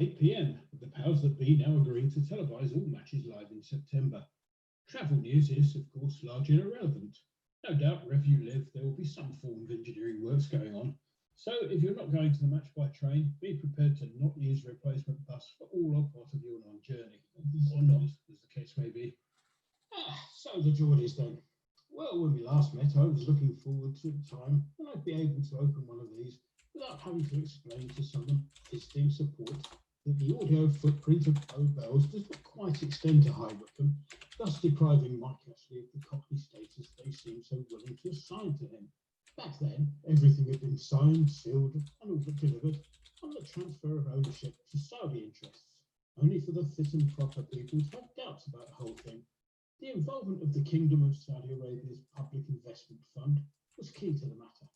8 p.m. The powers that be now agreeing to televise all matches live in September. Travel news is, of course, largely irrelevant. No doubt, wherever you live, there will be some form of engineering works going on. So if you're not going to the match by train, be prepared to not use a replacement bus for all or part of your non-journey, or not, as the case may be. So the Geordies then. Well, when we last met, I was looking forward to a time when I'd be able to open one of these without having to explain to someone visiting support that the audio footprint of Bow Bells does not quite extend to High Wycombe, thus depriving Mike Ashley of the Cockney status they seem so willing to assign to him. Back then, everything had been signed, sealed, and all but delivered on the transfer of ownership to Saudi interests, only for the fit and proper people to have doubts about the whole thing. The involvement of the Kingdom of Saudi Arabia's Public Investment Fund was key to the matter.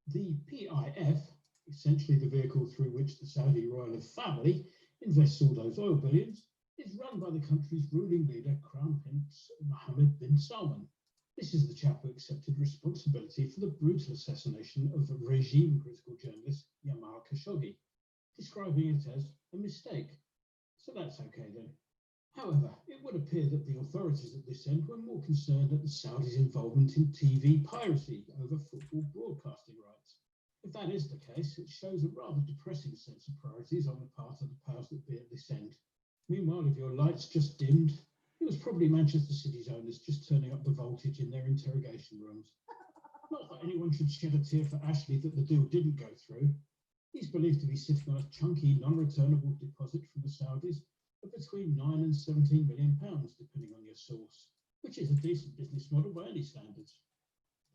The PIF, essentially the vehicle through which the Saudi royal family invests all those oil billions, is run by the country's ruling leader, Crown Prince Mohammed bin Salman. This is the chap who accepted responsibility for the brutal assassination of regime-critical journalist Jamal Khashoggi, describing it as a mistake. So that's okay then. However, it would appear that the authorities at this end were more concerned at the Saudis' involvement in TV piracy over football broadcasting rights. If that is the case, it shows a rather depressing sense of priorities on the part of the powers that be at this end. Meanwhile, if your lights just dimmed, it was probably Manchester City's owners just turning up the voltage in their interrogation rooms. Not that anyone should shed a tear for Ashley that the deal didn't go through. He's believed to be sitting on a chunky, non-returnable deposit from the Saudis of between 9 and 17 million pounds, depending on your source, which is a decent business model by any standards.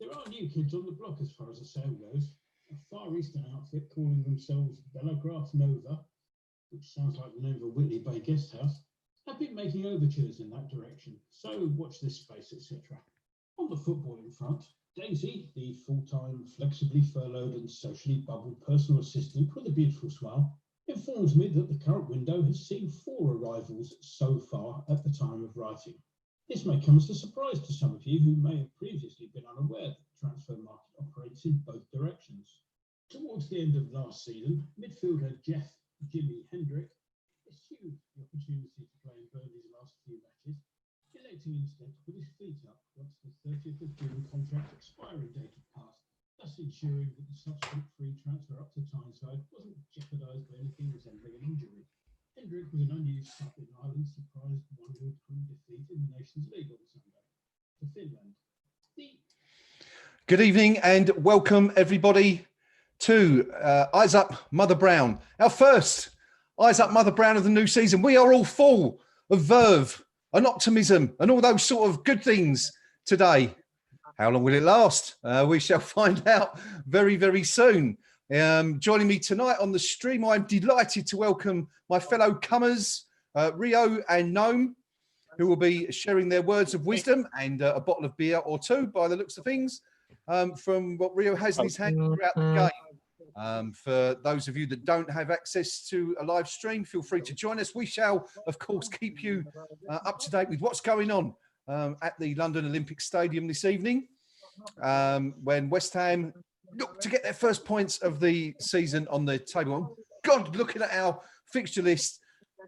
There are new kids on the block as far as the sale goes. A Far Eastern outfit calling themselves Bellagraph Nova, which sounds like the name of a Whitley Bay guest house, have been making overtures in that direction, so watch this space, etc. On the footballing front, Daisy, the full-time, flexibly furloughed and socially bubbled personal assistant with a beautiful smile, informs me that the current window has seen 4 arrivals so far at the time of writing. This may come as a surprise to some of you who may have previously been unaware that the transfer market operates in both directions. Towards the end of last season, midfielder Jimi Hendrick eschewed the opportunity to play in Burnley's last few matches, electing instead to put his feet up once the 30th of June contract expiry date had passed, thus ensuring that the subsequent free transfer up to Tyneside wasn't jeopardised by anything resembling an injury. Hendrick was an unused sub in Ireland's surprise 1-0 defeat in the Nations League on Sunday to Finland. Good evening and welcome everybody to Eyes Up Mother Brown, our first Eyes Up Mother Brown of the new season. We are all full of verve and optimism and all those sort of good things today. How long will it last? We shall find out very, very soon. Joining me tonight on the stream, I'm delighted to welcome my fellow comers, Rio and Gnome, who will be sharing their words of wisdom and a bottle of beer or two, by the looks of things, from what Rio has in his hand throughout the game. For those of you that don't have access to a live stream, feel free to join us. We shall, of course, keep you up to date with what's going on at the London Olympic Stadium this evening, when West Ham look to get their first points of the season on the table. God, looking at our fixture list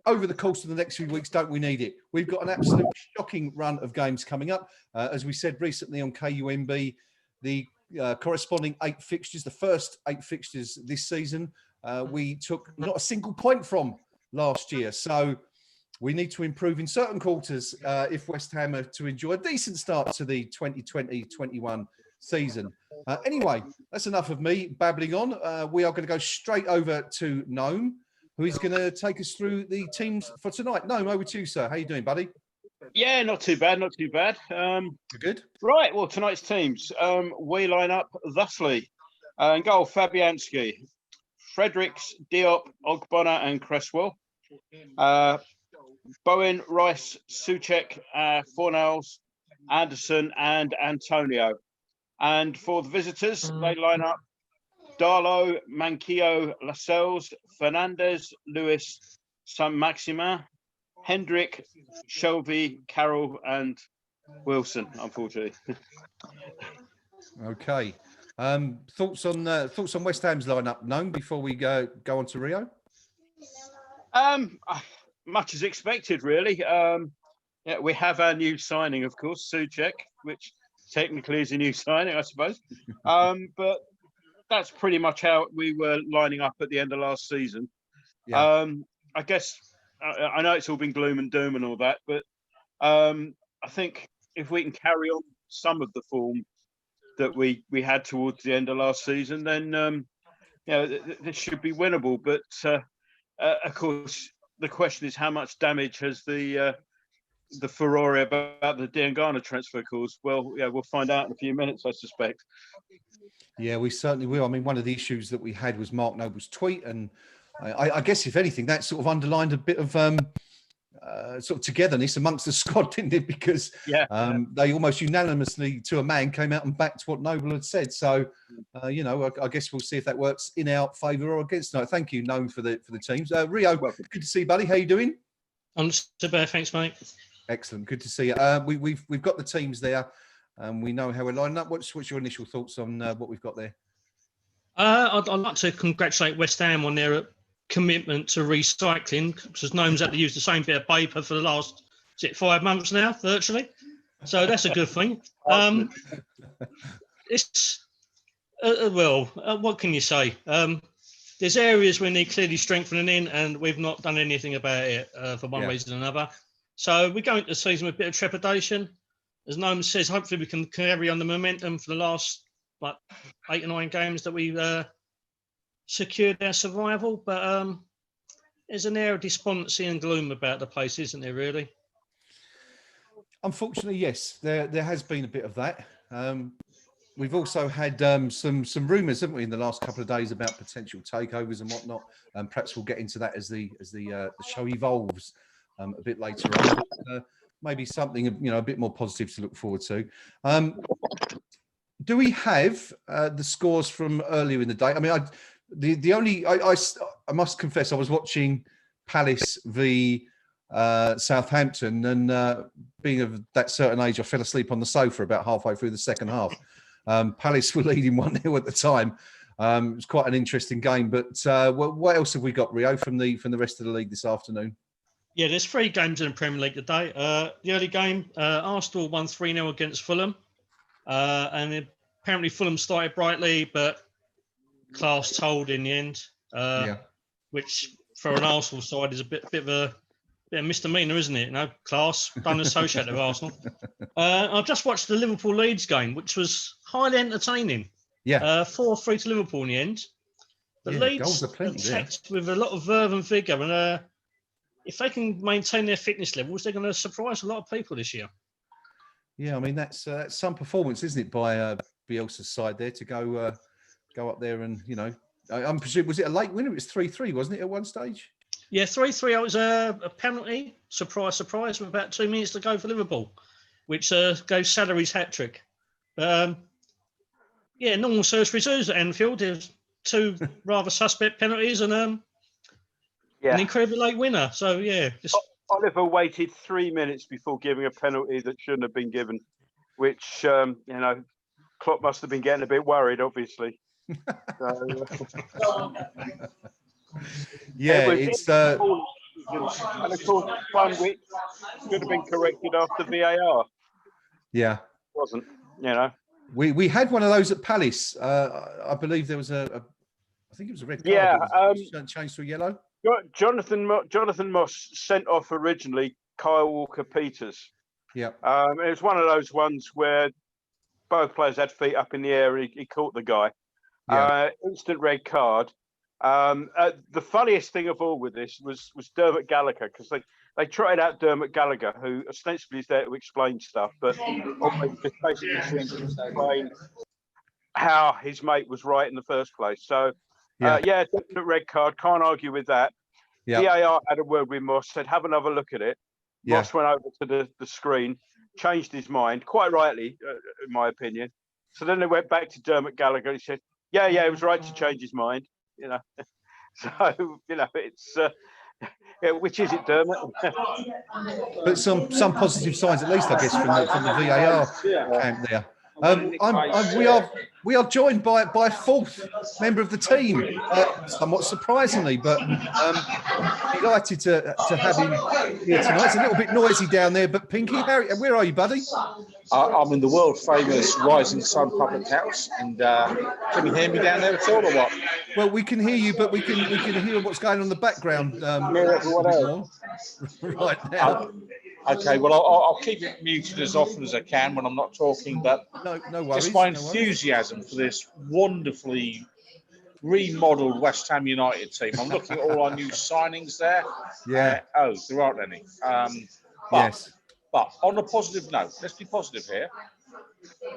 over the course of the next few weeks, don't we need it? We've got an absolute shocking run of games coming up. As we said recently on KUMB, the corresponding 8 fixtures, the first 8 fixtures this season, we took not a single point from last year. So we need to improve in certain quarters if West Ham are to enjoy a decent start to the 2020-21 season. Anyway, that's enough of me babbling on. We are going to go straight over to Gnome, who is going to take us through the teams for tonight. Gnome, over to you, sir. How you doing, buddy? Yeah, not too bad, not too bad. Good. Right, well, tonight's teams, we line up thusly. In goal, Fabianski, Fredericks, Diop, Ogbonna and Cresswell. Bowen, Rice, Souček, Fornals, Anderson and Antonio. And for the visitors, they line up Darlow, Manquillo, Lascelles, Fernandez, Lewis, Saint-Maximin, Hendrick, Shelby, Carroll and Wilson, unfortunately. Okay. Thoughts on West Ham's lineup, Gnome, before we go on to Rio? Much as expected, really. Yeah, we have our new signing, of course, Souček, which technically is a new signing, I suppose. But that's pretty much how we were lining up at the end of last season. Yeah. I guess I know it's all been gloom and doom and all that, but I think if we can carry on some of the form that we had towards the end of last season, then this should be winnable. But of course, the question is how much damage has the furore about the Diangana transfer caused? Well, yeah, we'll find out in a few minutes, I suspect. Yeah, we certainly will. I mean, one of the issues that we had was Mark Noble's tweet, and I guess if anything, that sort of underlined a bit of sort of togetherness amongst the squad, didn't it? Because they almost unanimously, to a man, came out and backed what Noble had said. So, I guess we'll see if that works in our favour or against. No, thank you, Noam, for the teams. Rio, welcome. Good to see you, buddy. How you doing? I'm so bad, thanks, mate. Excellent, good to see you. We've got the teams there, and we know how we're lining up. What's your initial thoughts on what we've got there? I'd like to congratulate West Ham on their commitment to recycling, because Noam's had to use the same bit of paper for the last 5 months now, virtually. So that's a good thing. It's what can you say? There's areas we need clearly strengthening in, and we've not done anything about it for one reason or another. So we go into the season with a bit of trepidation. As Noam says, hopefully we can carry on the momentum for the last 8 or 9 games that we've secured our survival. But there's an air of despondency and gloom about the place, isn't there, really? Unfortunately, yes, there has been a bit of that. We've also had some rumours, haven't we, in the last couple of days about potential takeovers and whatnot. Perhaps we'll get into that as the show evolves a bit later on. But, maybe something a bit more positive to look forward to. Do we have the scores from earlier in the day? I mean, I must confess, I was watching Palace v Southampton, and being of that certain age, I fell asleep on the sofa about halfway through the second half. Palace were leading 1-0 at the time. It was quite an interesting game. But what else have we got, Rio, from the rest of the league this afternoon? Yeah, there's 3 games in the Premier League today. The early game, Arsenal won 3-0 against Fulham. And apparently Fulham started brightly, but class told in the end. Which for an Arsenal side is a bit of a misdemeanor, isn't it? Class, don't associate with Arsenal. I've just watched the Liverpool Leeds game, which was highly entertaining. 4-3 to Liverpool in the end. The Leeds attacked with a lot of verve and vigour, and if they can maintain their fitness levels, they're going to surprise a lot of people this year. Yeah, I mean that's some performance, isn't it, by Bielsa's side there to go up there and I'm presuming, was it a late winner? It was 3-3, wasn't it, at one stage? Yeah, 3-3. It was a penalty. Surprise, with about 2 minutes to go for Liverpool, which gave Salary's hat trick. Normal surgeries at Anfield. There's 2 rather suspect penalties and an incredibly late winner. So Oliver waited 3 minutes before giving a penalty that shouldn't have been given, which Klopp must have been getting a bit worried, obviously. It's and of course one which should have been corrected after VAR. Yeah, wasn't. We had one of those at Palace. I believe there was I think it was a red card. Changed to a yellow. Jonathan Moss sent off originally Kyle Walker-Peters. Yeah. It was one of those ones where both players had feet up in the air. He caught the guy. Instant red card. The funniest thing of all with this was Dermot Gallagher, because they trotted out Dermot Gallagher, who ostensibly is there to explain stuff, but always just basically seems to explain how his mate was right in the first place. So, definite red card. Can't argue with that. VAR had a word with Moss, said, have another look at it. Moss went over to the screen, changed his mind, quite rightly, in my opinion. So then they went back to Dermot Gallagher. He said, it was right to change his mind. So, it's... which is it, Dermot? But some positive signs, at least, I guess, from the VAR camp there. We are joined by a fourth member of the team, somewhat surprisingly, but delighted to have him here tonight. It's a little bit noisy down there, but Pinky, where are you, buddy? I'm in the world famous Rising Sun Public House, and can you hear me down there at all, or what? Well, we can hear you, but we can hear what's going on in the background. Right now. Okay, well, I'll keep it muted as often as I can when I'm not talking, but no worries. Just my enthusiasm for this wonderfully remodeled West Ham United team. I'm looking at all our new signings there. Yeah. There aren't any. Yes. But on a positive note, let's be positive here.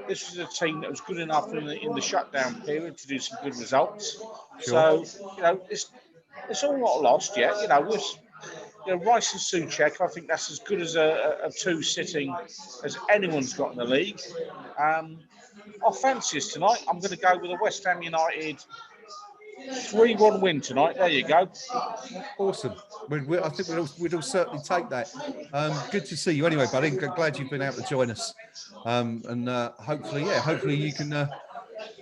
This is a team that was good enough in the shutdown period to do some good results. Sure. So, it's all not lost yet. Rice and Souček, I think that's as good as a two sitting as anyone's got in the league. Our fancies tonight, I'm going to go with a West Ham United 3-1 win tonight. There you go. Awesome. I think we'd all certainly take that. Good to see you anyway, buddy. Glad you've been able to join us. And hopefully you can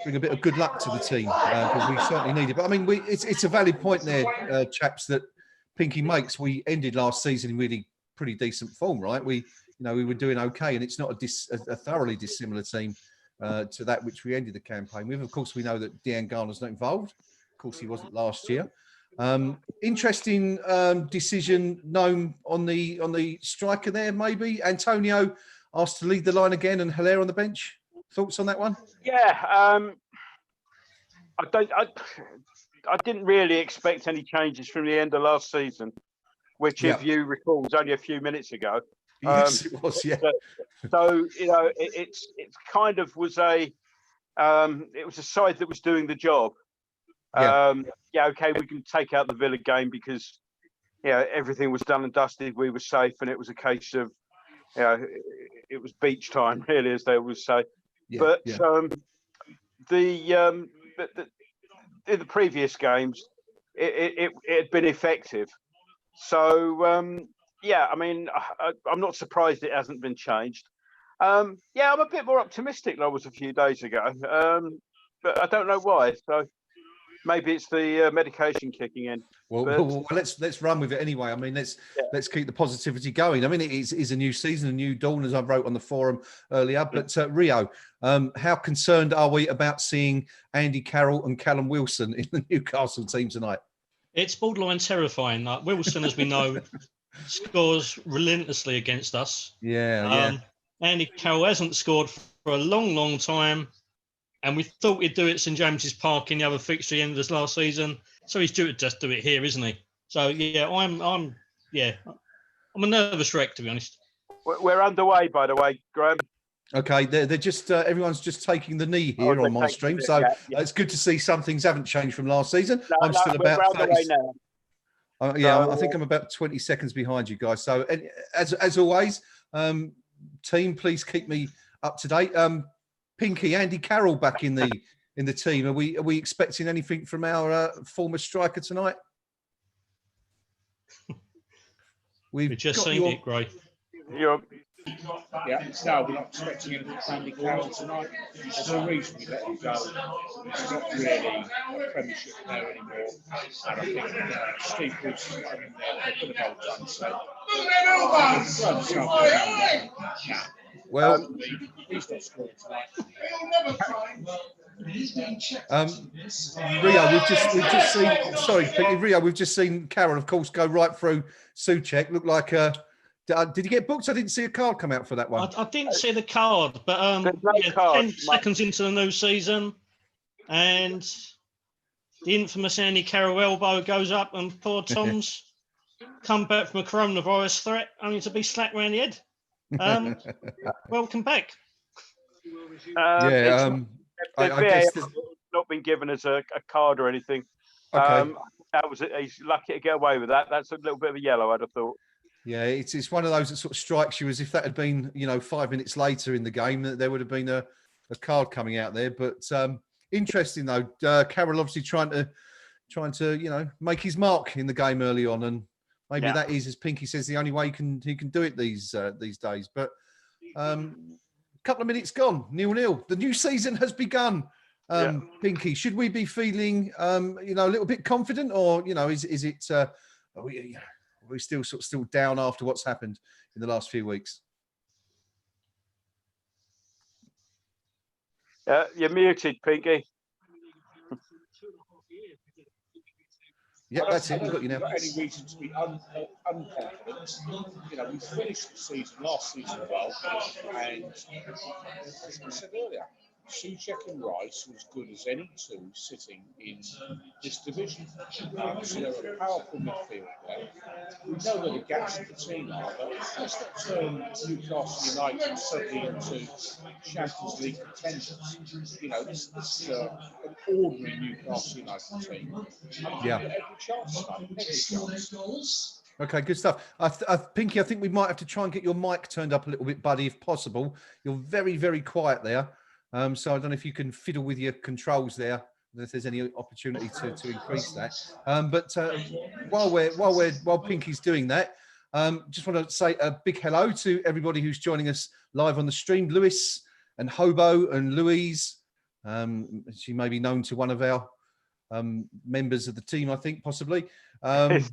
bring a bit of good luck to the team, because we certainly need it. But I mean, it's a valid point there, chaps, that Pinky makes. We ended last season in really pretty decent form, right? We were doing okay, and it's not a thoroughly dissimilar team to that which we ended the campaign with. Of course, we know that Dean Garner's not involved. Of course, he wasn't last year. Interesting decision, Noam, on the striker there. Maybe Antonio asked to lead the line again, and Hilaire on the bench. Thoughts on that one? Yeah, I didn't really expect any changes from the end of last season, which, if you recall, was only a few minutes ago. Yes, it was. Yeah. So it's kind of was it was a side that was doing the job. Okay, we can take out the Villa game because everything was done and dusted. We were safe, and it was a case of it was beach time, really, as they would say. In the previous games, it had been effective. So, I mean, I'm not surprised it hasn't been changed. I'm a bit more optimistic than I was a few days ago, but I don't know why. So maybe it's the medication kicking in. Well, let's run with it anyway. I mean, let's keep the positivity going. I mean, it is a new season, a new dawn, as I wrote on the forum earlier. But Rio, how concerned are we about seeing Andy Carroll and Callum Wilson in the Newcastle team tonight? It's borderline terrifying. Like Wilson, as we know, scores relentlessly against us. Andy Carroll hasn't scored for a long, long time. And we thought he'd do it at St James's Park in the other fixture at the end of this last season. So he's due to just do it here, isn't he? So I'm a nervous wreck, to be honest. We're underway, by the way, Graham. Okay, they're just everyone's just taking the knee here on my stream, so it's good to see some things haven't changed from last season. I'm still about 30. I think I'm about 20 seconds behind you guys. So, as always, team, please keep me up to date. Pinky, Andy Carroll back in the team. Are we expecting anything from our former striker tonight? We've just seen it, Gray. No, we're not expecting anything from Andy Carroll tonight. There's a reason we let him go. He's not really a Premiership player anymore. And I think Steve Bruce is coming there. They could have well done so. Well, he's not scoring tonight. Rio, we've just seen Carroll, of course, go right through Souček. Looked like did he get booked? I didn't see a card come out for that one. I didn't see the card, but 10 seconds into the new season, and the infamous Andy Carroll elbow goes up, and poor Tom's come back from a coronavirus threat, only to be slapped around the head. Welcome back. I guess not been given as a card or anything. Okay. That was it. He's lucky to get away with that. That's a little bit of a yellow, I'd have thought. Yeah, it's one of those that sort of strikes you as if that had been 5 minutes later in the game, that there would have been a card coming out there. But interesting though, Carroll obviously trying to make his mark in the game early on, and maybe that is, as Pinky says, the only way he can do it these days. But couple of minutes gone, 0-0. The new season has begun. Pinky, should we be feeling, a little bit confident, or is it? Are we still still down after what's happened in the last few weeks? You're muted, Pinky. Yeah, that's it. We've got you now. Any reason to be unconfident? We finished the season last season well, and as I said earlier, Souček and Rice were as good as any two sitting in this division. So they're a powerful midfield there. We know where the gaps in the team are, but let's not turn Newcastle United suddenly into Champions League contenders. This is an ordinary Newcastle United team. Yeah. Every chance, every chance. Okay, good stuff. Pinky, I think we might have to try and get your mic turned up a little bit, buddy, if possible. You're very, very quiet there. So I don't know if you can fiddle with your controls there, if there's any opportunity to increase that. But while Pinky's doing that, just want to say a big hello to everybody who's joining us live on the stream. Lewis and Hobo and Louise. She may be known to one of our members of the team, I think, possibly. Should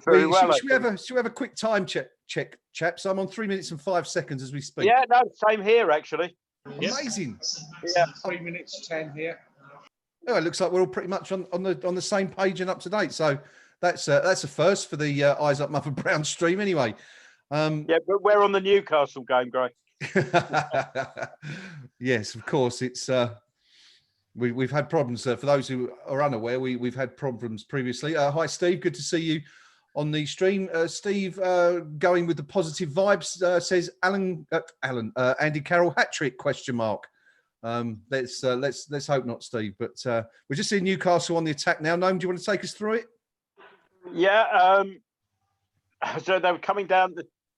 we have a quick time check, chaps? I'm on 3 minutes and 5 seconds as we speak. Yeah, no, same here actually. Amazing. Yeah, 3 minutes 10 here. Oh, it looks like we're all pretty much on the same page and up to date. So that's a first for the Eyes Up Mother Brown stream, anyway. Yeah, but we're on the Newcastle game, Gray. Yes, of course. It's we've had problems. For those who are unaware, we've had problems previously. Hi, Steve. Good to see you on the stream. Steve, going with the positive vibes, says Andy Carroll hat trick ? Let's hope not, Steve. But we're just seeing Newcastle on the attack now. Noam, do you want to take us through it? Yeah. So they were coming down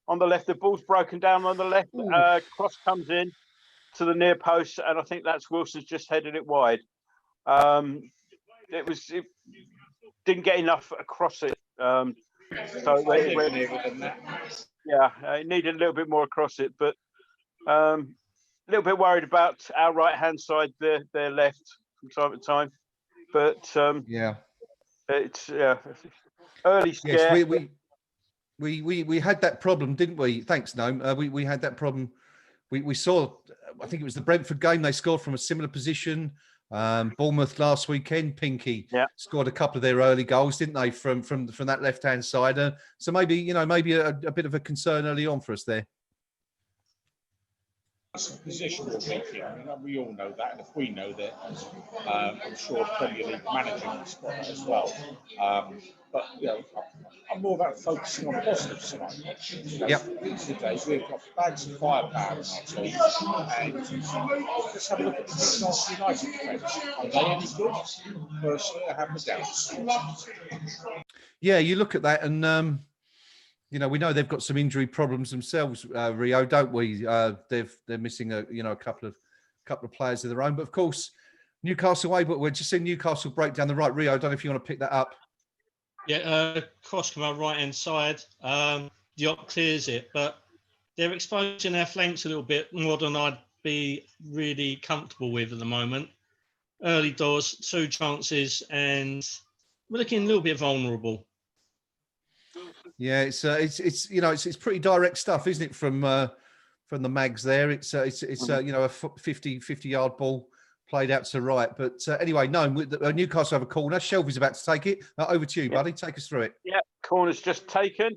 on the left. The ball's broken down on the left. Cross comes in to the near post, and I think that's Wilson's just headed it wide. It didn't get enough across it. So it needed a little bit more across it, but a little bit worried about our right hand side, their left from time to time. But it's early scare. Yes, we had that problem, didn't we? Thanks, Noam. We had that problem. We saw, I think it was the Brentford game, they scored from a similar position. Bournemouth last weekend, Pinky scored a couple of their early goals, didn't they, from that left-hand side? So maybe a bit of a concern early on for us there. It's a positional weekend. I mean, we all know that, and if we know that, I'm sure Premier League managing will spot that as well. But I'm more about focusing on positives tonight. Today we've got bags of firepower in our team, and let's have a look at the Newcastle United defence. Are they any good? Personally, I have my doubts. Yeah, you look at that, and we know they've got some injury problems themselves, Rio, don't we? They're missing a couple of players of their own, but of course Newcastle away. But we're just seeing Newcastle break down the right. Rio, I don't know if you want to pick that up. Yeah, cross from our right hand side. Diop clears it, but they're exposing our flanks a little bit more than I'd be really comfortable with at the moment. Early doors, 2 chances, and we're looking a little bit vulnerable. Yeah, it's pretty direct stuff, isn't it? From the mags there, it's a 50-yard ball played out to right. But anyway, no, Newcastle have a corner. Shelby's about to take it. Over to you, buddy. Take us through it. Yeah, corner's just taken.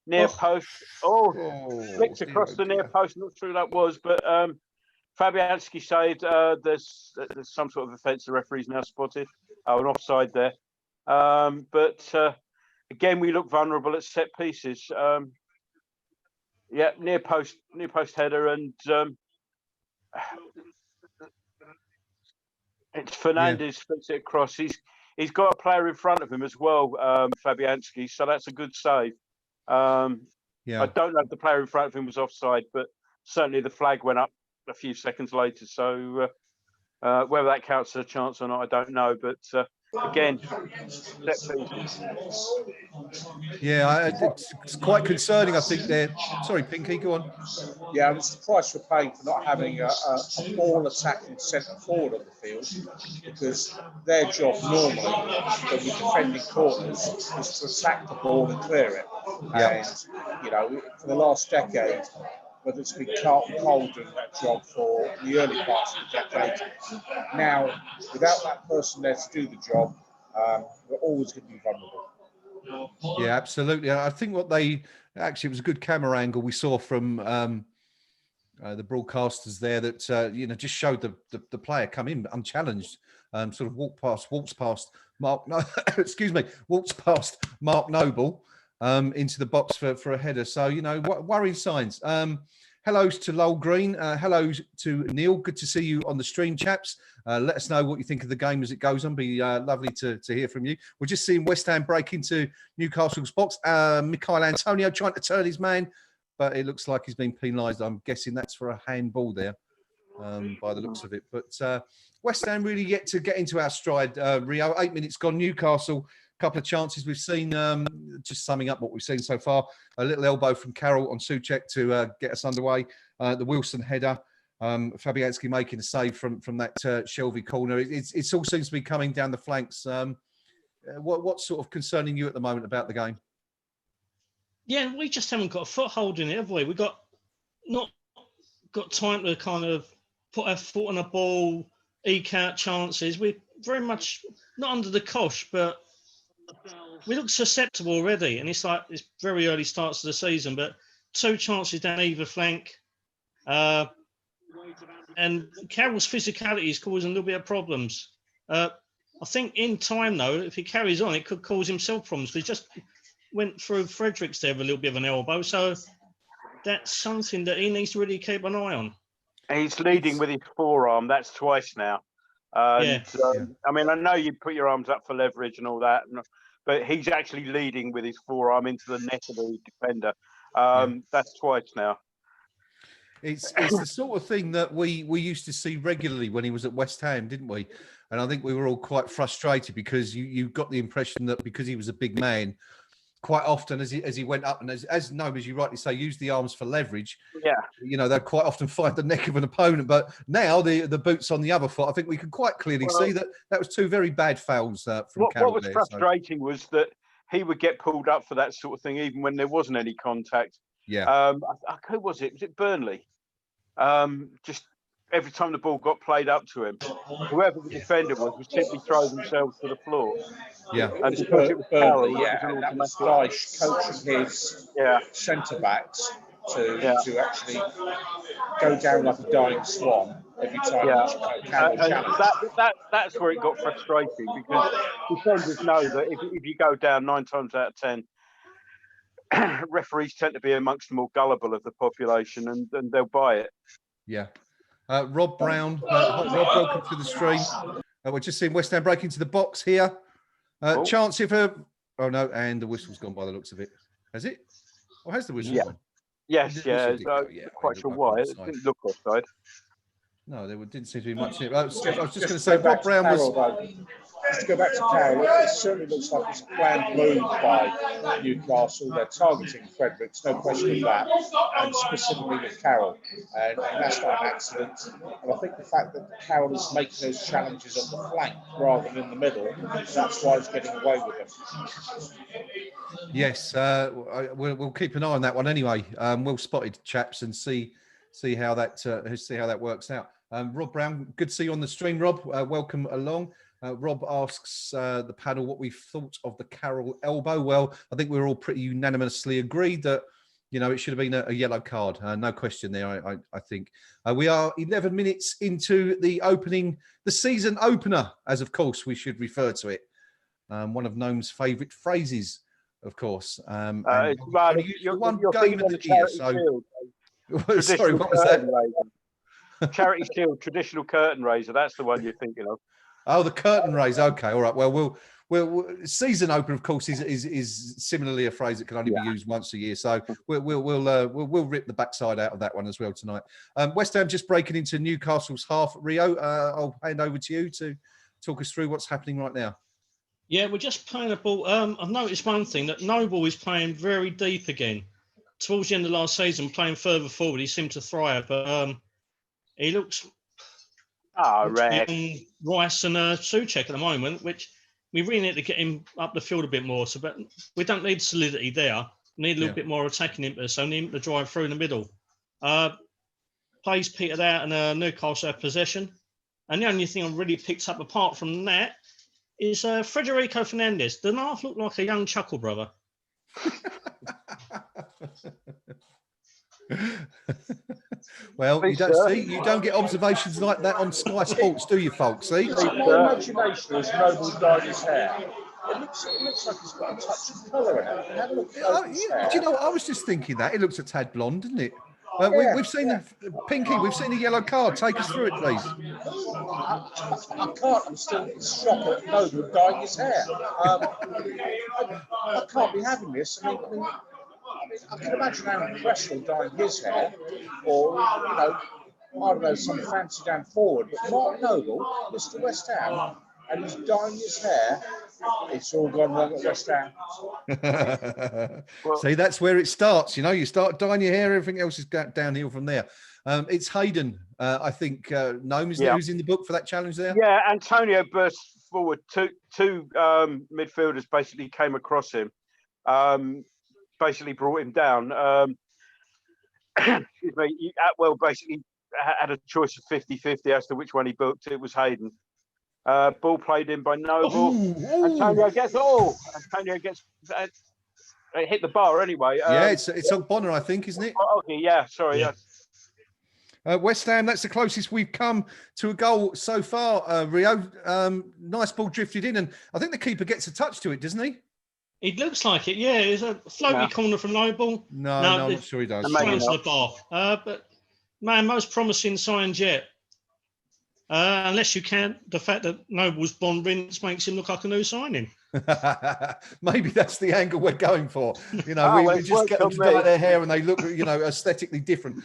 Near post. Flicked across the near post. Not sure who that was, but Fabianski saved. There's some sort of offence the referee's now spotted. An offside there. But again, we look vulnerable at set pieces. Near post header, and it's Fernandez flicks it across. He's got a player in front of him as well, Fabianski. So that's a good save. I don't know if the player in front of him was offside, but certainly the flag went up a few seconds later. So whether that counts as a chance or not, I don't know. But again, set pieces. Yeah, it's quite concerning, I think. There. Sorry, Pinky, go on. Yeah, it's the price we're paying for not having a ball attacking centre forward on the field, because their job normally, when we're defending corners, is to attack the ball and clear it. Yeah. And, you know, for the last decade, whether it's been Carlton Cole doing that job for the early parts of the decade, now, without that person there to do the job, we're always going to be vulnerable. Yeah, absolutely. I think what they actually, it was a good camera angle we saw from the broadcasters there that you know, just showed the player come in unchallenged, sort of waltz past Mark. No, excuse me, waltz past Mark Noble into the box for a header. So you know, worrying signs. Hellos to Lowell Green. Hello to Neil. Good to see you on the stream, chaps. Let us know what you think of the game as it goes on. Be lovely to hear from you. We're just seeing West Ham break into Newcastle's box. Michael Antonio trying to turn his man, but it looks like he's been penalised. I'm guessing that's for a handball there, by the looks of it. But West Ham really yet to get into our stride. Rio, 8 minutes gone. Newcastle, couple of chances we've seen. Just summing up what we've seen so far. A little elbow from Carroll on Souček to get us underway. The Wilson header. Fabianski making a save from that Shelvey corner. It all seems to be coming down the flanks. What's sort of concerning you at the moment about the game? Yeah, we just haven't got a foothold in it, have we? We've not got time to kind of put our foot on a ball, eke out chances. We're very much not under the cosh, but we look susceptible already. And it's like it's very early starts of the season, but 2 chances down either flank. And Carroll's physicality is causing a little bit of problems. I think in time, though, if he carries on, it could cause himself problems. He just went through Fredericks there with a little bit of an elbow. So that's something that he needs to really keep an eye on. He's leading with his forearm. That's twice now. And, Yeah. I mean, I know you put your arms up for leverage and all that, but he's actually leading with his forearm into the neck of the defender. That's twice now. It's the sort of thing that we used to see regularly when he was at West Ham, didn't we? And I think we were all quite frustrated because you got the impression that because he was a big man, quite often as he went up and as you rightly say, used the arms for leverage. Yeah, you know, they'd quite often find the neck of an opponent. But now the boots on the other foot, I think we can quite clearly see that was 2 very bad fouls from Carroll. What was frustrating was that he would get pulled up for that sort of thing even when there wasn't any contact. Yeah. Who was it? Was it Burnley? Just every time the ball got played up to him, whoever the defender was simply throw themselves to the floor. Yeah. And because it was Carroll, and that was Dyche coaching his centre backs to actually go down like a dying swan every time. That's where it got frustrating, because defenders know that if you go down 9 times out of 10, referees tend to be amongst the more gullible of the population, and they'll buy it. Yeah. Rob Brown, Rob, welcome to the stream. We're just seeing West Ham break into the box here. Chance if oh no, and the whistle's gone by the looks of it. Has it? Or has the whistle gone? Yes, quite sure why. It didn't look offside. No, there didn't seem to be much in it. I was just going to say, Rob Brown was... Just to go back to Carroll, it certainly looks like it's a planned move by Newcastle. They're targeting Fredericks, no question of that, and specifically with Carroll. And that's not an accident. And I think the fact that Carroll is making those challenges on the flank rather than in the middle, that's why he's getting away with them. Yes, we'll keep an eye on that one anyway. Well spotted, chaps, and see how that works out. Rob Brown, good to see you on the stream, Rob. Welcome along. Rob asks the panel what we thought of the Carroll elbow. Well, I think we're all pretty unanimously agreed that, you know, it should have been a yellow card. No question there, I think. We are 11 minutes into the season opener, as of course we should refer to it. One of Noam's favourite phrases, of course. You're one game of the year. So, sorry, what was that? Charity Shield, traditional curtain raiser. That's the one you're thinking of. Oh, the curtain raise. Okay, all right. Well, we'll season opener, of course, is similarly a phrase that can only be used once a year. So we'll rip the backside out of that one as well tonight. West Ham just breaking into Newcastle's half. Rio, I'll hand over to you to talk us through what's happening right now. Yeah, we're just playing a ball. I've noticed one thing, that Noble is playing very deep again. Towards the end of last season, playing further forward, he seemed to thrive, but he looks Reg. on Rice and Souček at the moment, which we really need to get him up the field a bit more. So, but we don't need solidity there. We need a little bit more attacking impetus, so need him to drive through in the middle. Plays petered out and Newcastle have possession. And the only thing I've really picked up apart from that is Federico Fernandez. Doesn't half look like a young Chuckle brother? Well, you don't get observations like that on Sky Sports, do you, folks? See, my imagination is Noble dyed his hair. It looks like he's got a touch of colour in it. Have a look at Noble's hair. Do you know what? I was just thinking that it looks a tad blonde, doesn't it? We've seen Pinky. We've seen a yellow card. Take us through it, please. I can't. I'm still shocked at Noble dyeing his hair. I can't be having this. I mean, I can imagine Aaron Cresswell dyeing his hair, or I don't know, some fancy down forward. But Mark Noble, Mr. West Ham, and he's dyeing his hair. It's all gone wrong at West Ham. See, that's where it starts. You start dyeing your hair, everything else is downhill from there. It's Hayden, I think, Gnome, who's in the book for that challenge there? Yeah, Antonio burst forward. Two midfielders basically came across him, basically brought him down. Excuse me, Atwell basically had a choice of 50-50 as to which one he booked. It was Hayden. Ball played in by Noble. Antonio gets hit the bar anyway. It's on Bonner, I think, isn't it? Okay, yeah, sorry. Yeah. West Ham, that's the closest we've come to a goal so far, Rio. Nice ball drifted in, and I think the keeper gets a touch to it, doesn't he? It looks like it, yeah. It's a floaty corner from Noble. No, I'm not sure he does. Straight to the bar. But, man, most promising signs yet. Unless you count the fact that Noble's blonde rinse makes him look like a new signing. Maybe that's the angle we're going for. We just get them to dye their hair and they look, aesthetically different.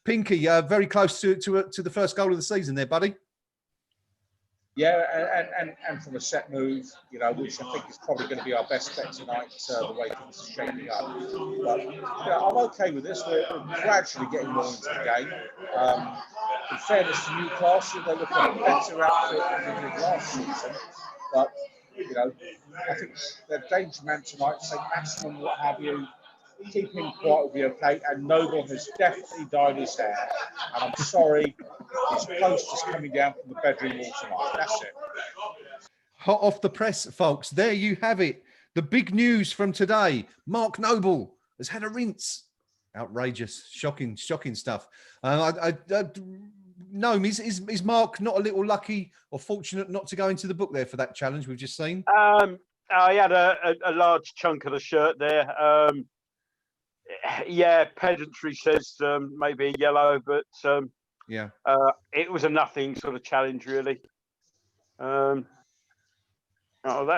Pinky, very close to the first goal of the season there, buddy. Yeah, and from a set move, which I think is probably going to be our best bet tonight, the way things are shaping up. But I'm okay with this. We're gradually getting more into the game. In fairness to Newcastle, they look like a better outfit than they did last season. But I think they're danger man tonight. Say maximum, what have you. Keeping quiet will be okay. And Noble has definitely dyed his hair. And I'm sorry, his post is coming down from the bedroom wall tonight. That's it. Hot off the press, folks. There you have it. The big news from today. Mark Noble has had a rinse. Outrageous, shocking stuff. Gnome, is Mark not a little lucky or fortunate not to go into the book there for that challenge we've just seen? I had a large chunk of the shirt there. Pedantry says maybe yellow, but it was a nothing sort of challenge, really. That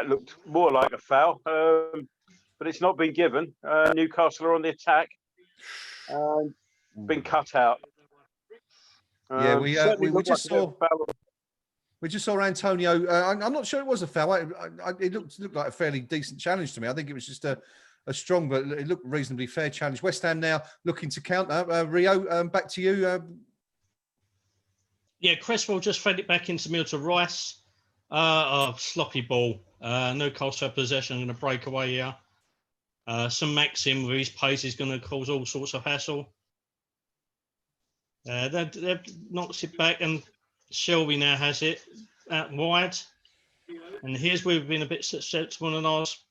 looked more like a foul, but it's not been given. Newcastle are on the attack. Been cut out. We just saw Antonio. I'm not sure it was a foul. It looked like a fairly decent challenge to me. I think it was just a strong, but it looked reasonably fair challenge. West Ham now looking to counter. Rio, back to you. Yeah, Cresswell just fed it back into middle to Rice. Sloppy ball. Newcastle possession and a breakaway here. Some Maxim with his pace is going to cause all sorts of hassle. They've knocked it back, and Shelby now has it out wide. And here's where we've been a bit successful in the last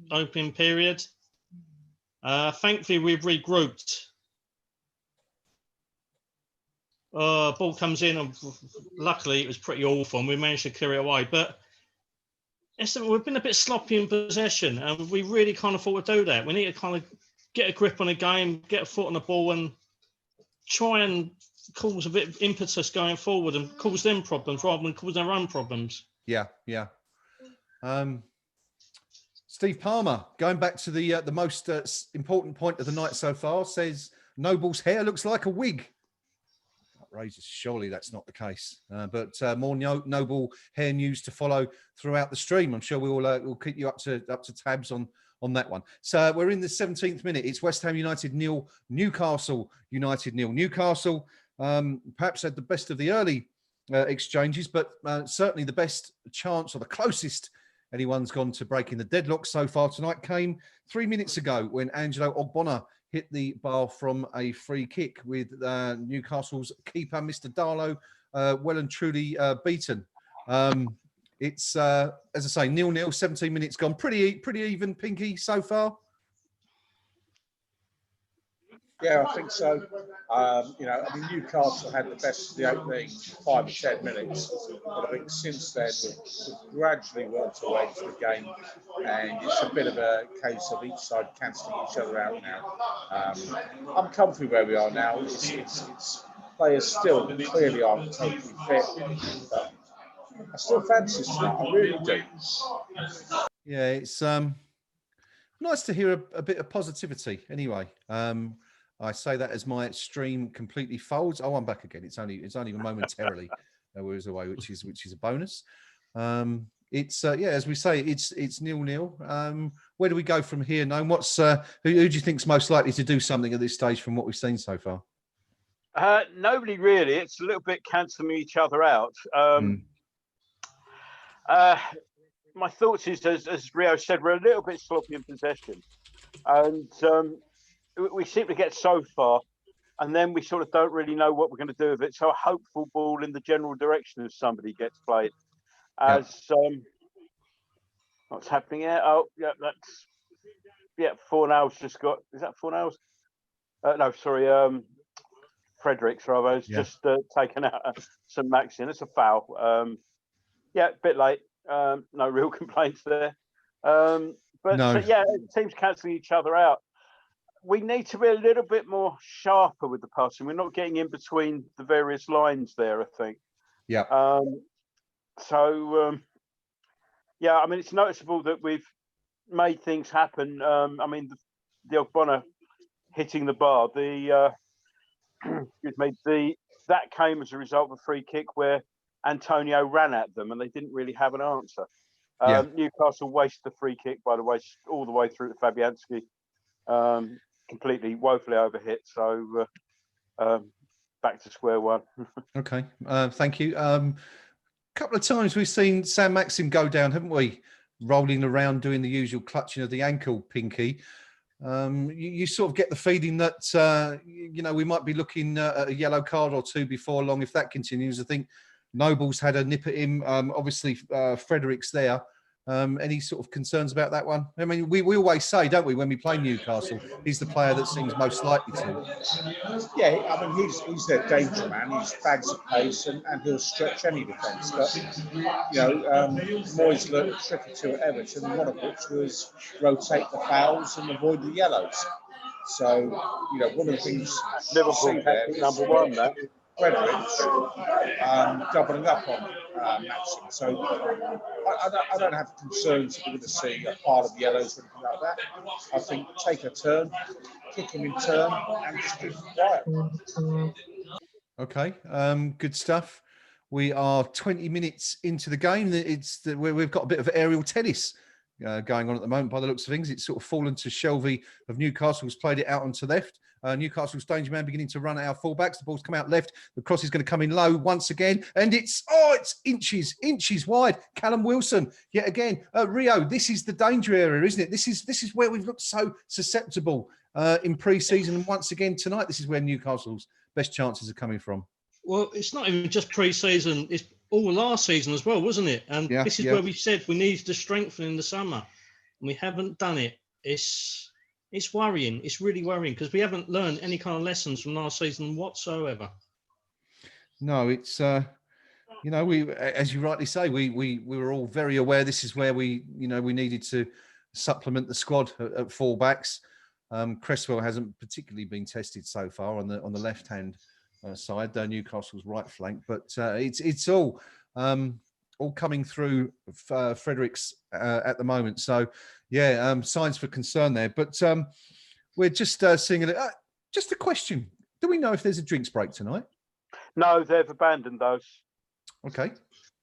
opening period. Thankfully, we've regrouped. Ball comes in, and luckily it was pretty awful, and we managed to clear it away. But we've been a bit sloppy in possession, and we really can't afford to do that. We need to kind of get a grip on the game, get a foot on the ball, and try and cause a bit of impetus going forward and cause them problems rather than cause their own problems. Yeah. Steve Palmer, going back to the most important point of the night so far, says Noble's hair looks like a wig. outrageous. Surely that's not the case. But more noble hair news to follow throughout the stream. I'm sure we'll keep you up to tabs on that one. So we're in the 17th minute. It's West Ham United 0, Newcastle United 0. Newcastle perhaps had the best of the early exchanges, but certainly the best chance, or the closest anyone's gone to breaking the deadlock so far tonight, came 3 minutes ago when Angelo Ogbonna hit the bar from a free kick, with Newcastle's keeper, Mr. Darlow, well and truly beaten. It's, as I say, 0-0, 17 minutes gone. Pretty even, Pinky, so far. Yeah, I think so. You know, I mean, Newcastle had the best of the opening 5 or 10 minutes, but I think since then we've gradually worked our way to the game, and it's a bit of a case of each side cancelling each other out now. I'm comfy where we are now. It's players still clearly aren't totally fit, but I still fancy this tonight. I really do. Yeah, it's nice to hear a bit of positivity. Anyway, I say that as my stream completely folds. Oh, I'm back again. It's only momentarily we was away, which is a bonus. It's yeah, as we say, it's 0-0. Where do we go from here? No, what's who do you think's most likely to do something at this stage from what we've seen so far? Nobody really. It's a little bit cancelling each other out. My thoughts is, as Rio said, we're a little bit sloppy in possession, and we seem to get so far, and then we sort of don't really know what we're going to do with it. So a hopeful ball in the general direction of somebody gets played. As what's happening here? Oh, yeah, Fornell's just got. Is that Fornell's? No, sorry. Fredericks rather has just taken out St. Maxim. It's a foul. Yeah, a bit late. No real complaints there. But yeah, teams cancelling each other out. We need to be a little bit more sharper with the passing. We're not getting in between the various lines there, I think. Yeah. Yeah, I mean, it's noticeable that we've made things happen. I mean, the Ogbonna hitting the bar, that came as a result of a free kick where Antonio ran at them and they didn't really have an answer. Newcastle wasted the free kick, by the way, all the way through to Fabianski. Completely woefully overhit. So back to square one. Okay, thank you. Couple of times we've seen Sam Maxim go down, haven't we? Rolling around, doing the usual clutching of the ankle, Pinky. You sort of get the feeling that you know, we might be looking at a yellow card or two before long if that continues. I think Noble's had a nip at him. Obviously, Fredericks there. Any sort of concerns about that one? I mean, we always say, don't we, when we play Newcastle, he's the player that seems most likely to. Yeah, I mean, he's their danger man. He's bags of pace and he'll stretch any defence. But, you know, Moyes learned a trick or two at Everton, one of which was rotate the fouls and avoid the yellows. So, you know, one of the things Liverpool there is number one, that. Fredericks doubling up on Maxim. So I don't have concerns that we're going to see a pile of yellows or anything like that. I think take a turn, kick him in turn, and just keep quiet. Okay, good stuff. We are 20 minutes into the game. We've got a bit of aerial tennis going on at the moment by the looks of things. It's sort of fallen to Shelby of Newcastle, who's played it out onto left. Newcastle's danger man beginning to run at our fullbacks. The ball's come out left. The cross is going to come in low once again. And it's inches wide. Callum Wilson, yet again. Rio, this is the danger area, isn't it? This is where we've looked so susceptible in pre-season. And once again tonight, this is where Newcastle's best chances are coming from. Well, it's not even just pre-season. It's all last season as well, wasn't it? And this is where we said we needed to strengthen in the summer. And we haven't done it. It's worrying. It's really worrying because we haven't learned any kind of lessons from last season whatsoever. No, it's you know, we, as you rightly say, we were all very aware this is where we needed to supplement the squad at fullbacks. Cresswell hasn't particularly been tested so far on the left hand side, Newcastle's right flank, but it's all coming through Fredericks at the moment. So yeah, signs for concern there. But we're just seeing it. Just a question: do we know if there's a drinks break tonight? No, they've abandoned those. Okay,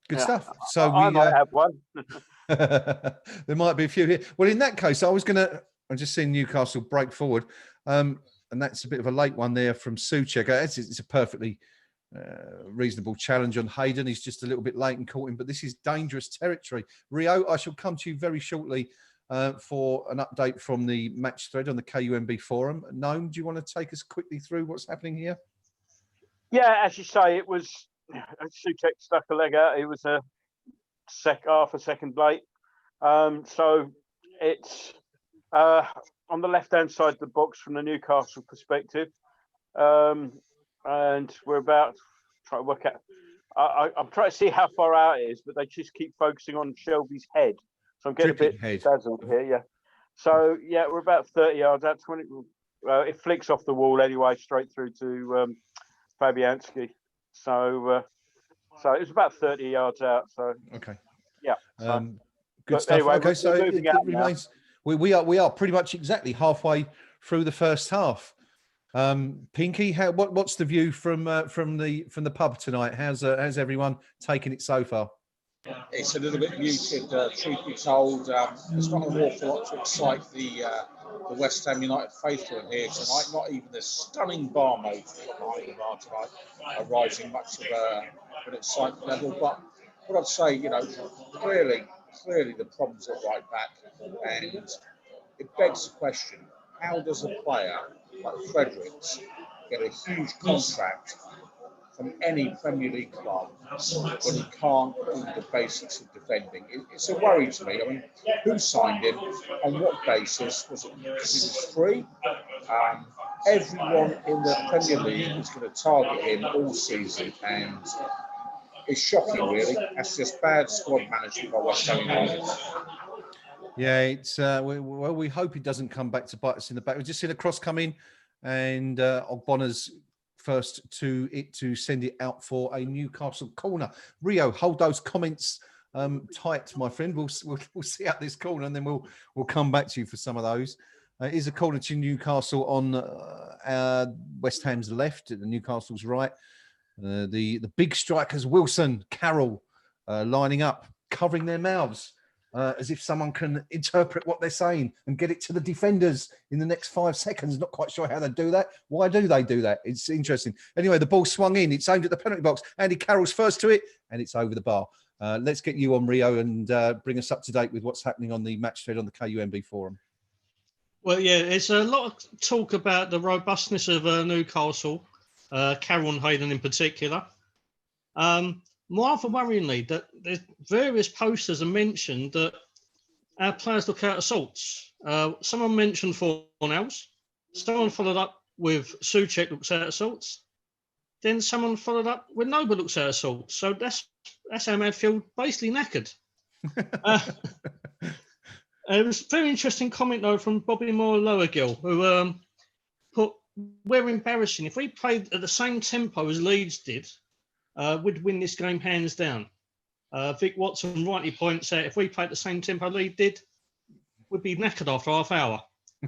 good Yeah. stuff. So I might have one. there might be a few here. Well, in that case, I'm just seeing Newcastle break forward. And that's a bit of a late one there from Souček. It's a perfectly reasonable challenge on Hayden. He's just a little bit late and caught him, but this is dangerous territory. Rio, I shall come to you very shortly for an update from the match thread on the KUMB Forum. Noam, do you want to take us quickly through what's happening here? Yeah, as you say, it was Souček stuck a leg out. It was half a second late. So it's on the left-hand side of the box from the Newcastle perspective. And we're about trying to work out. I'm trying to see how far out it is, but they just keep focusing on Shelby's head. So I'm getting a bit dazzled here. Yeah. So yeah, we're about 30 yards out. 20. It flicks off the wall anyway, straight through to Fabianski. So it was about 30 yards out. So okay. Yeah. So, good stuff. Anyway, okay, so it remains. We are pretty much exactly halfway through the first half. Pinky, what's the view from the pub tonight? How's everyone taking it so far? It's a little bit muted, truth be told. There's not an awful lot to excite the West Ham United faithful in here tonight. Not even the stunning barmaids behind the bar tonight are rising much of an excitement level. But what I'd say, clearly the problem's at right back, and it begs the question: how does a player like Fredericks get a huge contract from any Premier League club when he can't do the basics of defending? It's a worry to me. I mean, who signed him? On what basis? Was it because he was free? Everyone in the Premier League is going to target him all season, and it's shocking, really. That's just bad squad management by West Ham United. Yeah, it's we hope it doesn't come back to bite us in the back. We've just seen a cross come in, and Ogbonna's first to send it out for a Newcastle corner. Rio, hold those comments tight, my friend. We'll see out this corner, and then we'll come back to you for some of those. It is a corner to Newcastle on West Ham's left, and Newcastle's right. The big strikers, Wilson, Carroll, lining up, covering their mouths. As if someone can interpret what they're saying and get it to the defenders in the next 5 seconds. Not quite sure how they do that. Why do they do that? It's interesting. Anyway, the ball swung in. It's aimed at the penalty box. Andy Carroll's first to it, and it's over the bar. Let's get you on, Rio, and bring us up to date with what's happening on the match thread on the KUMB Forum. Well, yeah, there's a lot of talk about the robustness of Newcastle, Carroll and Hayden in particular. Rather worryingly, that there's various posters are mentioned that our players look out of sorts. Someone mentioned Fornells. Someone followed up with Souček looks out of sorts. Then someone followed up with Noble looks out of sorts. So that's how Madfield basically knackered. It was a very interesting comment though from Bobby Moore Lowergill, who put, "We're embarrassing. If we played at the same tempo as Leeds did, we'd win this game hands down." Vic Watson rightly points out, if we played the same tempo Leeds did, we'd be knackered after half hour.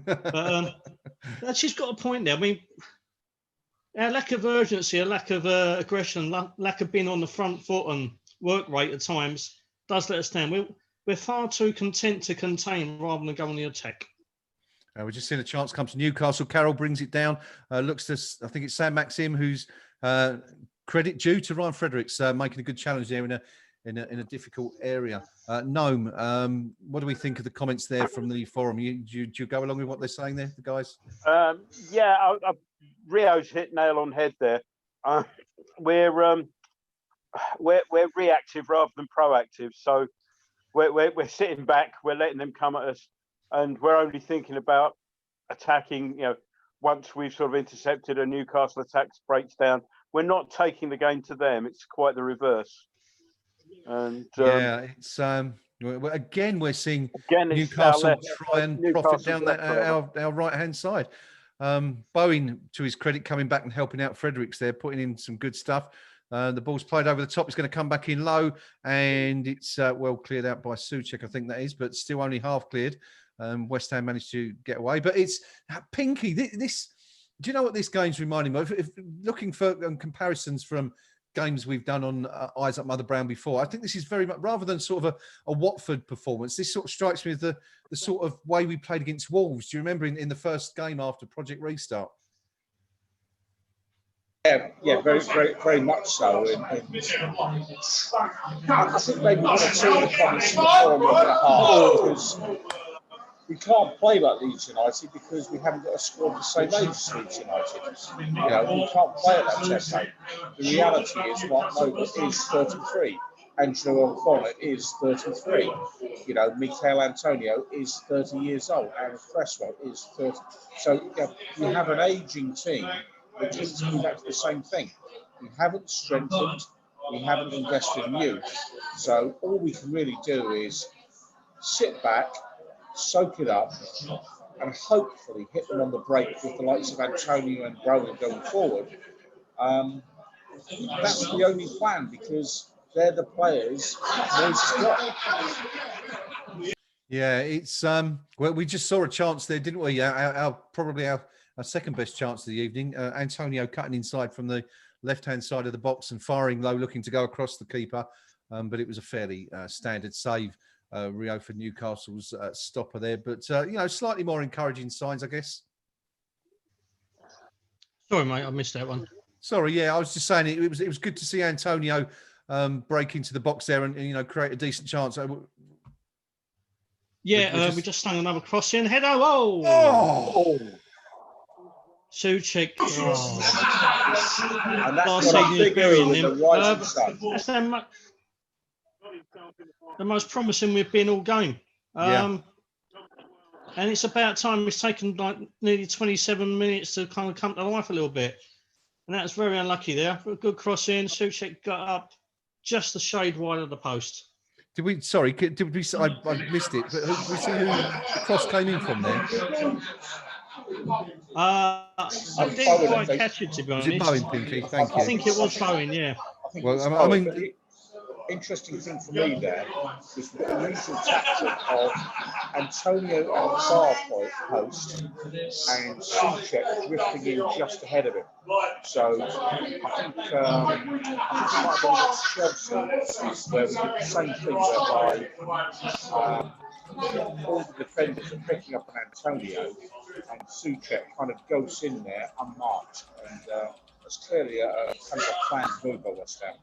But she's got a point there. I mean, our lack of urgency, a lack of aggression, lack of being on the front foot and work rate at times does let us down. We're far too content to contain rather than go on the attack. We're just seeing a chance come to Newcastle. Carroll brings it down. Looks to, I think it's Sam Maxim, who's credit due to Ryan Fredericks, making a good challenge there in a difficult area. Noam, what do we think of the comments there from the forum? Do you go along with what they're saying there, the guys? Yeah, Rio's hit nail on head there. We're reactive rather than proactive. So we're sitting back, we're letting them come at us, and we're only thinking about attacking. Once we've sort of intercepted a Newcastle attack breaks down, we're not taking the game to them. It's quite the reverse. And yeah, it's again we're seeing Newcastle try and profit down our right hand side. Bowen, to his credit, coming back and helping out Fredericks there, putting in some good stuff. The ball's played over the top. It's going to come back in low, and it's well cleared out by Souček, I think that is, but still only half cleared. West Ham managed to get away, but it's Pinky. Do you know what this game's reminding me of? If looking for comparisons from games we've done on Eyes Up Mother Brown before, I think this is very much, rather than sort of a Watford performance, this sort of strikes me as the sort of way we played against Wolves. Do you remember in the first game after Project Restart? Yeah, very, very, very much so. I think maybe one or two of the comments in the forum were a bit harsh because we can't play like Leeds United because we haven't got a squad the same age as Leeds United. You know, we can't play at that tempo. The reality is, Mark Noble is 33. Angelo O'Connor is 33. You know, Michael Antonio is 30 years old. Aaron Cresswell is 30. So you have an ageing team that keeps coming back to the same thing. We haven't strengthened, we haven't invested in youth. So all we can really do is sit back, soak it up, and hopefully hit them on the break with the likes of Antonio and Brown going forward. That's the only plan because they're the players Moyes has got. Yeah, it's well, we just saw a chance there, didn't we? Probably our second best chance of the evening. Antonio cutting inside from the left-hand side of the box and firing low, looking to go across the keeper, but it was a fairly standard save. Rio for Newcastle's stopper there, but you know, slightly more encouraging signs, I guess. Sorry, mate, I missed that one. Sorry, yeah, I was just saying it was good to see Antonio break into the box there and you know, create a decent chance. Yeah, we just stung another cross in. Header, whoa! Oh! Suchek. Oh. And that's Last what I'm season is burying with him. the rising sun. That's the most promising we've been all game. Yeah. And it's about time. It's taken like nearly 27 minutes to kind of come to life a little bit. And that was very unlucky there. A good cross in. Suchek got up just a shade wide of the post. Did we? Sorry, did we? I missed it. But did we see who the cross came in from there? I didn't quite catch it, to be honest. Was it Bowen, Pinky? Thank you. I think it was Bowen, yeah. Well, I mean, interesting thing for me there was the unusual tactic of Antonio at the far post and Suchek drifting in just ahead of him. So I think it might have been against Chelsea where we did the same thing whereby all the defenders are picking up on Antonio and Suchek kind of goes in there unmarked, and it's clearly a kind of a planned move by West Ham.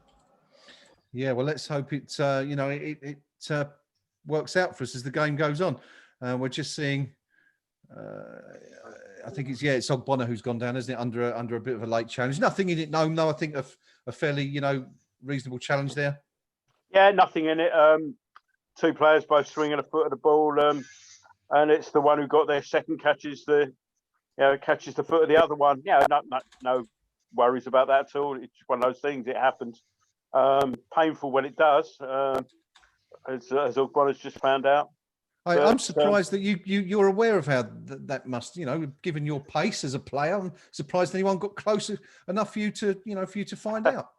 Yeah, well, let's hope it you know, it works out for us as the game goes on. We're just seeing. I think it's Ogbonna who's gone down, isn't it? Under a bit of a late challenge. Nothing in it. No. I think a fairly, you know, reasonable challenge there. Yeah, nothing in it. Two players both swinging a foot of the ball, and it's the one who got there second catches the foot of the other one. Yeah, no worries about that at all. It's one of those things. It happens. Painful when it does, as Ogbonna's just found out. I'm surprised that you're aware of how that must, you know, given your pace as a player. I'm surprised anyone got close enough for you to find out.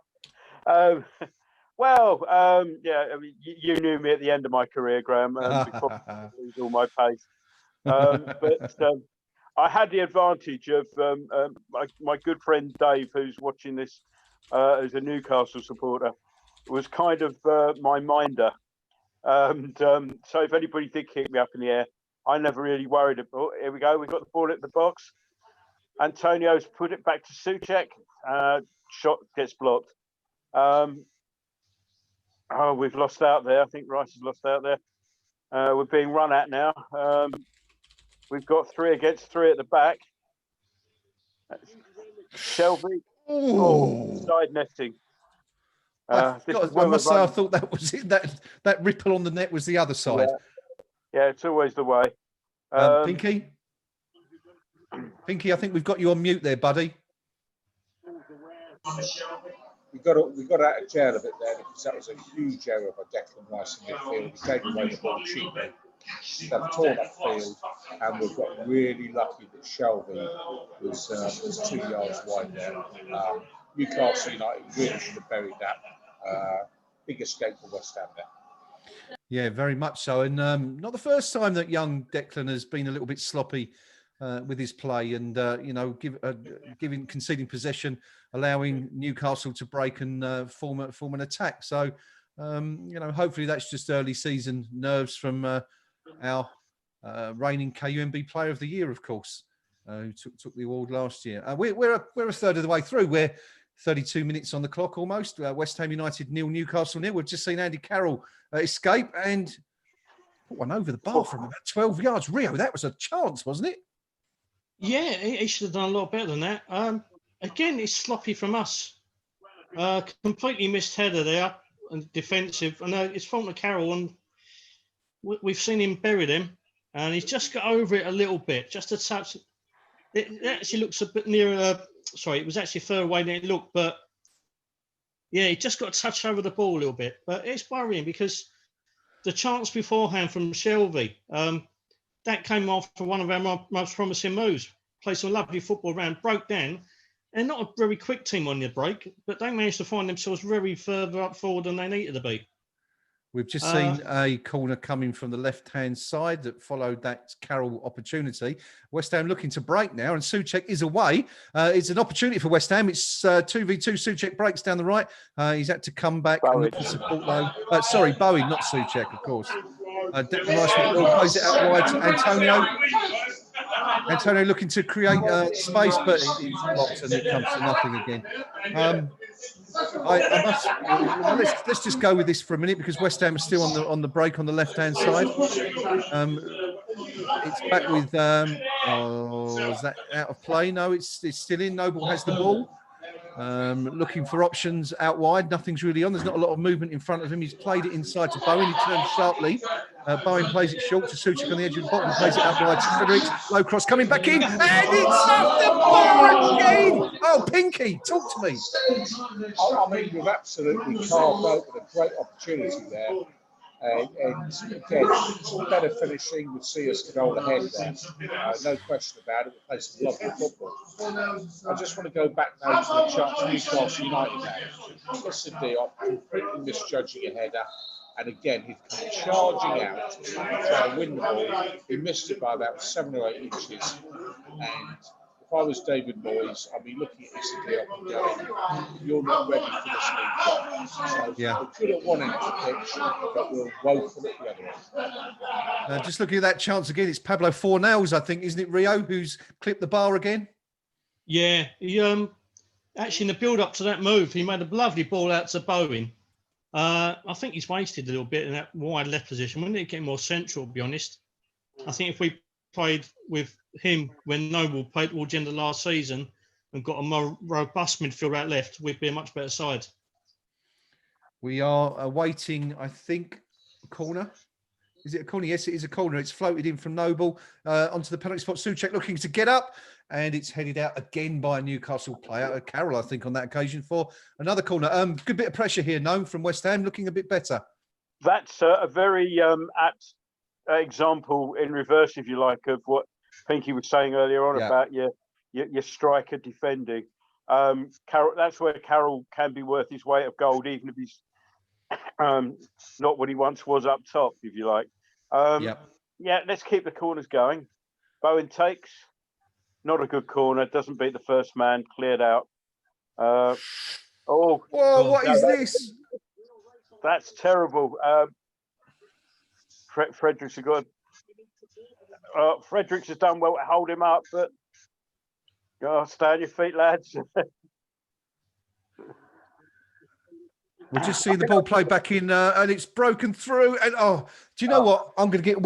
Well, yeah, I mean, you knew me at the end of my career, Graham, before I lose all my pace. But I had the advantage of my good friend Dave, who's watching this as a Newcastle supporter, was kind of my minder. And so if anybody did kick me up in the air, I never really worried about. Here we go, we've got the ball at the box. Antonio's put it back to Suchek. Shot gets blocked. We've lost out there. I think Rice has lost out there. We're being run at now. We've got 3 against 3 at the back. Shelby. Side netting. I must say, I thought that was it. That ripple on the net was the other side. Yeah, it's always the way. Pinky, I think we've got you on mute there, buddy. We got out of jail a bit there because that was a huge error by Declan Rice in midfield. He gave away the ball cheaply. They've torn up field, and we've got really lucky that Shelby was 2 yards wide there. Newcastle United really should have buried that. Big escape for West Ham there. Yeah, very much so. And not the first time that young Declan has been a little bit sloppy with his play, and conceding possession, allowing Newcastle to break and form an attack. So hopefully that's just early season nerves from our reigning KUMB Player of the Year, of course, who took the award last year. We're a third of the way through. We're 32 minutes on the clock almost. West Ham United 0, Newcastle 0. We've just seen Andy Carroll escape and put one over the bar from about 12 yards. Rio, that was a chance, wasn't it? Yeah, he should have done a lot better than that. Again, it's sloppy from us. Completely missed header there and defensive. And it's fault of Carroll, and we've seen him bury them, and he's just got over it a little bit, just a touch. It actually looks a bit nearer. Sorry, it was actually further away than it looked, but yeah, he just got a touch over the ball a little bit. But it's worrying because the chance beforehand from Shelby, that came after one of our most promising moves. Played some lovely football around, broke down, and not a very quick team on the break, but they managed to find themselves very further up forward than they needed to be. We've just seen a corner coming from the left-hand side that followed that Carroll opportunity. West Ham looking to break now, and Souček is away. It's an opportunity for West Ham. It's 2v2. Souček breaks down the right. He's had to come back and look for support, though. Sorry, Bowie, not Souček, of course. Declan Rice plays it out wide to Antonio. Antonio looking to create space, but he's blocked, and it comes to nothing again. Let's just go with this for a minute, because West Ham is still on the break on the left hand side. It's back with is that out of play? No, it's still in. Noble has the ball, looking for options out wide. Nothing's really on. There's not a lot of movement in front of him. He's played it inside to Bowen. He turns sharply. Bowen plays it short to Souček on the edge of the bottom. Plays it up wide to Fredericks. Low cross coming back in, and it's off the bar again. Oh, Pinky, talk to me. I mean, we've absolutely carved open a great opportunity there. And again, better finishing would see us get on ahead there. No question about it. We play some lovely football. I just want to go back now to the chance Newcastle United had. Listen, Diop completely misjudging a header. And again, he'd come charging out to try and win the ball. He missed it by about 7 or 8 inches. And if I was David Moyes, I'd be looking at this Diop and going, "You're not ready for this league." So we're good at one end of the pitch, but we're woeful at the other end. Just looking at that chance again, it's Pablo Fornals, I think, isn't it, Rio, who's clipped the bar again? Yeah, he actually in the build-up to that move, he made a lovely ball out to Bowen. I think he's wasted a little bit in that wide left position. We need to get more central, to be honest. I think if we played with him when Noble played towards the end of last season and got a more robust midfield out left, we'd be a much better side. We are awaiting, I think, a corner. Is it a corner? Yes, it is a corner. It's floated in from Noble onto the penalty spot. Souček looking to get up, and it's headed out again by a Newcastle player, Carroll, I think, on that occasion for another corner. Good bit of pressure here, no, from West Ham, looking a bit better. That's a very apt example in reverse, if you like, of what Pinky was saying earlier on about your striker defending. Carroll, that's where Carroll can be worth his weight of gold, even if he's not what he once was up top, if you like. Yeah, let's keep the corners going. Bowen takes. Not a good corner. Doesn't beat the first man. Cleared out. Whoa, what is this? That's terrible. Fredericks has got. Fredericks has done well to hold him up, but stay on your feet, lads. We're just seeing the ball play back in, and it's broken through. And do you know what? I'm going to get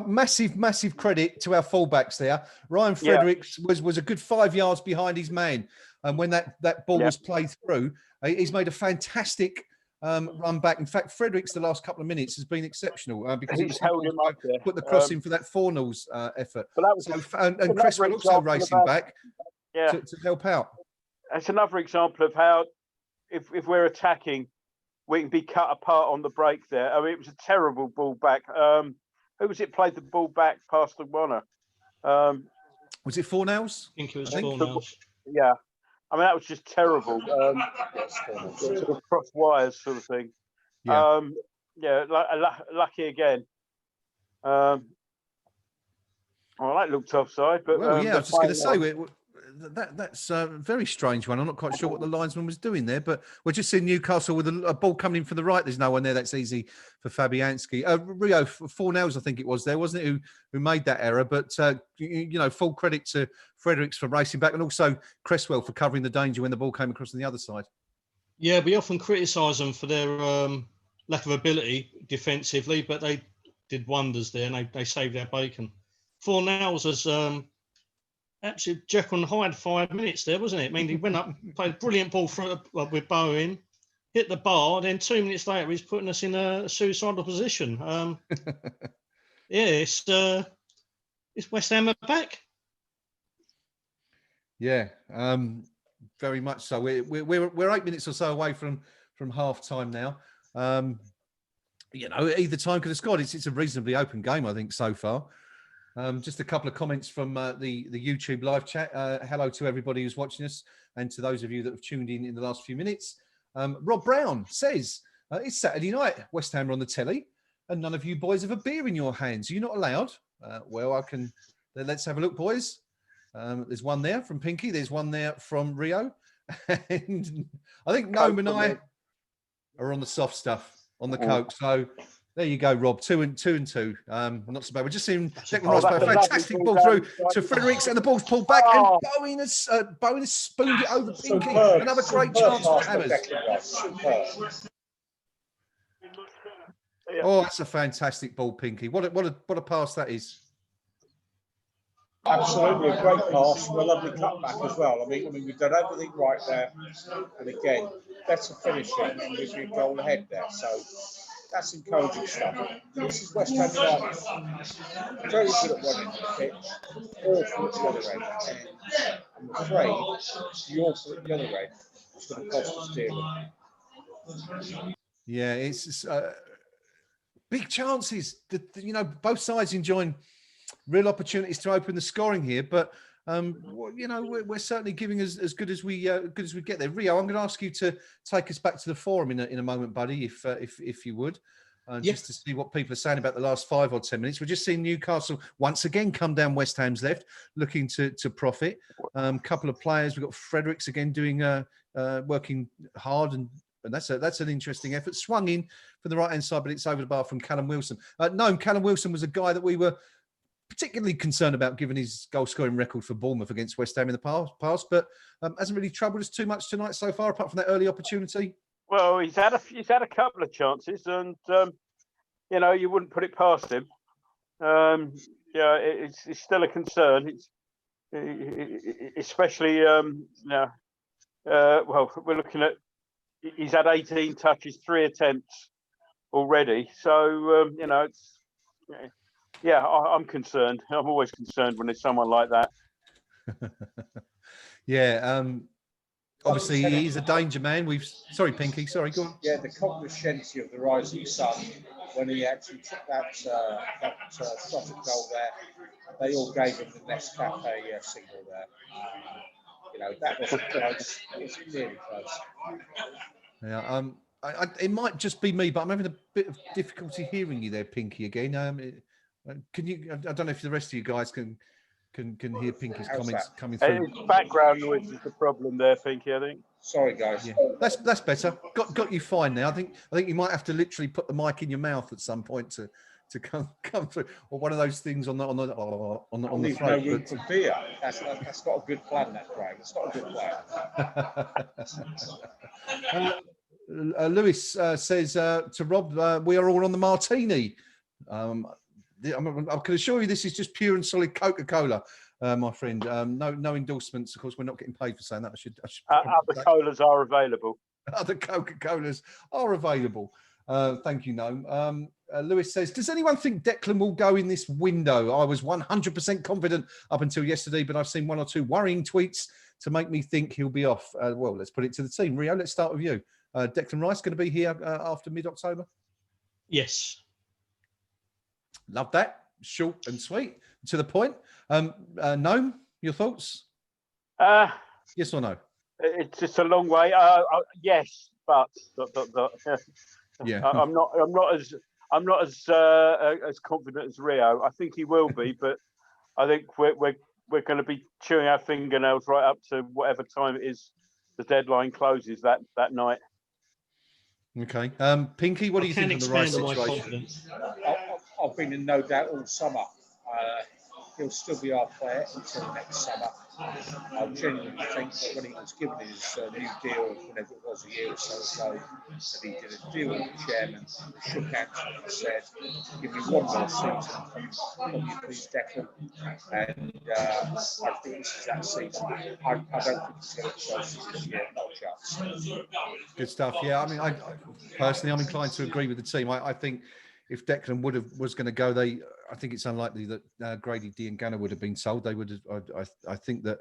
massive credit to our fullbacks there. Ryan Fredericks was a good 5 yards behind his man, and when that ball was played through, he's made a fantastic run back. In fact, Fredericks the last couple of minutes has been exceptional because he's held him up there. Put the cross in for that Fornals effort. And Cresswell also racing back to help out. That's another example of how. If we're attacking, we can be cut apart on the break there. I mean, it was a terrible ball back. Who was it played the ball back past the Warner? Was it Fornals? I think it was Fornals. Yeah. I mean, that was just terrible. Sort of cross wires sort of thing. Yeah. Lucky again. Oh, that looked offside, but Well, yeah, I was just going to say final- that's a very strange one. I'm not quite sure what the linesman was doing there, but we're just seeing Newcastle with a ball coming in from the right. There's no one there. That's easy for Fabianski. Rio, 4-0, I think it was there, wasn't it, who made that error? But, full credit to Fredericks for racing back, and also Cresswell for covering the danger when the ball came across on the other side. Yeah, we often criticise them for their lack of ability defensively, but they did wonders there, and they saved their bacon. 4-0 was actually Jekyll and Hyde 5 minutes there, wasn't it? I mean, he went up, played a brilliant ball with Bowen, hit the bar, then 2 minutes later he's putting us in a suicidal position. It's West Ham are back. Yeah, very much so. We're 8 minutes or so away from half time now. Either time could have scored. It's a reasonably open game, I think, so far. Just a couple of comments from the YouTube live chat. Hello to everybody who's watching us and to those of you that have tuned in the last few minutes. Rob Brown says, it's Saturday night, West Ham are on the telly, and none of you boys have a beer in your hands. Are you not allowed? Let's have a look, boys. There's one there from Pinky. There's one there from Rio. And I think Noam and I are on the soft stuff, on the Coke. So there you go, Rob. 2 and 2. Not so bad. We're just seeing Declan Rice play a fantastic ball through to Fredericks, and the ball's pulled back, and Bowen has spooned it over Pinky. Another great chance for Hammers. Oh, that's a fantastic ball, Pinky. What a pass that is. Absolutely, a great pass, a lovely cutback as well. I mean, we've done everything right there, and again, better finishing, and we've been goal ahead there. So that's encouraging stuff. This is West Ham United. Very good at running the pitch, awful at the other end, and I'm afraid the awful at the other end is going to cost us dearly. Yeah, it's big chances. Both sides enjoying real opportunities to open the scoring here, but we're certainly giving as good as we get there. Rio, I'm going to ask you to take us back to the forum in a moment, buddy, if you would, just to see what people are saying about the last 5 or 10 minutes. We're just seeing Newcastle once again come down West Ham's left, looking to profit. Couple of players. We've got Fredericks again doing working hard, and that's an interesting effort. Swung in for the right hand side, but it's over the bar from Callum Wilson. No, Callum Wilson was a guy that we were particularly concerned about, given his goal-scoring record for Bournemouth against West Ham in the past, but hasn't really troubled us too much tonight so far, apart from that early opportunity. Well, he's had a couple of chances, and you wouldn't put it past him. It's still a concern. Especially well, we're looking at he's had 18 touches, 3 attempts already, so it's. Yeah, I'm concerned. I'm always concerned when there's someone like that. Yeah, obviously he's a danger man. Sorry, Pinky. Sorry, go on. Yeah, the cognoscency of the rising sun when he actually took that shot at goal there. They all gave him the Nescafe signal there. That was close. It was really close. Yeah. It might just be me, but I'm having a bit of difficulty hearing you there, Pinky. Again. Can you? I don't know if the rest of you guys can hear Pinky's comments coming through. Background noise is the problem there, Pinky. I think. Sorry, guys. Yeah, that's better. Got you fine now. I think you might have to literally put the mic in your mouth at some point to come through, or one of those things on the throat. No room for beer. That's not a good plan, that Craig. It's not a good plan. Lewis says to Rob, we are all on the martini. I can assure you this is just pure and solid Coca-Cola, my friend. No endorsements. Of course, we're not getting paid for saying that. I should other colas are available. Other Coca-Colas are available. Thank you, Noam. Lewis says, does anyone think Declan will go in this window? I was 100% confident up until yesterday, but I've seen 1 or 2 worrying tweets to make me think he'll be off. Well, let's put it to the team. Rio, let's start with you. Declan Rice going to be here after mid-October? Yes. Love that. Short and sweet. To the point. Noam, your thoughts? Yes or no? It's just a long way. Yes, but. Yeah. I'm not as confident as Rio. I think he will be, but I think we're going to be chewing our fingernails right up to whatever time it is the deadline closes that night. Okay. Pinky, what do you think of the Rice expand on my situation? confidence. I've been in no doubt all summer. He'll still be our player until next summer. I genuinely think that when he was given his new deal, whenever it was, a year or so ago, that he did a deal with the chairman, shook hands and said, "Give me one more season from you, please, Declan." And I think this is that season. I don't think he's going to Chelsea this year, not a chance. Good stuff. Yeah, I mean, I personally, I'm inclined to agree with the team. I think if Declan was going to go, I think it's unlikely that Grady Diangana would have been sold. They would have. I think that,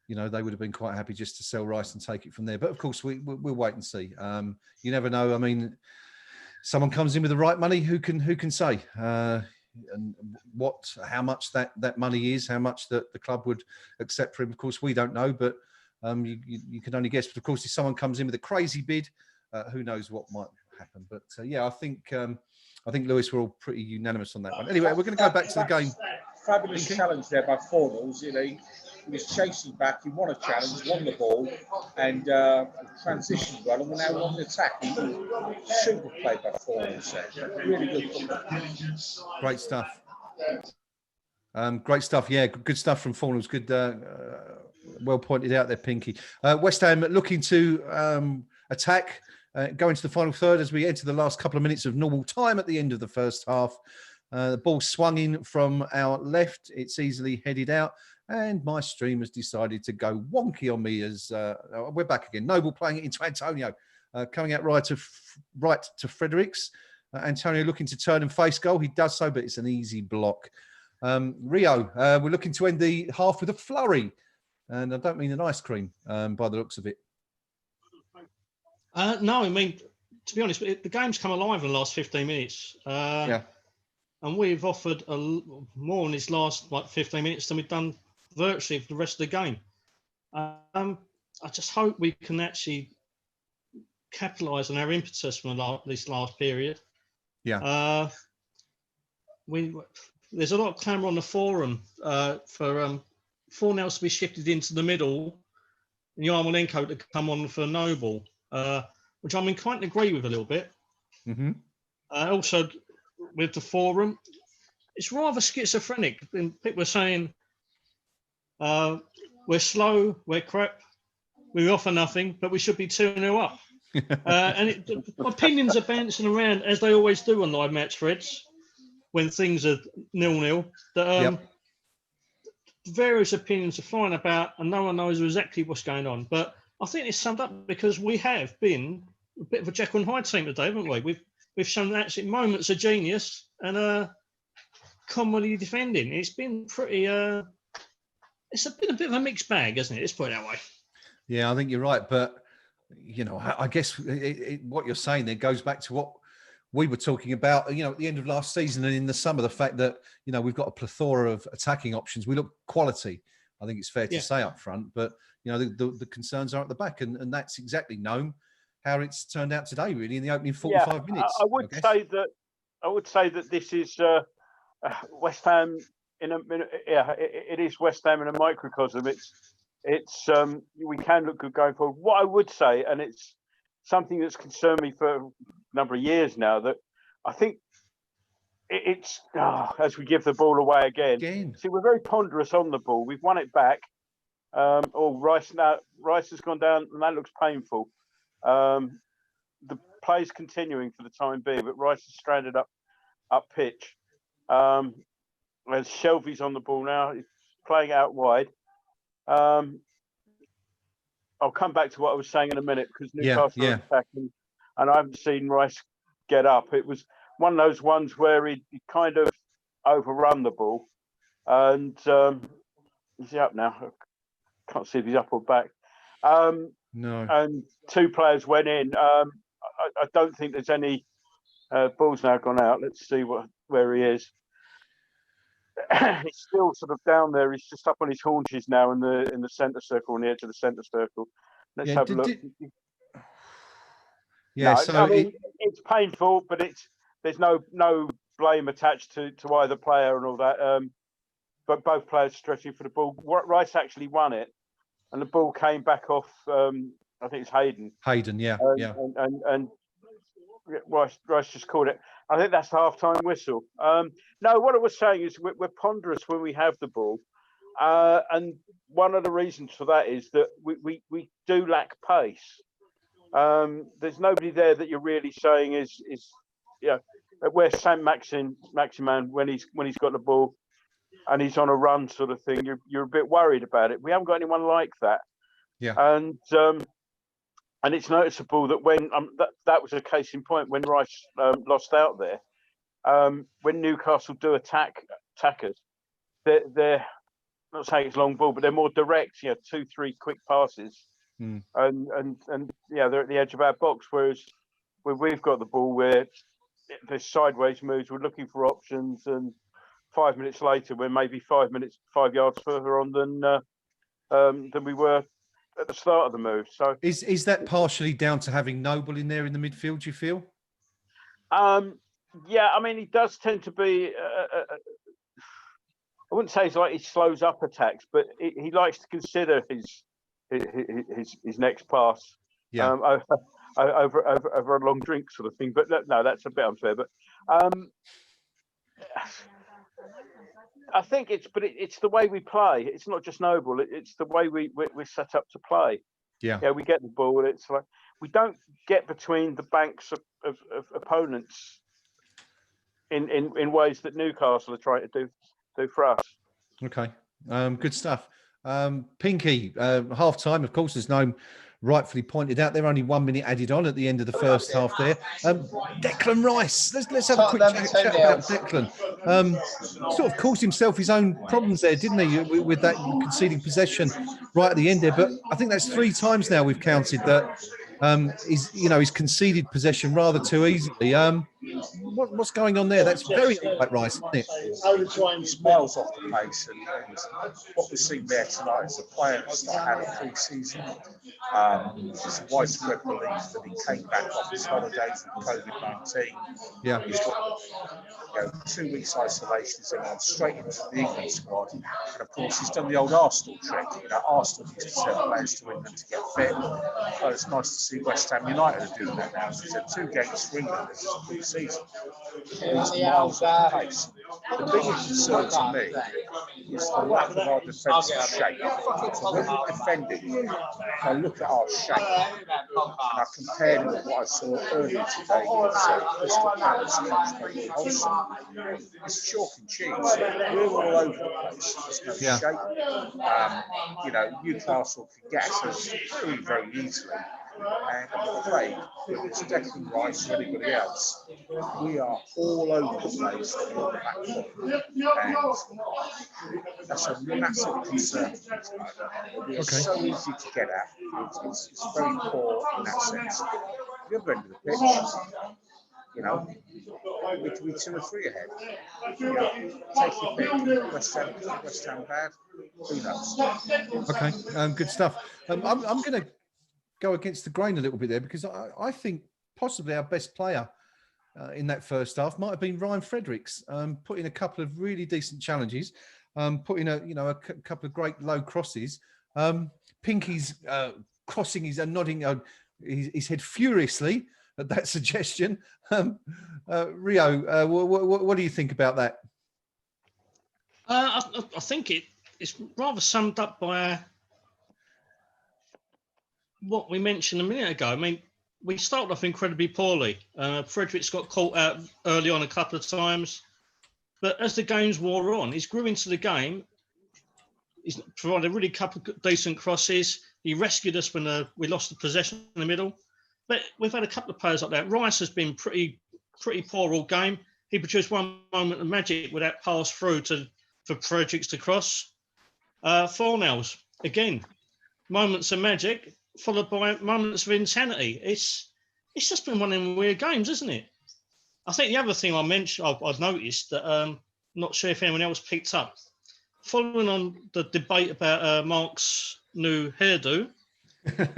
you know, they would have been quite happy just to sell Rice and take it from there. But of course, we'll wait and see. You never know. I mean, someone comes in with the right money. Who can say? And how much that money is, how much that the club would accept for him. Of course, we don't know, but you can only guess. But of course, if someone comes in with a crazy bid, who knows what might happen. But yeah, I think Lewis, we're all pretty unanimous on that one. Anyway, we're going to go back to the game. Fabulous challenge there by Fornals. You know, he was chasing back. He won a challenge, won the ball, and transitioned well. And we're now on the attack. Super play by Fornals there. Really good football. Great stuff. Great stuff. Yeah, good stuff from Fornals. Good, well pointed out there, Pinky. West Ham looking to attack. Going to the final third as we enter the last couple of minutes of normal time at the end of the first half. The ball swung in from our left. It's easily headed out. And my stream has decided to go wonky on me as we're back again. Noble playing it into Antonio. Coming out right to Fredericks. Antonio looking to turn and face goal. He does so, but it's an easy block. Rio, we're looking to end the half with a flurry. And I don't mean an ice cream by the looks of it. No, I mean, to be honest, the game's come alive in the last 15 minutes. Yeah. And we've offered more in this last 15 minutes than we've done virtually for the rest of the game. I just hope we can actually capitalise on our impetus from this last period. Yeah. There's a lot of clamour on the forum for Fornals to be shifted into the middle and Yarmolenko to come on for Noble. Which I'm inclined to agree with a little bit. Mm-hmm. Also, with the forum, it's rather schizophrenic. People are saying we're slow, we're crap, we offer nothing, but we should be 2-0 up. And opinions are bouncing around, as they always do on live match threads, when things are 0-0. Various opinions are flying about, and no one knows exactly what's going on. But I think it's summed up because we have been a bit of a Jekyll and Hyde team today, haven't we? We've shown actually moments of genius and comedy defending. It's been pretty. It's been a bit of a mixed bag, hasn't it? Let's put it that way. Yeah, I think you're right, but you know, I guess what you're saying there goes back to what we were talking about. You know, at the end of last season and in the summer, the fact that you know we've got a plethora of attacking options. We look quality. I think it's fair to say up front, but you know the concerns are at the back, and that's exactly how it's turned out today. Really, in the opening 45 minutes. I would say that this is West Ham in a minute. Yeah, it is West Ham in a microcosm. It's we can look good going forward. What I would say, and it's something that's concerned me for a number of years now, that I think it's as we give the ball away again. See, we're very ponderous on the ball. We've won it back. Rice has gone down, and that looks painful. The play's continuing for the time being, but Rice is stranded up pitch. As Shelby's on the ball now, he's playing out wide. I'll come back to what I was saying in a minute because Newcastle are attacking, and I haven't seen Rice get up. It was one of those ones where he kind of overrun the ball, and is he up now? I can't see if he's up or back. No. And two players went in. I don't think there's any ball's now gone out. Let's see where he is. He's still sort of down there. He's just up on his haunches now in the centre circle, on the edge of the centre circle. Let's have a look. It's painful, but there's no blame attached to either player and all that. but both players stretching for the ball. Rice actually won it, and the ball came back off. I think it's Hayden. Hayden, yeah, yeah. And Rice just called it. I think that's the half-time whistle. No, what I was saying is we're ponderous when we have the ball, and one of the reasons for that is that we do lack pace. There's nobody there that you're really saying is where Saint-Maximin when he's got the ball and he's on a run sort of thing. You're a bit worried about it. We haven't got anyone like that. Yeah. And it's noticeable that when that was a case in point when Rice lost out there. When Newcastle do attackers, they're not saying it's long ball, but they're more direct. 2-3 quick passes, and they're at the edge of our box. Whereas where we've got the ball, where there's sideways moves, we're looking for options, and 5 minutes later, we're maybe 5 yards further on than we were at the start of the move. So is that partially down to having Noble in there in the midfield, do you feel? Yeah, I mean, he does tend to be. I wouldn't say it's like he slows up attacks, but he likes to consider his next pass. Yeah. Over a long drink sort of thing. But no, that's a bit unfair. But I think it's the way we play. It's not just Noble. It's the way we're set up to play. Yeah. Yeah, we get the ball. It's like we don't get between the banks of opponents in ways that Newcastle are trying to do for us. Okay. Good stuff. Pinky, half time, of course, as Noam rightfully pointed out, there only 1 minute added on at the end of the first half there. Declan Rice, let's have a quick chat about Declan. Sort of caused himself his own problems there, didn't he, with that conceding possession right at the end there. But I think that's 3 times now we've counted that he's conceded possession rather too easily. What's going on there? That's very unlike Rice, isn't it? It's miles off the pace, and what we're seeing there tonight is a player that's not had a pre-season. There's a widespread belief that he came back off his holidays with COVID-19. Yeah. He's got 2 weeks isolation, he's gone straight into the England squad, and of course he's done the old Arsenal trick. Arsenal used to send players to England to get fit. Well, it's nice to see West Ham United are doing that now. So he's had 2 games for England this pre-season. He's miles off the pace. The biggest concern to me is the lack of our defensive shape. So when we're defending, I look at our shape and I compare it with what I saw earlier today with Crystal Palace against Holson. It's chalk and cheese. We're all over the place. There's no shape. Newcastle can get at us very, very easily. And I'm afraid, whether it's Declan Rice or anybody else, we are all over the place on the back foot. And that's a massive concern. We are so easy to get at. It's very poor in that sense. The other end of the pitch, we could be 2 or 3 ahead. Take your pick. West Ham bad. Who knows? Okay, good stuff. I'm going to go against the grain a little bit there, because I think possibly our best player in that first half might have been Ryan Fredericks, put in a couple of really decent challenges, put in a couple of great low crosses. Pinky's crossing his and nodding his head furiously at that suggestion. Rio, what do you think about that? I think it's rather summed up by what we mentioned a minute ago. I mean, we started off incredibly poorly. Fredericks got caught out early on a couple of times, but as the games wore on, he's grew into the game. He's provided a really couple of decent crosses. He rescued us when we lost the possession in the middle. But we've had a couple of players like that. Rice has been pretty poor all game. He produced one moment of magic with that pass through for Fredericks to cross. Fornells, again, moments of magic, followed by moments of insanity. It's just been one of them weird games, isn't it? I think the other thing I've noticed that not sure if anyone else picked up, following on the debate about Mark's new hairdo,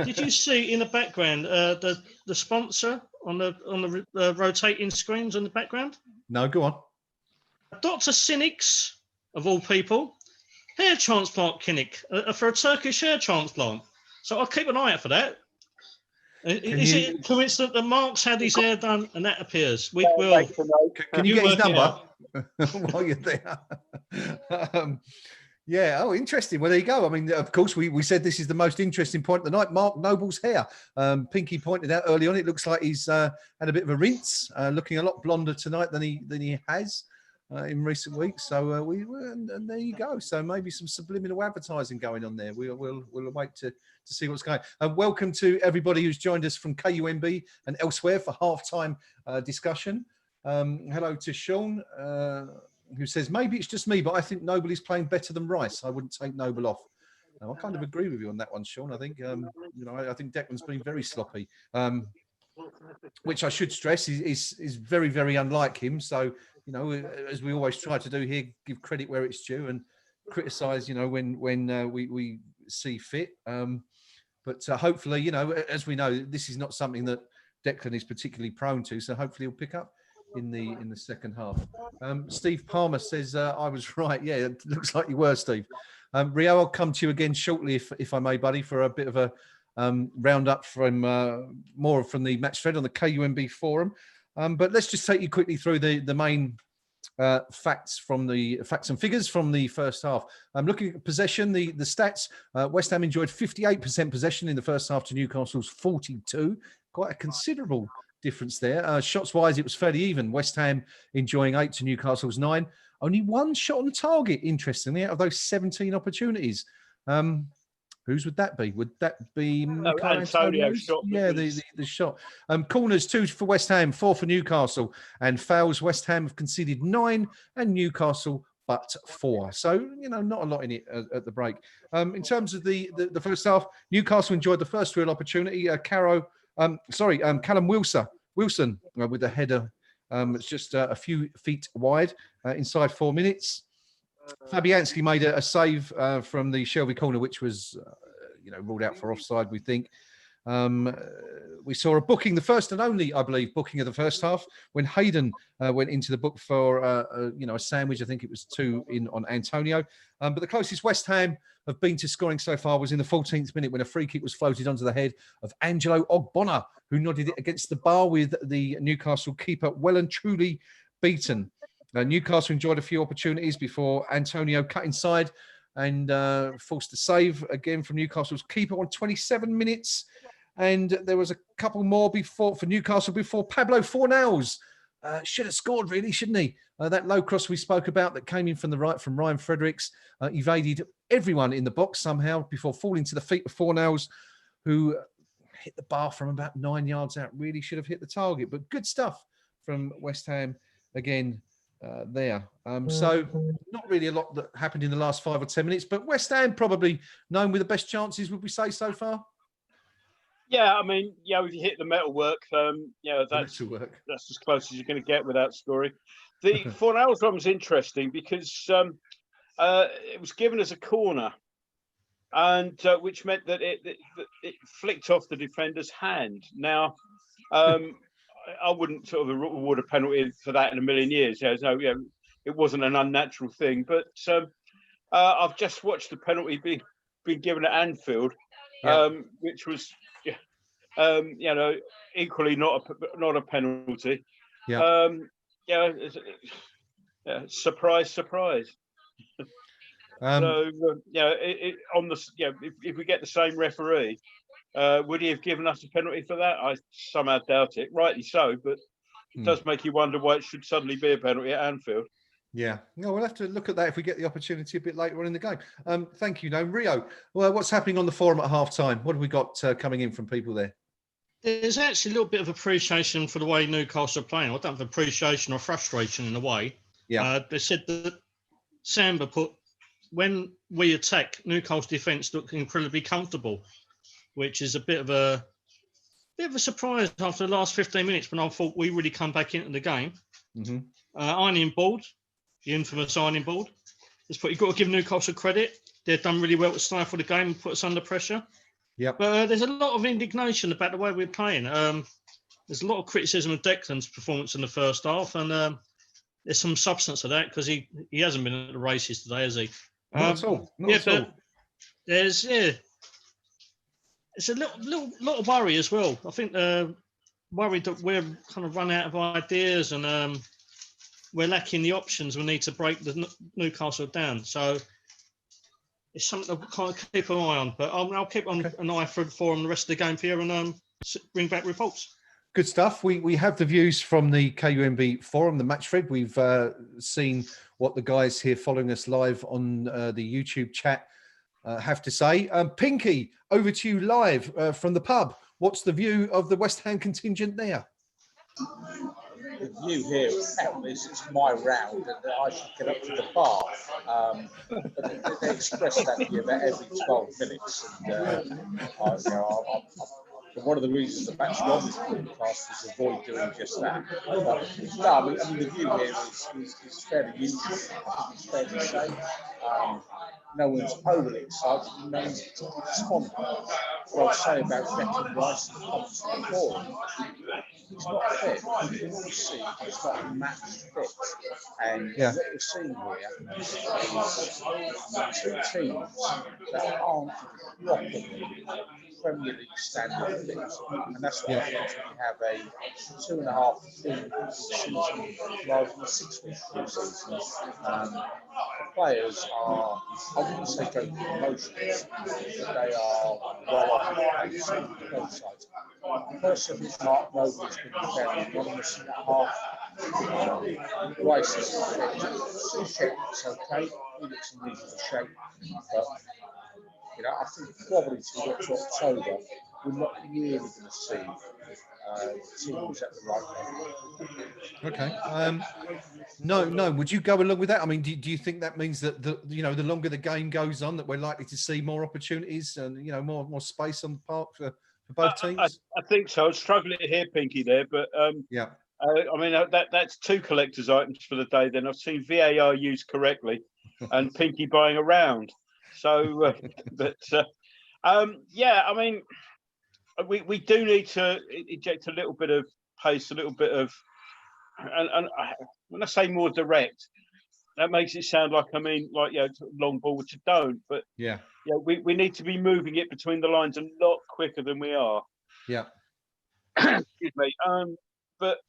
did you see in the background the sponsor on the rotating screens in the background? No, go on. Dr. Cynics, of all people, hair transplant clinic for a Turkish hair transplant. So I'll keep an eye out for that. Is it coincident that Mark's had his hair done and that appears? We will. Can you get his work it number out. while you're there? Yeah. Oh, interesting. Well, there you go. I mean, of course, we said this is the most interesting point of the night. Mark Noble's hair. Pinky pointed out early on. It looks like he's had a bit of a rinse, looking a lot blonder tonight than he has in recent weeks. So and there you go. So maybe some subliminal advertising going on there. We'll wait to see what's going. Welcome to everybody who's joined us from KUMB and elsewhere for halftime discussion. Hello to Sean. Who says, maybe it's just me, but I think Noble is playing better than Rice. I wouldn't take Noble off. I kind of agree with you on that one, Sean. I think, I think Declan's been very sloppy, which I should stress is very, very unlike him. So, as we always try to do here, give credit where it's due and criticise, when we see fit. But hopefully, as we know, this is not something that Declan is particularly prone to. So hopefully he'll pick up in the second half. Steve Palmer says, I was right. Yeah, it looks like you were, Steve. Rio, I'll come to you again shortly, if I may, buddy, for a bit of a roundup from more from the match thread on the KUMB forum. But let's just take you quickly through the main facts and figures from the first half. I'm looking at possession, the stats. West Ham enjoyed 58% possession in the first half to Newcastle's 42. Quite a considerable difference there. Shots wise, it was fairly even. West Ham enjoying 8 to Newcastle's 9. Only one shot on target, interestingly, out of those 17 opportunities. Whose would that be? Would that be Antonio's shot? Yeah, the shot. Corners 2 for West Ham, 4 for Newcastle, and fouls. West Ham have conceded 9, and Newcastle but 4. So not a lot in it at the break. In terms of the first half, Newcastle enjoyed the first real opportunity. Callum Wilson with a header. It's just a few feet wide inside 4 minutes. Fabianski made a save from the Shelby corner, which was, ruled out for offside, we think. We saw a booking, the first and only, I believe, booking of the first half when Hayden went into the book for, a sandwich. I think it was 2 in on Antonio. But the closest West Ham have been to scoring so far was in the 14th minute when a free kick was floated onto the head of Angelo Ogbonna, who nodded it against the bar with the Newcastle keeper well and truly beaten. Newcastle enjoyed a few opportunities before Antonio cut inside and forced a save again from Newcastle's keeper on 27 minutes. And there was a couple more for Newcastle before Pablo Fornals should have scored, really, shouldn't he? That low cross we spoke about that came in from the right from Ryan Fredericks evaded everyone in the box somehow before falling to the feet of Fornals, who hit the bar from about 9 yards out. Really should have hit the target, but good stuff from West Ham again there. So not really a lot that happened in the last 5 or 10 minutes, but West Ham probably known with the best chances, would we say, so far? Yeah, I mean, if you hit the metalwork, that's as close as you're going to get without scoring. The Fornals one was interesting because it was given as a corner, and which meant that it flicked off the defender's hand. Now, I wouldn't sort of award a penalty for that in a million years. It wasn't an unnatural thing. But I've just watched the penalty being given at Anfield, which was, equally not a penalty. Surprise, surprise. If we get the same referee, would he have given us a penalty for that? I somehow doubt it. Rightly so, but it does make you wonder why it should suddenly be a penalty at Anfield. Yeah, no, we'll have to look at that if we get the opportunity a bit later on in the game. Thank you. Now, Rio, well, what's happening on the forum at half time? What have we got coming in from people there? There's actually a little bit of appreciation for the way Newcastle are playing. I don't have appreciation or frustration in a way. Yeah. They said that Samba put, when we attack, Newcastle defence looked incredibly comfortable, which is a bit of a surprise after the last 15 minutes when I thought we really come back into the game. Mm-hmm. Ironing board, the infamous ironing board. You've got to give Newcastle credit. They've done really well to stifle the game and put us under pressure. Yeah. But there's a lot of indignation about the way we're playing. There's a lot of criticism of Declan's performance in the first half, and there's some substance to that because he hasn't been at the races today, has he? Not at all. Not yeah, at all. but there's it's a lot of worry as well. I think worried that we're kind of run out of ideas and we're lacking the options. We need to break the Newcastle down. So it's something to kind of keep an eye on. But I'll keep on an eye for the rest of the game for you and bring back reports. Good stuff. We have the views from the KUMB Forum, the match thread. We've seen what the guys here following us live on the YouTube chat have to say. Pinky, over to you live from the pub. What's the view of the West Ham contingent there? The view here is it's my round and I should get up to the bar. But they express that view about every 12 minutes. And one of the reasons I'm actually on this podcast is to avoid doing just that. But, no, I mean the view here is fairly usual. I think it's fair to say. No one's overly excited, no one's despondent. What I'd say about Declan Rice and Thompson before, he's not fit. You can all see he's not a match fit. And what we're seeing here is two teams that aren't properly Premier League standard fit. And that's what happens when you have a 2.5 3 season rather than a 6 week season. The players are, I wouldn't say going through emotions, but they are well off the pace on both sides. Personally, Mark Noble has been fairly anonymous in that half. Rice is fit. Suchek is okay. He looks in reasonable shape. But I think probably till we get to October, we're not really going to see teams at the right level. Okay. No. Would you go along with that? I mean, do you think that means that the longer the game goes on, that we're likely to see more opportunities and more space on the park for both teams? I think so. I was struggling to hear Pinky there, but I mean that's two collector's items for the day. Then I've seen VAR used correctly, and Pinky buying a round. So, I mean, we do need to inject a little bit of pace, a little bit of, and when I say more direct, that makes it sound like long ball, which I don't. But we need to be moving it between the lines a lot quicker than we are. Yeah. Excuse me. But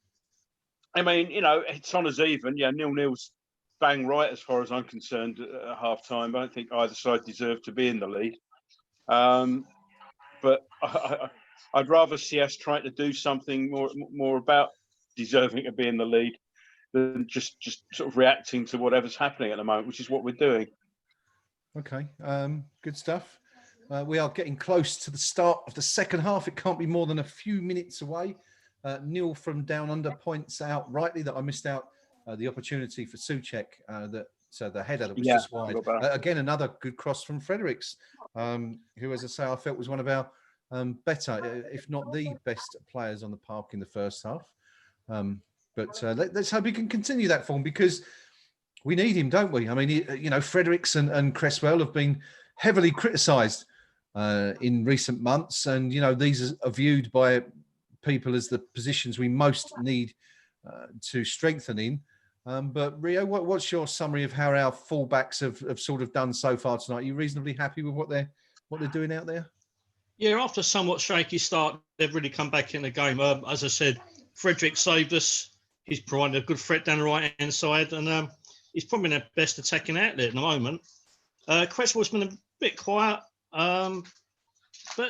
I mean, it's on us even. 0-0's bang right as far as I'm concerned at half time. I don't think either side deserved to be in the lead. But I'd rather see us trying to do something more about deserving to be in the lead than just sort of reacting to whatever's happening at the moment, which is what we're doing. Okay, good stuff. We are getting close to the start of the second half. It can't be more than a few minutes away. Neil from Down Under points out rightly that I missed out the opportunity for Suchek, the header that was just wide. Again, another good cross from Fredericks, who, as I say, I felt was one of our better, if not the best players on the park in the first half. But let's hope he can continue that form, because we need him, don't we? I mean, Fredericks and Cresswell have been heavily criticised in recent months, and these are viewed by people as the positions we most need to strengthen in. But Rio, what's your summary of how our fullbacks have sort of done so far tonight? Are you reasonably happy with what they're doing out there? Yeah, after a somewhat shaky start, they've really come back in the game. As I said, Frederick saved us. He's provided a good threat down the right-hand side, and he's probably their best attacking outlet at the moment. Cresswell's been a bit quiet, but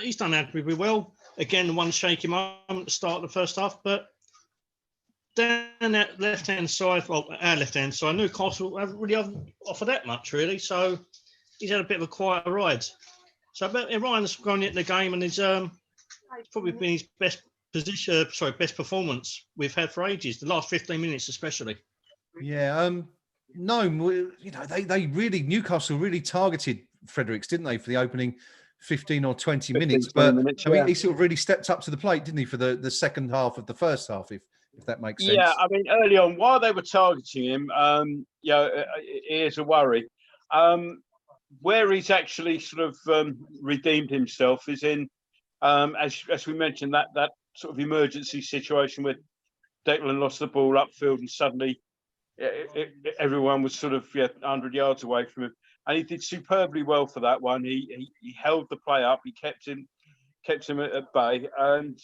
he's done admirably well. Again, the one shaky moment at the start of the first half, but down that left-hand side, our left-hand side, Newcastle haven't really offered that much, really. So he's had a bit of a quieter ride. So Ryan's grown into the game, and it's probably been his best performance we've had for ages. The last 15 minutes, especially. Yeah. They really, Newcastle really targeted Fredericks, didn't they, for the opening 15 or 20 minutes? But I mean, he sort of really stepped up to the plate, didn't he, for the second half of the first half, if that makes sense. Yeah, I mean, early on, while they were targeting him, here's a worry. Where he's actually sort of redeemed himself is in, as we mentioned, that sort of emergency situation where Declan lost the ball upfield and suddenly everyone was sort of 100 yards away from him. and he did superbly well for that one. He held the play up. He kept him at bay, and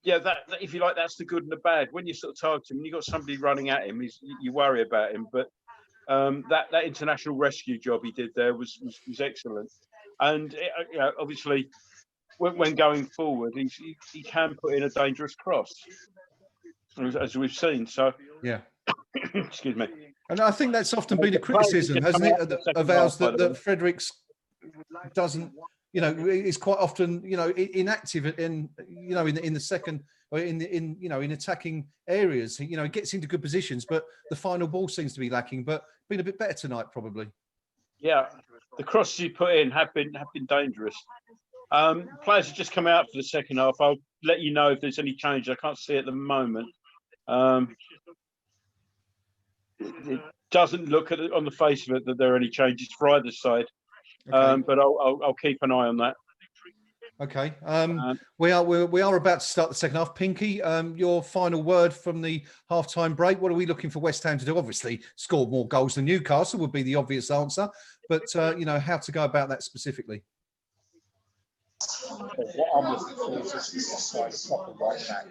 yeah, that if you like, that's the good and the bad. When you sort of target him, when you got somebody running at him, you worry about him. But that international rescue job he did there was excellent, and obviously when going forward, he can put in a dangerous cross, as we've seen. So yeah, excuse me. and I think that's often been a criticism, hasn't it, of ours that Fredericks doesn't, is quite often, inactive in the second or in attacking areas. He gets into good positions, but the final ball seems to be lacking. But been a bit better tonight, probably. Yeah, the crosses he put in have been dangerous. Players have just come out for the second half. I'll let you know if there's any change. I can't see at the moment. It doesn't look on the face of it that there are any changes for either side. Okay. But I'll keep an eye on that. Okay. We are about to start the second half. Pinky, your final word from the halftime break. What are we looking for West Ham to do? Obviously, score more goals than Newcastle would be the obvious answer. But how to go about that specifically? What I'm looking for is just this side of proper right back.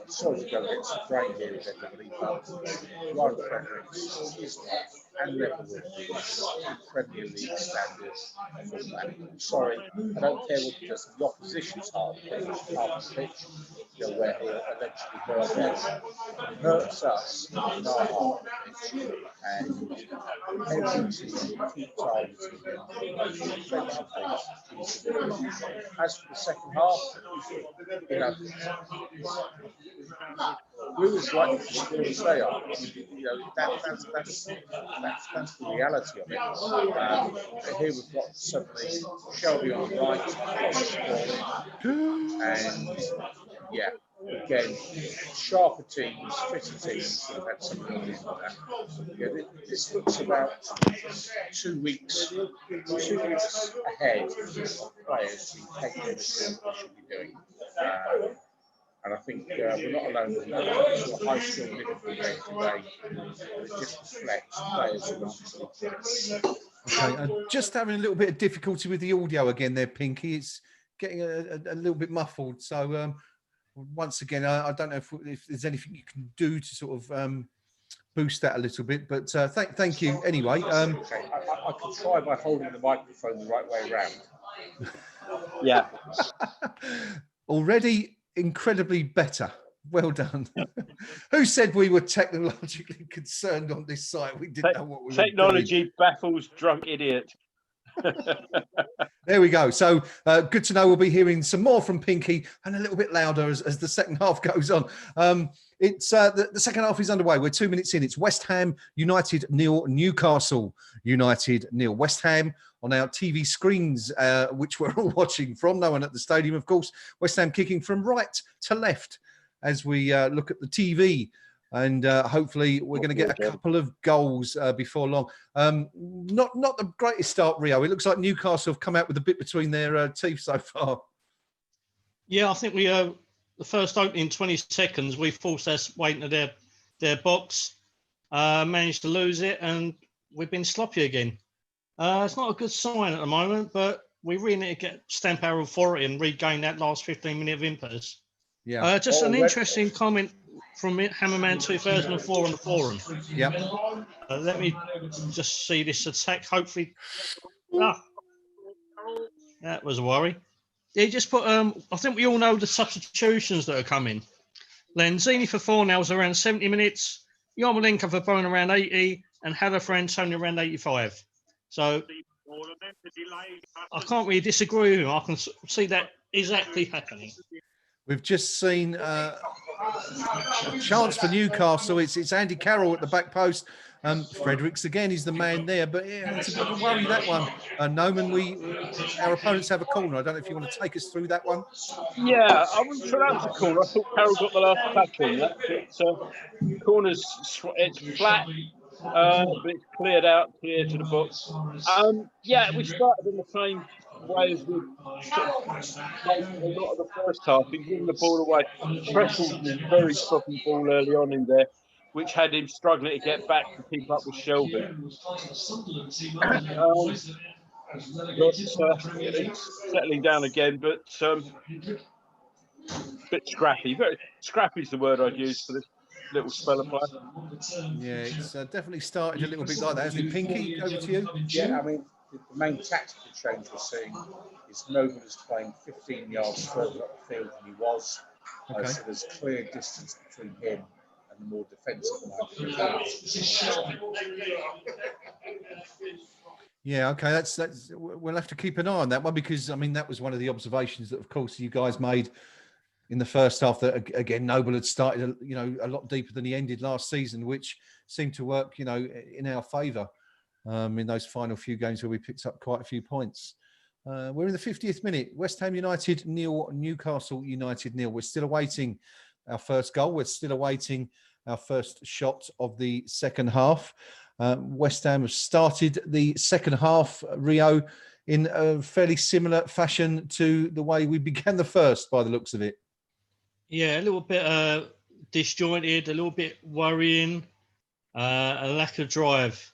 Sorry to go against the grain here with everybody, but Ryan Fredericks and Leatherwood Premier League standards fullback. I'm sorry, I don't care what because the opposition's half the pitch, where he'll eventually hurt them. He hurts us in our half of the pitch, and every team keep targeting him offensively. As for the second half, we're as likely to score as they are. That's the reality of it. Here we've got suddenly Shelby on the right, and yeah, again, sharper teams, fitter teams that have had some money into that. Yeah, this looks about 2 weeks ahead of players being taken into what they should be doing. And I think we're not alone in that. Sort of high school Liverpool game today, it just reflects players who want to. Okay, just having a little bit of difficulty with the audio again there, Pinky. It's getting a little bit muffled. So once again, I don't know if there's anything you can do to sort of boost that a little bit. But thank you anyway. Okay. I could try by holding the microphone the right way around. Yeah. Already incredibly better. Well done. Who said we were technologically concerned on this site? We didn't know what we were doing. Technology baffles drunk idiot. There we go. So good to know we'll be hearing some more from Pinky and a little bit louder as the second half goes on. It's the second half is underway. We're 2 minutes in. It's West Ham United 0, Newcastle United 0. West Ham on our TV screens, which we're all watching from. No one at the stadium, of course. West Ham kicking from right to left as we look at the TV. And hopefully we're going to get a couple of goals before long. Not the greatest start, Rio. It looks like Newcastle have come out with a bit between their teeth so far. Yeah, I think we the first opening 20 seconds, we forced our way into their box, managed to lose it, and we've been sloppy again. It's not a good sign at the moment, but we really need to stamp our authority and regain that last 15-minute of impetus. Yeah. Just an interesting comment from Hammerman 2004 on the forum. Yeah. Let me just see this attack. Hopefully, that was a worry. He just put. I think we all know the substitutions that are coming. Lanzini for Fornals around 70 minutes. Yarmolenko for Bone around 80, and Haller for Antonio around 85. So I can't really disagree with him. I can see that exactly happening. We've just seen a chance for Newcastle. It's Andy Carroll at the back post. Fredericks again is the man there, but yeah, it's a bit of a worry, that one. Noman, our opponents have a corner. I don't know if you want to take us through that one. Yeah, I wouldn't sure that was a corner. I thought Carroll got the last touch on that. Corners, it's flat, but it's clear to the box. Yeah, we started in the same way as we played a lot of the first half. He's giving the ball away. Preston was very stopping ball early on in there. which had him struggling to get back to keep up with Shelby. He's settling down again, but bit scrappy. Very scrappy is the word I'd use for this little spell of play. Yeah, it's definitely started a little bit like that, hasn't it? Pinky, over to you. Yeah, I mean, the main tactical change we're seeing is Noble is playing 15 yards further up the field than he was. Okay. So there's clear distance between him and the more defensive minded. Yeah, okay. That's we'll have to keep an eye on that one, because I mean that was one of the observations that, of course, you guys made in the first half, that again Noble had started a lot deeper than he ended last season, which seemed to work in our favour in those final few games where we picked up quite a few points. We're in the 50th minute. West Ham United 0, Newcastle United 0. We're still awaiting our first goal. We're still awaiting our first shot of the second half. West Ham have started the second half, Rio, in a fairly similar fashion to the way we began the first, by the looks of it. Yeah, a little bit disjointed, a little bit worrying, a lack of drive.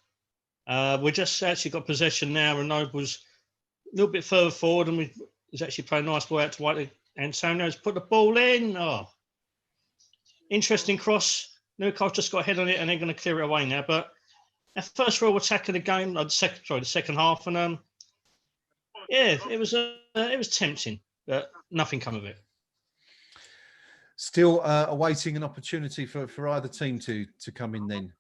We just actually got possession now, and Noble's a little bit further forward, and he's actually playing a nice ball out to White. Antonio's put the ball in. Oh, interesting cross. Newcastle just got ahead on it, and they're going to clear it away now. But our first real attack of the game, the second half, and yeah, it was tempting, but nothing come of it. Still awaiting an opportunity for either team to come in then.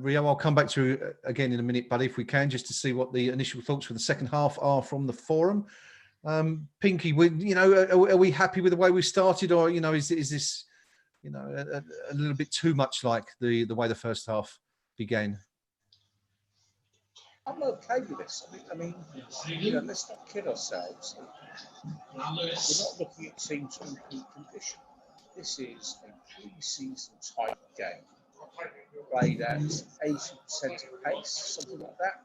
Rio, I'll come back to you again in a minute, buddy, if we can, just to see what the initial thoughts for the second half are from the forum. Pinky, are we happy with the way we started, or is this a little bit too much like the way the first half began? I'm okay with this. I mean, let's not kid ourselves. We're not looking at teams in peak condition. This is a pre-season type game, played at 80% of pace, something like that.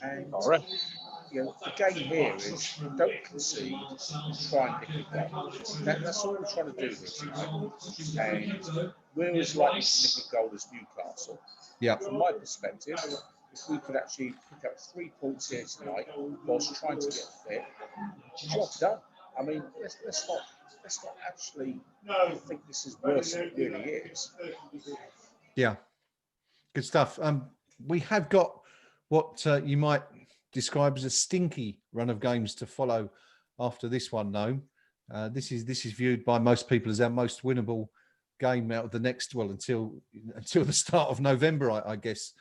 And the game here is don't concede, try and nick a goal. That's all we're trying to do here tonight. And we're as likely to nick a goal as Newcastle. Yeah. From my perspective, if we could actually pick up 3 points here tonight whilst trying to get fit, job done. I mean, let's not actually think this is worse than it really is. Yeah, good stuff. We have got what you might describe as a stinky run of games to follow after this one, Noam. This is viewed by most people as our most winnable game out of the next, well, until the start of November, I guess.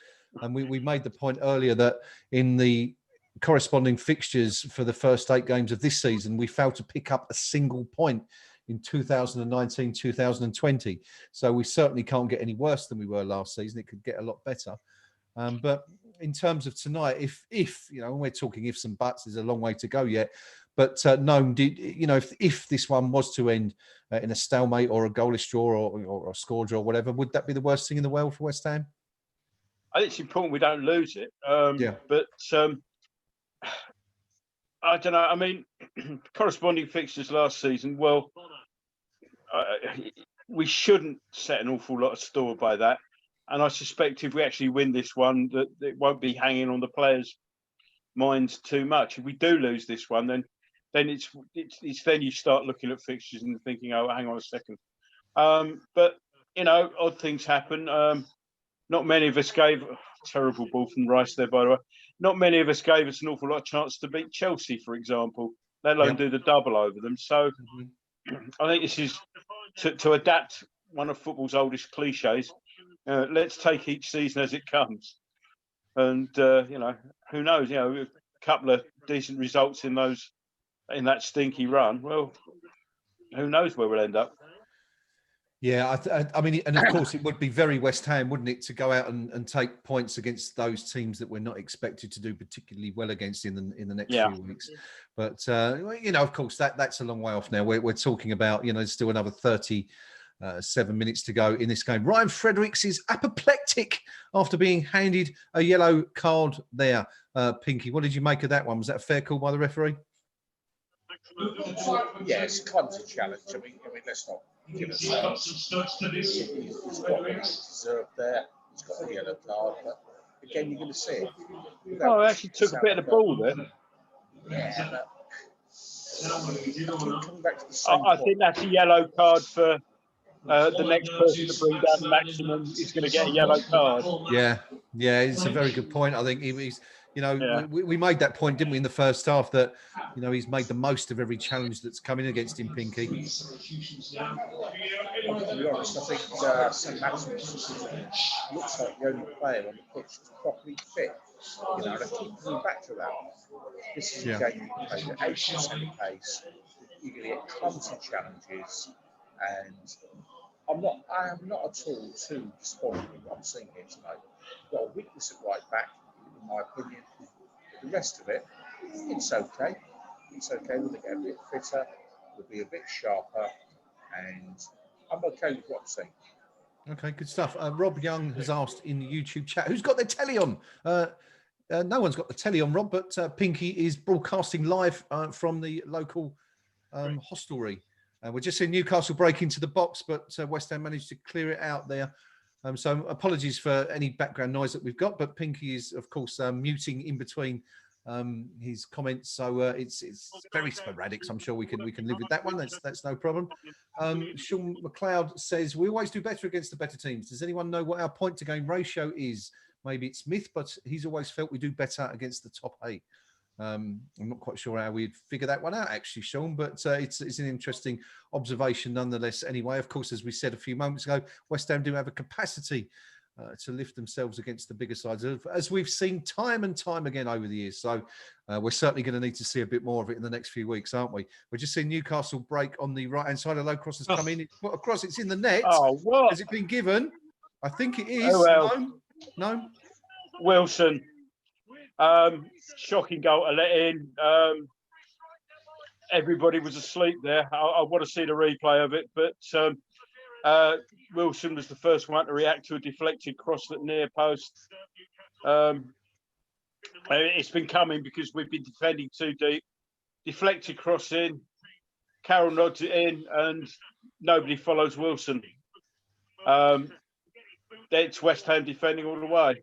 And we made the point earlier that in the corresponding fixtures for the first 8 games of this season, we failed to pick up a single point in 2019, 2020. So we certainly can't get any worse than we were last season. It could get a lot better. But in terms of tonight, if when we're talking ifs and buts, there's a long way to go yet. But Noam, if this one was to end in a stalemate or a goalless draw or a score draw or whatever, would that be the worst thing in the world for West Ham? I think it's important we don't lose it. But I don't know. I mean, corresponding fixtures last season, well, we shouldn't set an awful lot of store by that. And I suspect if we actually win this one, that it won't be hanging on the players' minds too much. If we do lose this one, then it's then you start looking at fixtures and thinking, oh, hang on a second. But odd things happen. Not many of us gave terrible ball from Rice there, by the way. Not many of us gave us an awful lot of chance to beat Chelsea, for example, let alone do the double over them. So I think this is to adapt one of football's oldest cliches. Let's take each season as it comes, and who knows? A couple of decent results in that stinky run. Well, who knows where we'll end up? Yeah, I mean, and of course, it would be very West Ham, wouldn't it, to go out and take points against those teams that we're not expected to do particularly well against in the next few weeks. But of course, that's a long way off now. We're talking about there's still another 37 minutes to go in this game. Ryan Fredericks is apoplectic after being handed a yellow card there. Pinky, what did you make of that one? Was that a fair call by the referee? Yeah, it's a clumsy challenge. I mean, let's not give us he's got what he deserved there. He's got a yellow card, but again, you're going to see it. Oh, I actually took a bit of the ball there. Yeah, but coming back to the same I point. think that's a yellow card for the next person to bring down the maximum is going to get a yellow card. Yeah, it's a very good point. I think he's, we made that point, didn't we, in the first half, that, he's made the most of every challenge that's come in against him, Pinky. To be honest, I think St. Maximus looks like the only player on the pitch that's properly fit. And I keep coming back to that. This is a game you play at 80% pace. You're going to get clumsy challenges, and I am not at all too disappointed with what I'm seeing here tonight. We've got a weakness at right back, in my opinion. The rest of it, it's okay. It's okay. We'll get a bit fitter, we'll be a bit sharper, and I'm okay with what I'm seeing. Okay, good stuff. Rob Young has asked in the YouTube chat, who's got their telly on? No one's got the telly on, Rob, but Pinky is broadcasting live from the local hostelry. We're just seeing Newcastle break into the box, but West Ham managed to clear it out there. So apologies for any background noise that we've got, but Pinky is, of course, muting in between his comments. So it's very sporadic. So I'm sure we can live with that one. That's no problem. Sean McLeod says, we always do better against the better teams. Does anyone know what our point to game ratio is? Maybe it's myth, but he's always felt we do better against the top 8. I'm not quite sure how we'd figure that one out, actually, Sean, but it's an interesting observation nonetheless. Anyway, of course, as we said a few moments ago, West Ham do have a capacity to lift themselves against the bigger sides, as we've seen time and time again over the years. So we're certainly going to need to see a bit more of it in the next few weeks, aren't we? We're just seeing Newcastle break on the right-hand side. A low cross has come in. It's put across. It's in the net. Oh, what? Has it been given? I think it is. Oh, well. No. Wilson. Shocking goal to let in. Everybody was asleep there. I want to see the replay of it, but Wilson was the first one to react to a deflected cross at near post. It's been coming because we've been defending too deep. Deflected cross in. Carroll nods it in, and nobody follows Wilson. It's West Ham defending all the way.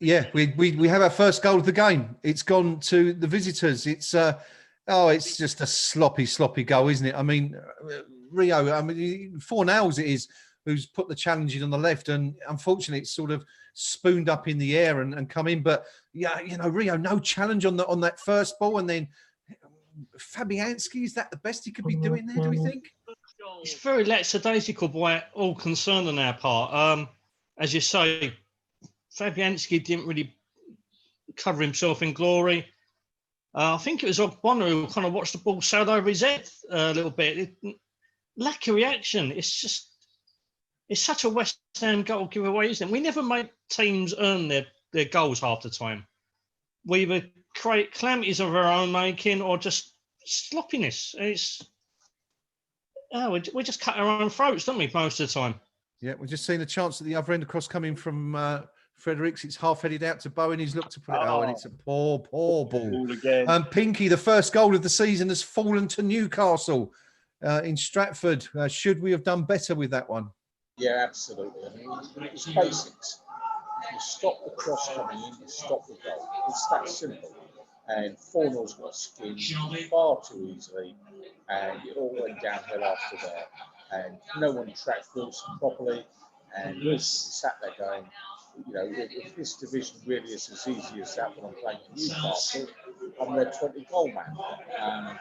Yeah, we have our first goal of the game. It's gone to the visitors. It's it's just a sloppy goal, isn't it? I mean, Rio, 4 nails it is, who's put the challenge in on the left, and unfortunately it's sort of spooned up in the air and come in. But yeah, Rio, no challenge on that first ball, and then Fabianski, is that the best he could be doing there, do we think? It's very lackadaisical by all concerned on our part. As you say, Fabianski didn't really cover himself in glory. I think it was Ogbonna who kind of watched the ball sail over his head a little bit. Lack of reaction. It's such a West Ham goal giveaway, isn't it? We never make teams earn their goals half the time. We either create calamities of our own making or just sloppiness. We just cut our own throats, don't we, most of the time? Yeah, we're just seeing a chance at the other end, across coming from Fredericks. It's half-headed out to Bowen. He's looked to put it out, and it's a poor ball. Again. Pinky, the first goal of the season has fallen to Newcastle in Stratford. Should we have done better with that one? Yeah, absolutely. I mean, it's basics. You stop the cross coming in, you stop the goal. It's that simple. And 4-0's got skinned far too easily, and it all went downhill after that. And no one tracked Wilson properly, and Wilson sat there going, if this division really is as easy as that when I'm playing for Newcastle, I'm their 20-goal man. A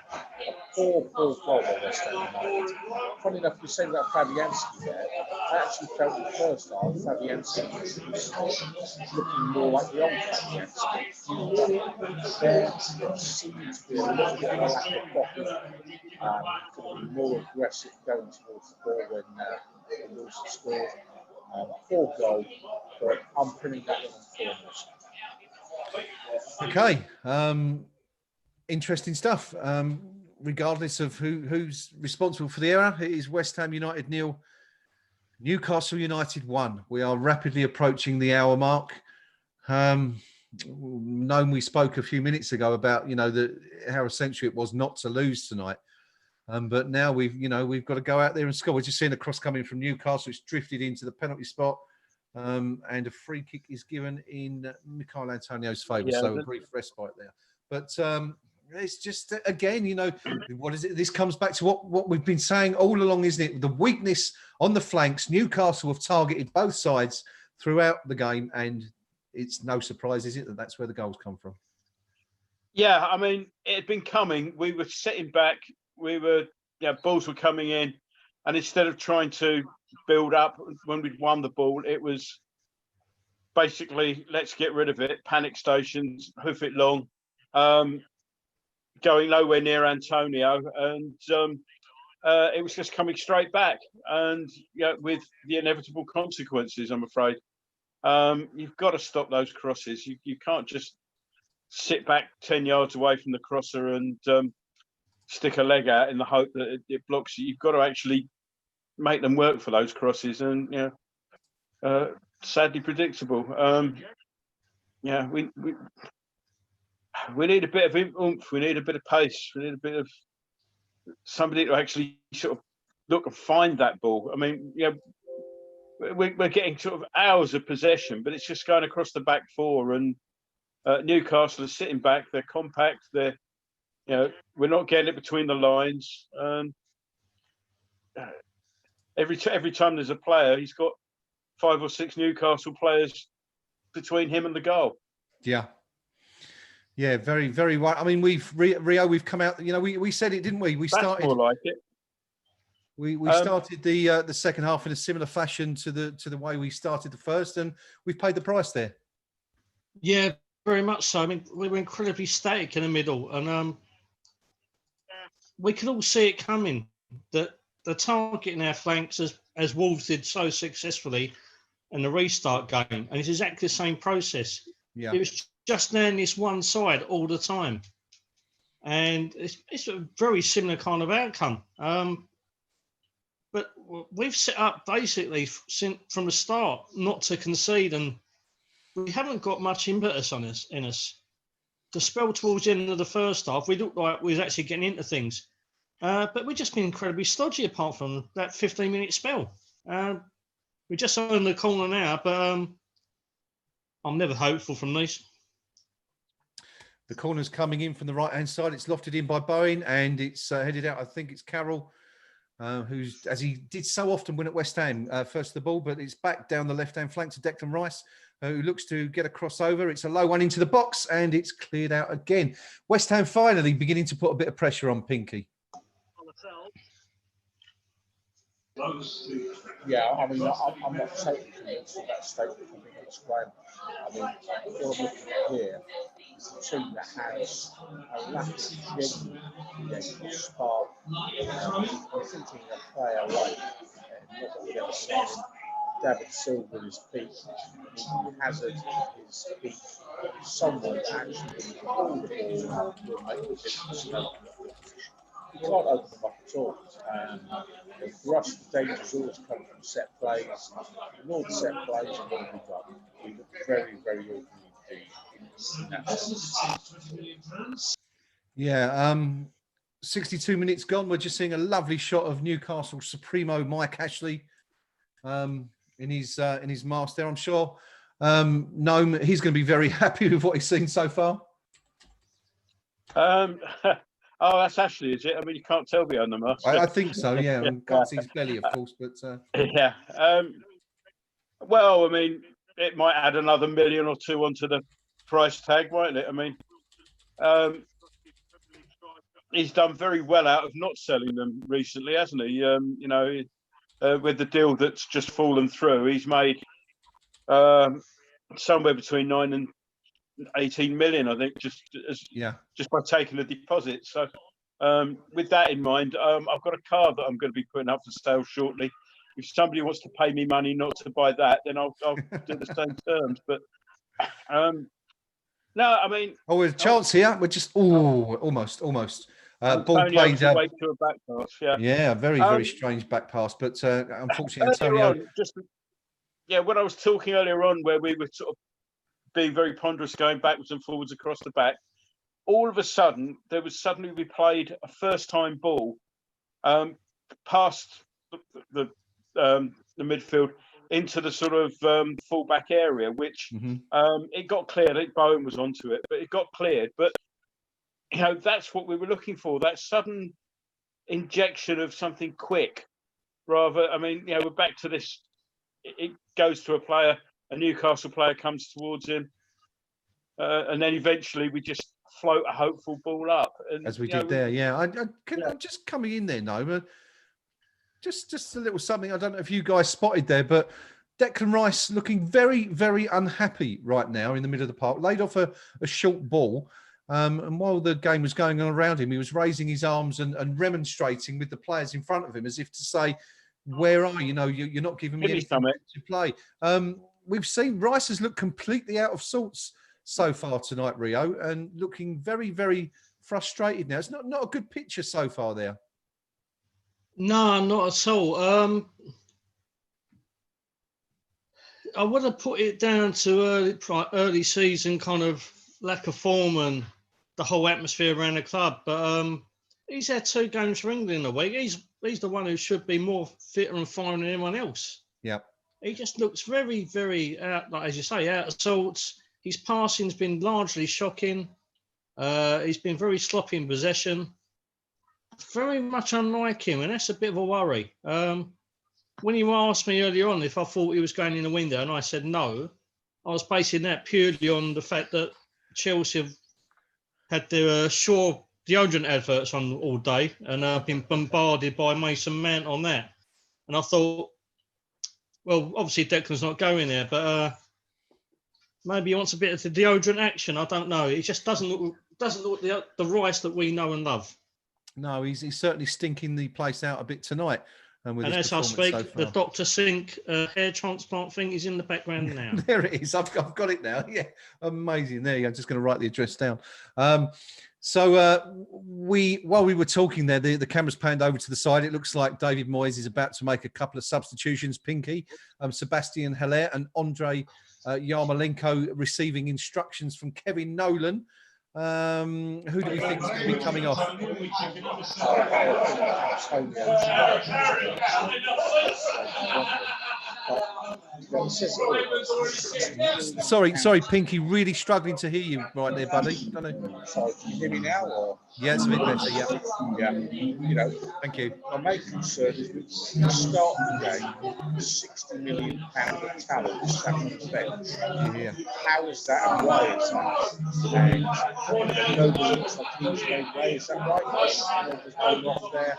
poor goal by West Ham United. Funny enough, you say about Fabianski there. I actually felt in the first half Fabianski was looking more like the old Fabianski. There seemed to be a little bit of a lack of bottle. Could be more aggressive going towards the ball when Wilson scored. Poor goal, but I'm putting that one on corners. Okay, interesting stuff. Regardless of who's responsible for the error, it is West Ham United 0, Newcastle United 1. We are rapidly approaching the hour mark. We spoke a few minutes ago about how essential it was not to lose tonight. But now we've got to go out there and score. We're just seeing a cross coming from Newcastle. It's drifted into the penalty spot, and a free kick is given in Michail Antonio's favour. Yeah, so a brief respite there. But it's just, again, what is it? This comes back to what we've been saying all along, isn't it? The weakness on the flanks. Newcastle have targeted both sides throughout the game, and it's no surprise, is it, that that's where the goals come from? Yeah, I mean, it had been coming. We were sitting back. Balls were coming in, and instead of trying to build up when we'd won the ball, it was basically, let's get rid of it. Panic stations, hoof it long, going nowhere near Antonio, and it was just coming straight back, and with the inevitable consequences, I'm afraid. You've got to stop those crosses. You can't just sit back 10 yards away from the crosser and stick a leg out in the hope that it blocks you. You've got to actually make them work for those crosses, and sadly predictable. We need a bit of oomph. We need a bit of pace. We need a bit of somebody to actually sort of look and find that ball. I mean, we're getting sort of hours of possession, but it's just going across the back four, and Newcastle are sitting back. They're compact. We're not getting it between the lines. Every time there's a player, he's got 5 or 6 Newcastle players between him and the goal. Yeah. Yeah, very, very right. I mean, we've come out. We said it, didn't we? That's more like it. We started the second half in a similar fashion to the way we started the first, and we've paid the price there. Yeah, very much so. I mean, we were incredibly static in the middle, and we could all see it coming, that the targeting our flanks, as Wolves did so successfully in the restart game, and it's exactly the same process. Yeah. It was just down this one side all the time, and it's a very similar kind of outcome. But we've set up basically from the start not to concede, and we haven't got much impetus in us. The spell towards the end of the first half, we looked like we was actually getting into things. But we've just been incredibly stodgy apart from that 15-minute spell. We're just on the corner now, but I'm never hopeful from these. The corner's coming in from the right-hand side. It's lofted in by Bowen, and it's headed out. I think it's Carroll, who's, as he did so often win at West Ham, first the ball, but it's back down the left-hand flank to Declan Rice, who looks to get a crossover. It's a low one into the box, and it's cleared out again. West Ham finally beginning to put a bit of pressure on Pinky. Yeah, I mean, I'm not totally convinced of that statement. I think it's Graham. I mean, what I'm looking at here is a team that has a lack of genuine spark. I'm thinking a player like, not that we've ever seen David Silva in his peak, Hazard in his peak, someone actually all the ball will make a difference. You can't open them up at all. For us, the dangers always come from set plays. The more the set plays, the more we've got. We look very, very awkward indeed in that sense. Yeah, 62 minutes gone. We're just seeing a lovely shot of Newcastle Supremo Mike Ashley in his mask there. I'm sure Noam, he's going to be very happy with what he's seen so far. Oh, that's Ashley, is it? I mean, you can't tell behind the mask. I think so, yeah. I can't see his belly, of course, but... Yeah. Well, I mean, it might add another $1 million or 2 onto the price tag, mightn't it? I mean, he's done very well out of not selling them recently, hasn't he? With the deal that's just fallen through, he's made somewhere between 9 and 18 million, I think, just by taking the deposit. So with that in mind, I've got a car that I'm going to be putting up for sale shortly. If somebody wants to pay me money not to buy that, then I'll do the same terms. But no, I mean, there's a chance here. We're just almost. Ball played. To a back pass, yeah, very strange back pass, but unfortunately, Antonio. When I was talking earlier on, where we were sort of being very ponderous, going backwards and forwards across the back, all of a sudden we played a first-time ball past the midfield into the sort of fullback area, which it got cleared. Bowen was onto it, but it got cleared. But that's what we were looking for, that sudden injection of something quick. Rather, I mean, we're back to this. It goes to a player, a Newcastle player comes towards him, and then eventually we just float a hopeful ball up. And, as we did there, I'm just coming in there, Noma. Just a little something. I don't know if you guys spotted there, but Declan Rice looking very, very unhappy right now in the middle of the park. Laid off a short ball. And while the game was going on around him, he was raising his arms and remonstrating with the players in front of him as if to say, where are you? You're not giving me anything to play. We've seen Rice has looked completely out of sorts so far tonight, Rio, and looking very, very frustrated now. It's not a good picture so far there. No, not at all. I would have put it down to early season kind of lack of form and the whole atmosphere around the club. But he's had 2 games for England a week. He's the one who should be more fitter and finer than anyone else. Yeah. He just looks very, very out, like as you say, out of sorts. His passing's been largely shocking. He's been very sloppy in possession. Very much unlike him, and that's a bit of a worry. When you asked me earlier on if I thought he was going in the window, and I said no, I was basing that purely on the fact that Chelsea have had their Shaw deodorant adverts on all day, and I've been bombarded by Mason Mount on that. And I thought, well, obviously Declan's not going there, but maybe he wants a bit of the deodorant action. I don't know. It just doesn't look the Rice that we know and love. No, he's certainly stinking the place out a bit tonight. And as I speak, the Dr. Sink hair transplant thing is in the background now. There it is. I've got it now. Yeah, amazing. There you go. I'm just going to write the address down. While we were talking there, the camera's panned over to the side. It looks like David Moyes is about to make a couple of substitutions. Pinky, Sebastian Haller and Andrei Yarmolenko receiving instructions from Kevin Nolan. Who do we think is going to be coming off? Sorry, Pinky, really struggling to hear you right there, buddy. Don't know. Sorry, can you hear me now? Or? Yeah, it's a bit better, Yeah. Thank you. My main concern is that the start of the game, £60 million of talent is sat on the bench. Yeah. How is that and why is that? And nobody looks like he's made way, is that right? Nobody's going off there.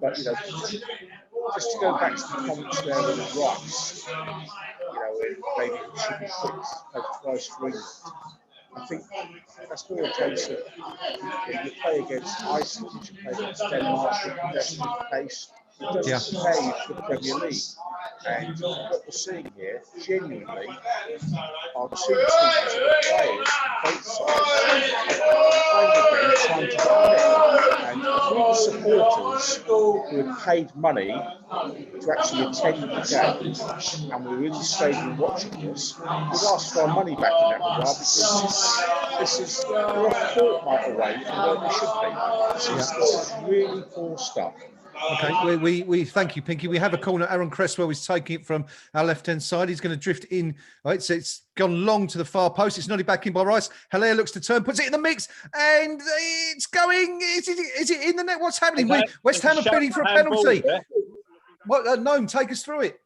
But, just to go back to the comments there with Rice, maybe it should be fixed over twice for England. I think that's more a case of you play against Iceland, you play against Denmark, you possession of pace. It doesn't pay for the Premier League. And what we're seeing here, genuinely, are 2 teams of players both sides trying to get fit. And we the supporters who had paid money to actually attend the game, and we were in the stadium watching this, we've asked for our money back in that regard, because this is we're a fortnight away from where we should be. This is really poor stuff. Okay, we thank you, Pinky. We have a corner. Aaron Cresswell is taking it from our left-hand side. He's going to drift in. Right, so it's gone long to the far post. It's nodded back in by Rice. Haller looks to turn, puts it in the mix, and it's going. Is it in the net? What's happening? West Ham are bidding for a penalty. What? Noam, take us through it.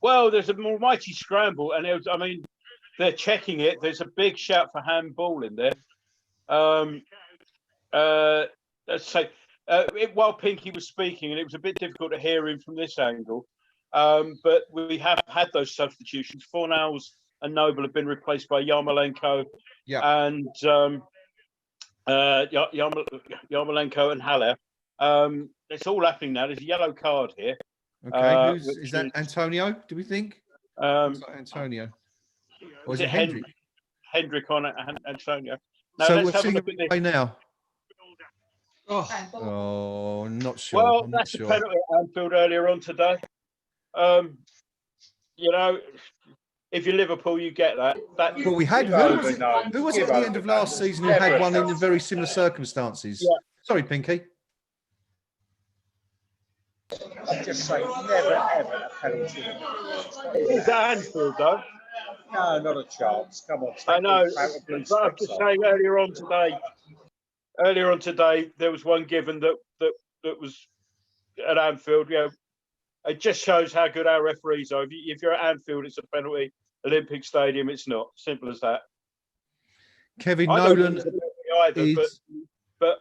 Well, there's a mighty scramble, and they're checking it. There's a big shout for handball in there. Let's say. While Pinky was speaking, and it was a bit difficult to hear him from this angle, but we have had those substitutions. Fornals and Noble have been replaced by Yarmolenko and Yarmolenko and Haller. It's all happening now. There's a yellow card here. Okay, is that Antonio, do we think? Antonio. Or is it Hendrick? Hendrick on Antonio. Now, so let's we're seeing it now. Oh, not sure. Well, that's a penalty at Anfield earlier on today. If you're Liverpool, you get that. Well, we had who was it at the end of last season who had one in very similar circumstances? Sorry, Pinky. I'm just saying, never ever a penalty. It's at Anfield, though. No, not a chance. Come on, I take know, the out of blue but I'm specs just off. saying earlier on today, there was one given that was at Anfield. You know, it just shows how good our referees are. If you're at Anfield, it's a penalty. Olympic Stadium, it's not. Simple as that. Kevin I don't think Nolan it's a penalty either, is. but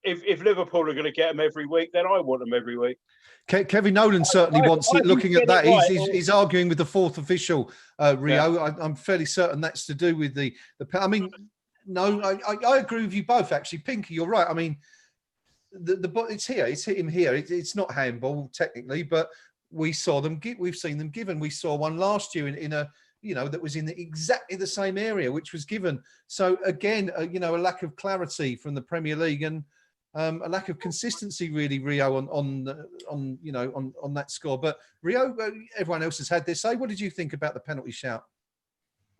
if Liverpool are going to get them every week, then I want them every week. Kevin Nolan certainly wants I it. Looking at get it that, right, he's arguing with the fourth official, Rio. I'm fairly certain that's to do with the. I mean, no, I agree with you both. Actually, Pinky, you're right. I mean, the it's here. It's hit him here. It's not handball technically, but we've seen them given. We saw one last year in a that was in exactly the same area, which was given. So again, a lack of clarity from the Premier League and. A lack of consistency, really, Rio, on that score. But Rio, everyone else has had their say. What did you think about the penalty shout?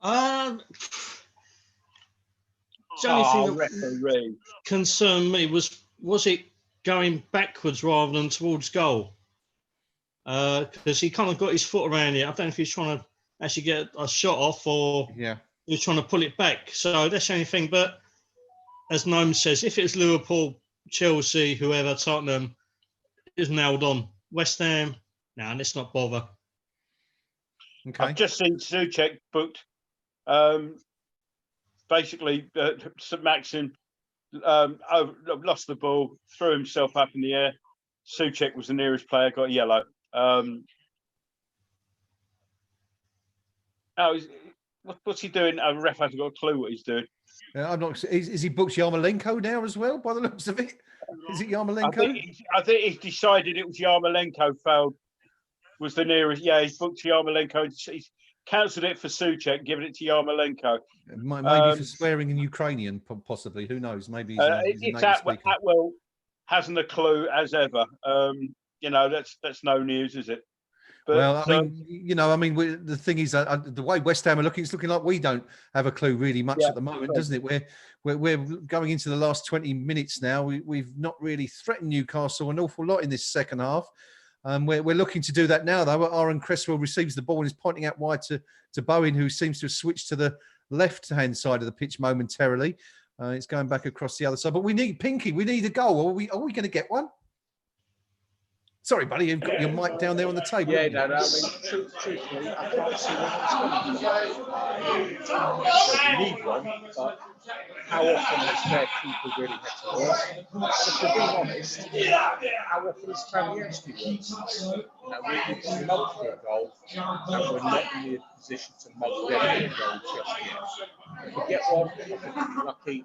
The only thing referee. that concerned me was it going backwards rather than towards goal? Because he kind of got his foot around it. I don't know if he's trying to actually get a shot off or he was trying to pull it back. So that's the only thing. But as Noam says, if it's Liverpool, Chelsea, whoever, Tottenham is nailed on. West Ham, let's not bother. Okay. I've just seen Souček booked. Basically, St. Maxim lost the ball, threw himself up in the air. Souček was the nearest player, got a yellow. What's he doing? A ref hasn't got a clue what he's doing. I'm not. Is he booked Yarmolenko now as well? By the looks of it, is it Yarmolenko? I think he's decided it was Yarmolenko. Fouled was the nearest. Yeah, he's booked Yarmolenko. He's cancelled it for Souček, giving it to Yarmolenko. Maybe for swearing in Ukrainian, possibly. Who knows? Maybe he's Atwell hasn't a clue as ever. That's no news, is it? But, well, the thing is, the way West Ham are looking, it's looking like we don't have a clue really much at the moment, doesn't it? We're going into the last 20 minutes now. We've not really threatened Newcastle an awful lot in this second half. We're looking to do that now, though. Aaron Cresswell receives the ball and is pointing out wide to Bowen, who seems to have switched to the left-hand side of the pitch momentarily. It's going back across the other side. But we need Pinky. We need a goal. Are we going to get one? Sorry, buddy, you've got your mic down there on the table. Yeah, no, I mean, truthfully, I can't see what it's coming. We need one, but how often has their people really had to work? But to be honest, how often is Fabianski working? We've mugged for a goal, and we're not in the position to mug them for a goal just yet. If we get one, I think we're lucky.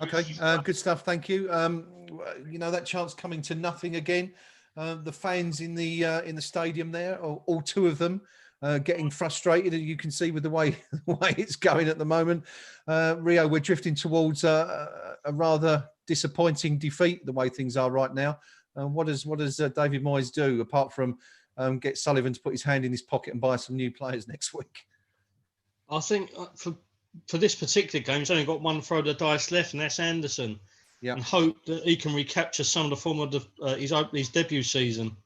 Okay, good stuff. Thank you. That chance coming to nothing again. The fans in the stadium there, all two of them, getting frustrated, and you can see with the way it's going at the moment. Rio, we're drifting towards a rather disappointing defeat. The way things are right now. What does David Moyes do apart from get Sullivan to put his hand in his pocket and buy some new players next week? I think for this particular game, he's only got one throw of the dice left, and that's Anderson. Yeah. And hope that he can recapture some of the form of his debut season.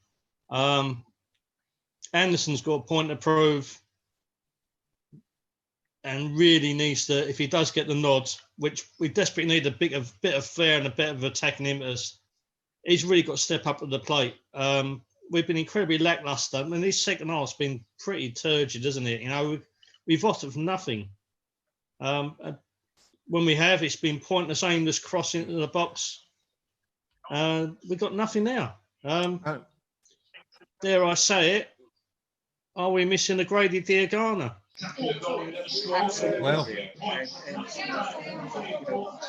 Anderson's got a point to prove, and really needs to, if he does get the nod, which we desperately need, a bit of flair and a bit of attacking impetus. He's really got to step up to the plate. We've been incredibly lackluster. I mean, this second half's been pretty turgid, isn't it? We've offered for nothing. When we have, it's been pointless, aimless crossing into the box. We've got nothing now. Dare I say it? Are we missing a Grady Diagana? Well,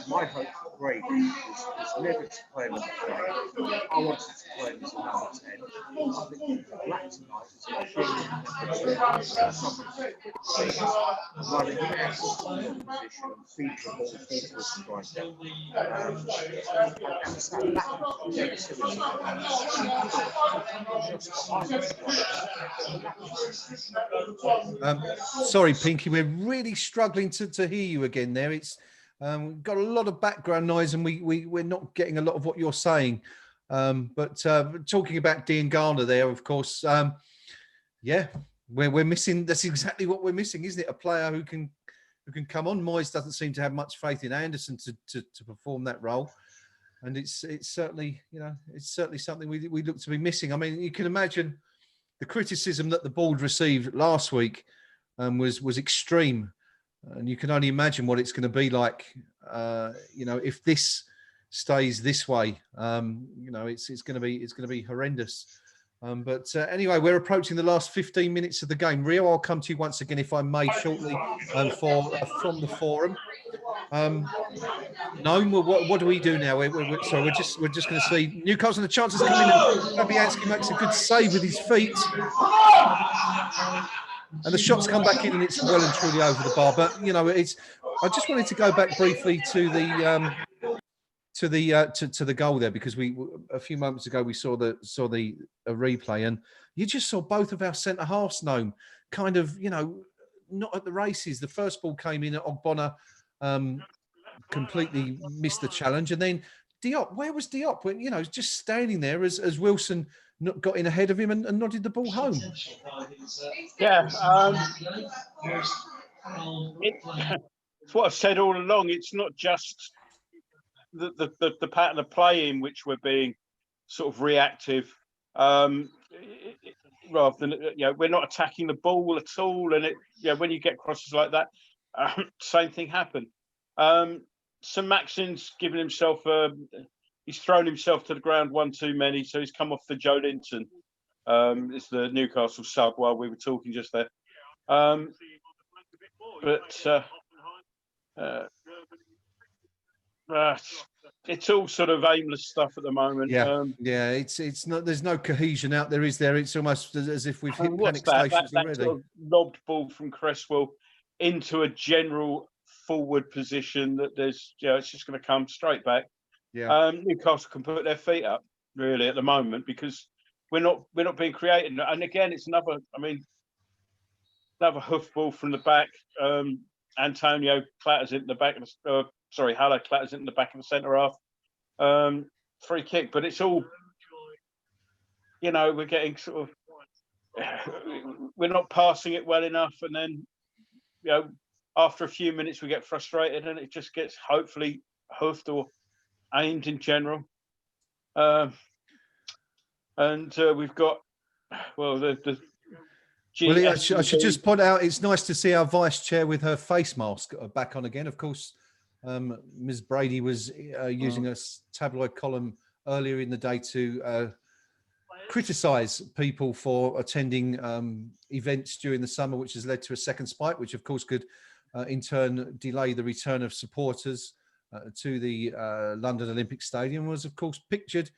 my hope for Grady is never to play number 5. I wanted to play him as a number 10. I think Black tonight is a brilliant running out of position and feeding the ball into a striker. And it's that lack of creativity just behind us. Sorry, Pinky, we're really struggling to hear you again there. We've got a lot of background noise, and we're not getting a lot of what you're saying. But talking about Dean Garner there, of course, yeah, we're missing. That's exactly what we're missing, isn't it? A player who can come on. Moyes doesn't seem to have much faith in Anderson to perform that role, and it's certainly, you know, it's certainly something we look to be missing. I mean, you can imagine the criticism that the board received last week was extreme, and you can only imagine what it's going to be like, you know, if this stays this way. You know, it's going to be horrendous. But anyway, we're approaching the last 15 minutes of the game. Rio, I'll come to you once again, if I may, shortly from the forum. Noam, what do we do now? Sorry, we're just going to see Newcastle. The chances come in, and Fabianski makes a good save with his feet, and the shots come back in, and it's well and truly over the bar. But you know, I just wanted to go back briefly to the goal there, because a few moments ago we saw the replay, and you just saw both of our centre halves, Noam, kind of, you know, not at the races. The first ball came in at Ogbonna, completely missed the challenge, and then Diop. Where was Diop when, you know, just standing there as Wilson got in ahead of him and nodded the ball home? Yeah, it's what I've said all along. It's not just the pattern of play in which we're being sort of reactive, rather than, you know, we're not attacking the ball at all. And when you get crosses like that, same thing happened. St. Maxim's given himself, he's thrown himself to the ground one too many, so he's come off for Joe Linton. It's the Newcastle sub while we were talking just there. It's all sort of aimless stuff at the moment. Yeah, it's not. There's no cohesion out there, is there? It's almost as if we've hit panic stations already. That sort of lobbed ball from Cresswell into a general forward position that there's, it's just going to come straight back. Yeah. Newcastle can put their feet up really at the moment, because we're not being creative. And again, it's another hoof ball from the back. Antonio clatters it in the back of the. Haller clatters it in the back of the centre half. Free kick, but it's all, we're getting sort of, we're not passing it well enough, and then, after a few minutes we get frustrated, and it just gets hopefully hoofed or aimed in general. We've got, the I should just point out, it's nice to see our vice chair with her face mask back on again. Of course, Ms. Brady was using a tabloid column earlier in the day to criticise people for attending events during the summer, which has led to a second spike, which of course could in turn delay the return of supporters to the London Olympic Stadium. Was of course pictured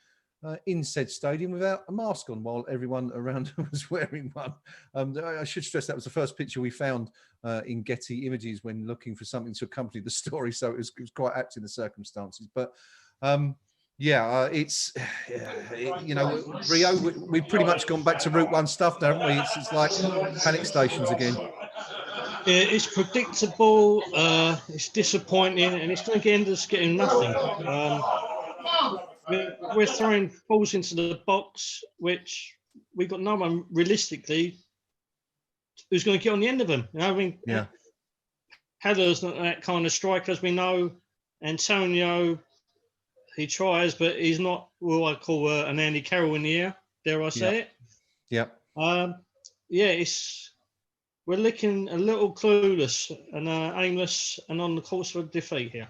in said stadium without a mask on, while everyone around was wearing one. I should stress that was the first picture we found in Getty Images when looking for something to accompany the story, so it was quite apt in the circumstances. But it's Rio, we've pretty much gone back to Route 1 stuff now, haven't we? It's like panic stations again. Yeah, it's predictable, it's disappointing, and it's going to end us getting nothing. We're throwing balls into the box, which we've got no one realistically who's going to get on the end of them. Heller's not that kind of striker, as we know. Antonio, he tries, but he's not what I call an Andy Carroll in the air. Dare I say it? Yeah. We're looking a little clueless and aimless, and on the course of defeat here.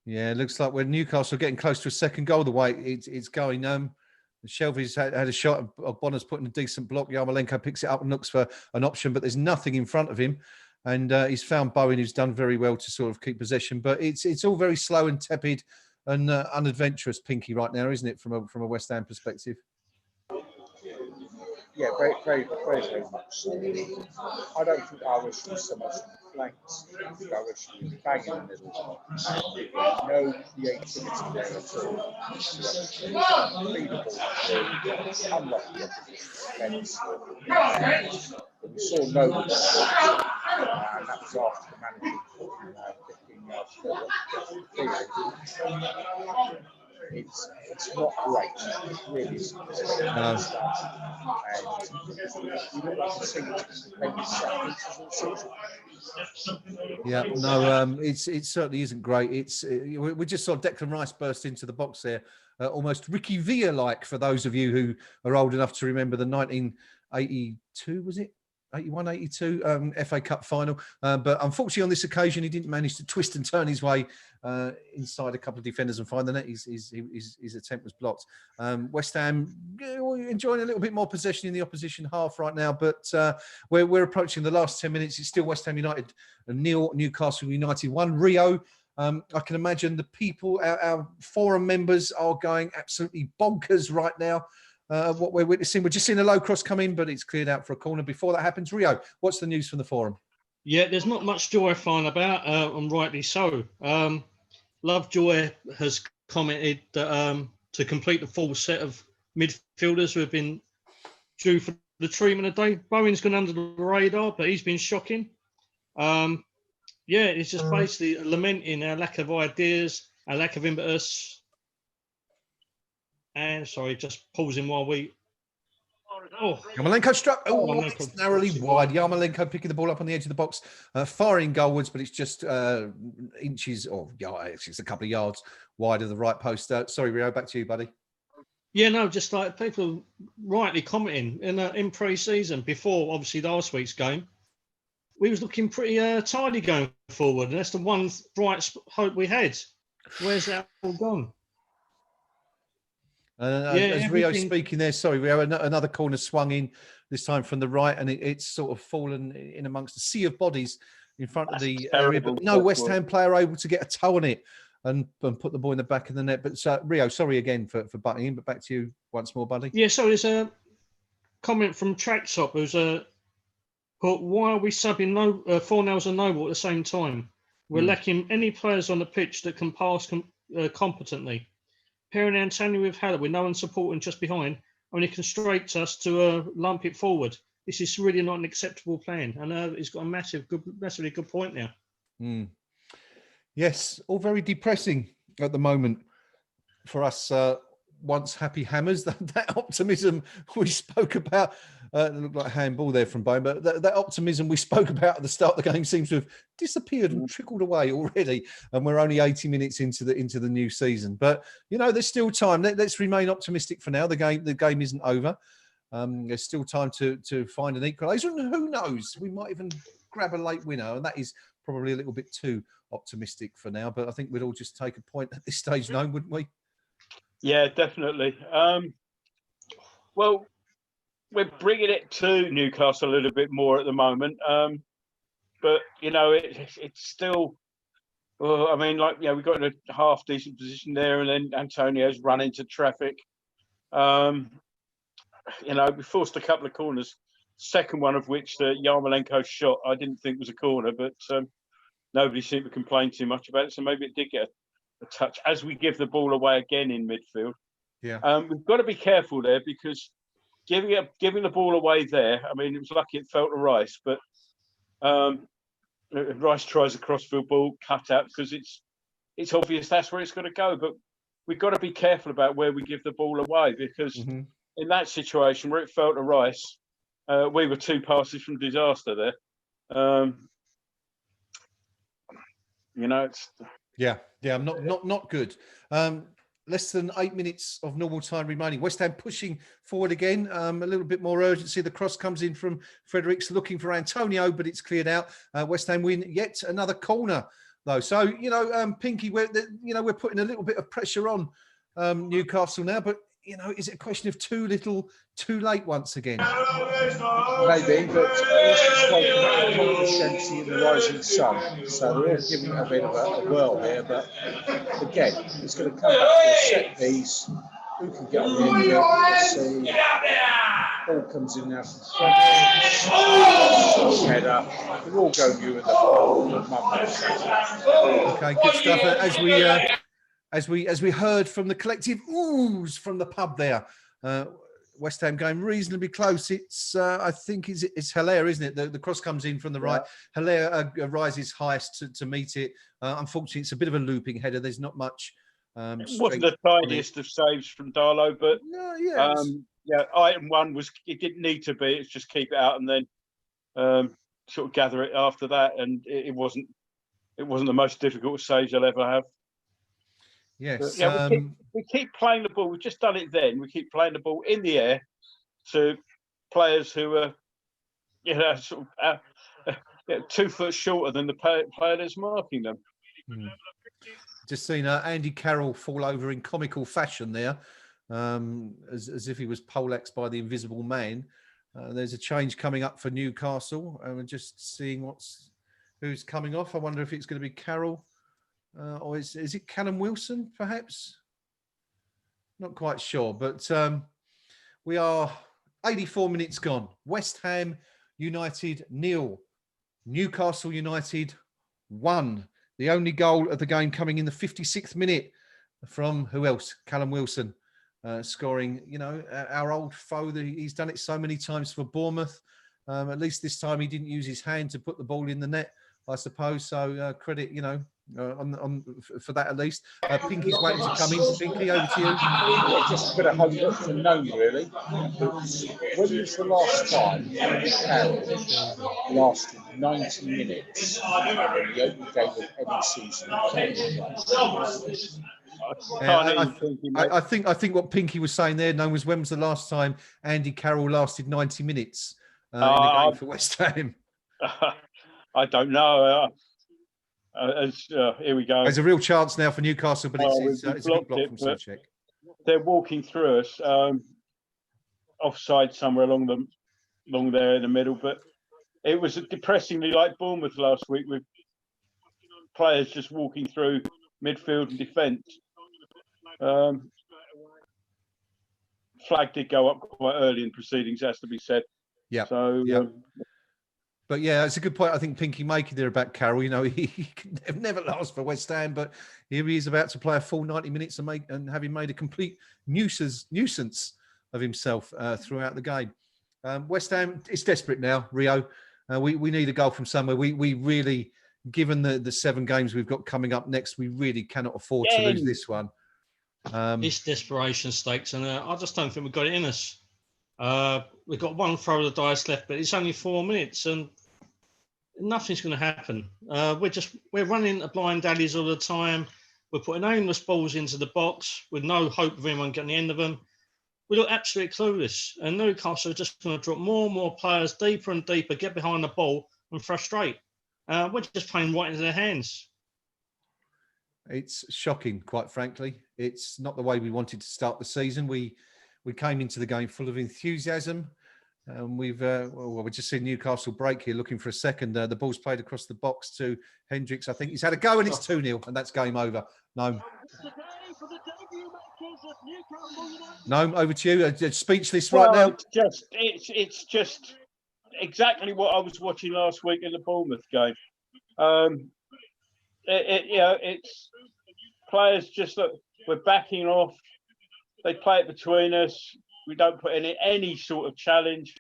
Yeah, it looks like we're Newcastle getting close to a second goal the way it's going. Shelby's had a shot. Bonner's putting a decent block. Yarmolenko picks it up and looks for an option, but there's nothing in front of him. And he's found Bowen, who's done very well to sort of keep possession. But it's all very slow and tepid and unadventurous, Pinky, right now, isn't it, from a West Ham perspective? Yeah, very, very, very, very much so. I don't think our issue is so much in the flanks. I think our issue is bang in the middle. No creativity there at all. Feed the ball through, unlock the opposition defence. We saw no result, and that was after the manager picking It's not great. It really isn't. No. You look like a team that's maybe set all season. Yeah, no, it certainly isn't great. We just saw Declan Rice burst into the box there, almost Ricky Villa-like for those of you who are old enough to remember the 1982, was it? 81, 82 FA Cup final. But unfortunately on this occasion, he didn't manage to twist and turn his way inside a couple of defenders and find the net. His attempt was blocked. West Ham enjoying a little bit more possession in the opposition half right now, but we're approaching the last 10 minutes. It's still West Ham United, Newcastle United 1. Rio, I can imagine the people, our forum members are going absolutely bonkers right now. What we're witnessing, we're just seeing a low cross come in, but it's cleared out for a corner. Before that happens, Rio, what's the news from the forum? Yeah, there's not much joy flying about, and rightly so. Lovejoy has commented that to complete the full set of midfielders who have been due for the treatment today. Bowen's gone under the radar, but he's been shocking. Yeah, it's just basically lamenting our lack of ideas, our lack of impetus. And sorry, just pausing while we. Oh, Yarmolenko struck. Oh, it's narrowly wide. Yarmolenko picking the ball up on the edge of the box, firing goalwards, but it's just inches or yards. It's a couple of yards wide of the right post. Sorry, Rio, back to you, buddy. Yeah, no, just like people rightly commenting in pre-season before, obviously last week's game, we was looking pretty tidy going forward, and that's the one bright hope we had. Where's that all gone? As Rio's speaking there, sorry, Rio, another corner swung in, this time from the right, and it's sort of fallen in amongst a sea of bodies in front of the area. But no West Ham player able to get a toe on it and put the ball in the back of the net. But Rio, sorry again for butting in, but back to you once more, buddy. Yeah, so there's a comment from Tracktop who's but why are we subbing Fornells and Noble at the same time? We're lacking any players on the pitch that can pass competently. Pairing Antonio with Haller with no one supporting just behind only constrains us to lump it forward. This is really not an acceptable plan. And he's got a massively good point there. Yes, all very depressing at the moment for us once happy hammers. That optimism we spoke about, it looked like a handball there from Bone, but that optimism we spoke about at the start of the game seems to have disappeared and trickled away already, and we're only 80 minutes into the new season. But you know, there's still time. Let's remain optimistic for now. The game isn't over. There's still time to find an equaliser, and who knows, we might even grab a late winner, and that is probably a little bit too optimistic for now. But I think we'd all just take a point at this stage, no, wouldn't we? Yeah, definitely. Well, we're bringing it to Newcastle a little bit more at the moment, but you know, it's still. Well, I mean, like, we got in a half decent position there, and then Antonio's run into traffic. We forced a couple of corners. Second one of which the Yarmolenko shot, I didn't think was a corner, but nobody seemed to complain too much about it. So maybe it did get a touch as we give the ball away again in midfield. Yeah, we've got to be careful there, because giving the ball away there, I mean, it was lucky it fell to Rice, but Rice tries a crossfield ball, cut out, because it's obvious that's where it's going to go. But we've got to be careful about where we give the ball away, because in that situation where it fell to Rice, we were 2 passes from disaster there. It's yeah, not good. Less than 8 minutes of normal time remaining. West Ham pushing forward again. A little bit more urgency. The cross comes in from Fredericks, looking for Antonio, but it's cleared out. West Ham win yet another corner, though. So Pinky, we're putting a little bit of pressure on Newcastle now, but is it a question of too little, too late once again? Maybe, but it's spoken about efficiency in the rising sun, so they're all giving it a bit of a whirl here. But again, it's going to come back to a set piece. Who can get on the end of it? Let's see. Ball comes in now from Fredericks. Header. They're all going you in the mum. Okay, good stuff. As we heard from the collective oohs from the pub there. West Ham game reasonably close. It's I think it's Hilaire, isn't it? The cross comes in from the right. Hilaire rises highest to meet it. Unfortunately, it's a bit of a looping header. There's not much. It wasn't the tidiest of saves from Darlow, but item one was it didn't need to be. It's just keep it out and then sort of gather it after that, and it wasn't the most difficult saves you'll ever have. Yes, but, we keep playing the ball. We've just done it then. We keep playing the ball in the air to players who are, sort of 2 foot shorter than the player that's marking them. Just seen Andy Carroll fall over in comical fashion there, as if he was poleaxed by the Invisible Man. There's a change coming up for Newcastle, and we're just seeing who's coming off. I wonder if it's going to be Carroll. Or is it Callum Wilson, perhaps? Not quite sure, but we are 84 minutes gone. West Ham United 0, Newcastle United 1. The only goal of the game coming in the 56th minute from who else? Callum Wilson scoring. Our old foe. He's done it so many times for Bournemouth. At least this time he didn't use his hand to put the ball in the net, I suppose. So credit, for that at least. Pinky's waiting to come in. Pinky, over to you. Just a bit of hope for known, really. When was the last time Carroll lasted 90 minutes in the opening game of any season? I think what Pinky was saying there, was when was the last time Andy Carroll lasted 90 minutes in a game for West Ham? I don't know. Here we go. There's a real chance now for Newcastle, but it's a good block from Souček. They're walking through us, offside somewhere along there in the middle. But it was depressingly like Bournemouth last week, with players just walking through midfield and defence. Flag did go up quite early in proceedings, has to be said. Yeah. So. Yeah. But yeah, it's a good point. I think Pinky making there about Carroll. He can never last for West Ham, but here he is about to play a full 90 minutes and having made a complete nuisance of himself throughout the game. West Ham, it's desperate now, Rio. We need a goal from somewhere. We really, given the 7 games we've got coming up next, we really cannot afford to lose this one. It's desperation stakes, and I just don't think we've got it in us. We've got one throw of the dice left, but it's only 4 minutes and nothing's going to happen. We're running into blind alleys all the time. We're putting aimless balls into the box with no hope of anyone getting the end of them. We look absolutely clueless, and Newcastle are just going to drop more and more players deeper and deeper, get behind the ball and frustrate. We're just playing right into their hands. It's shocking, quite frankly. It's not the way we wanted to start the season. We came into the game full of enthusiasm. We've just seen Newcastle break here, looking for a second. The ball's played across the box to Hendricks. I think he's had a go, and it's 2-0, and that's game over. No, over to you. Speechless right now. It's just exactly what I was watching last week in the Bournemouth game. It's players just look. We're backing off. They play it between us. We don't put any sort of challenge.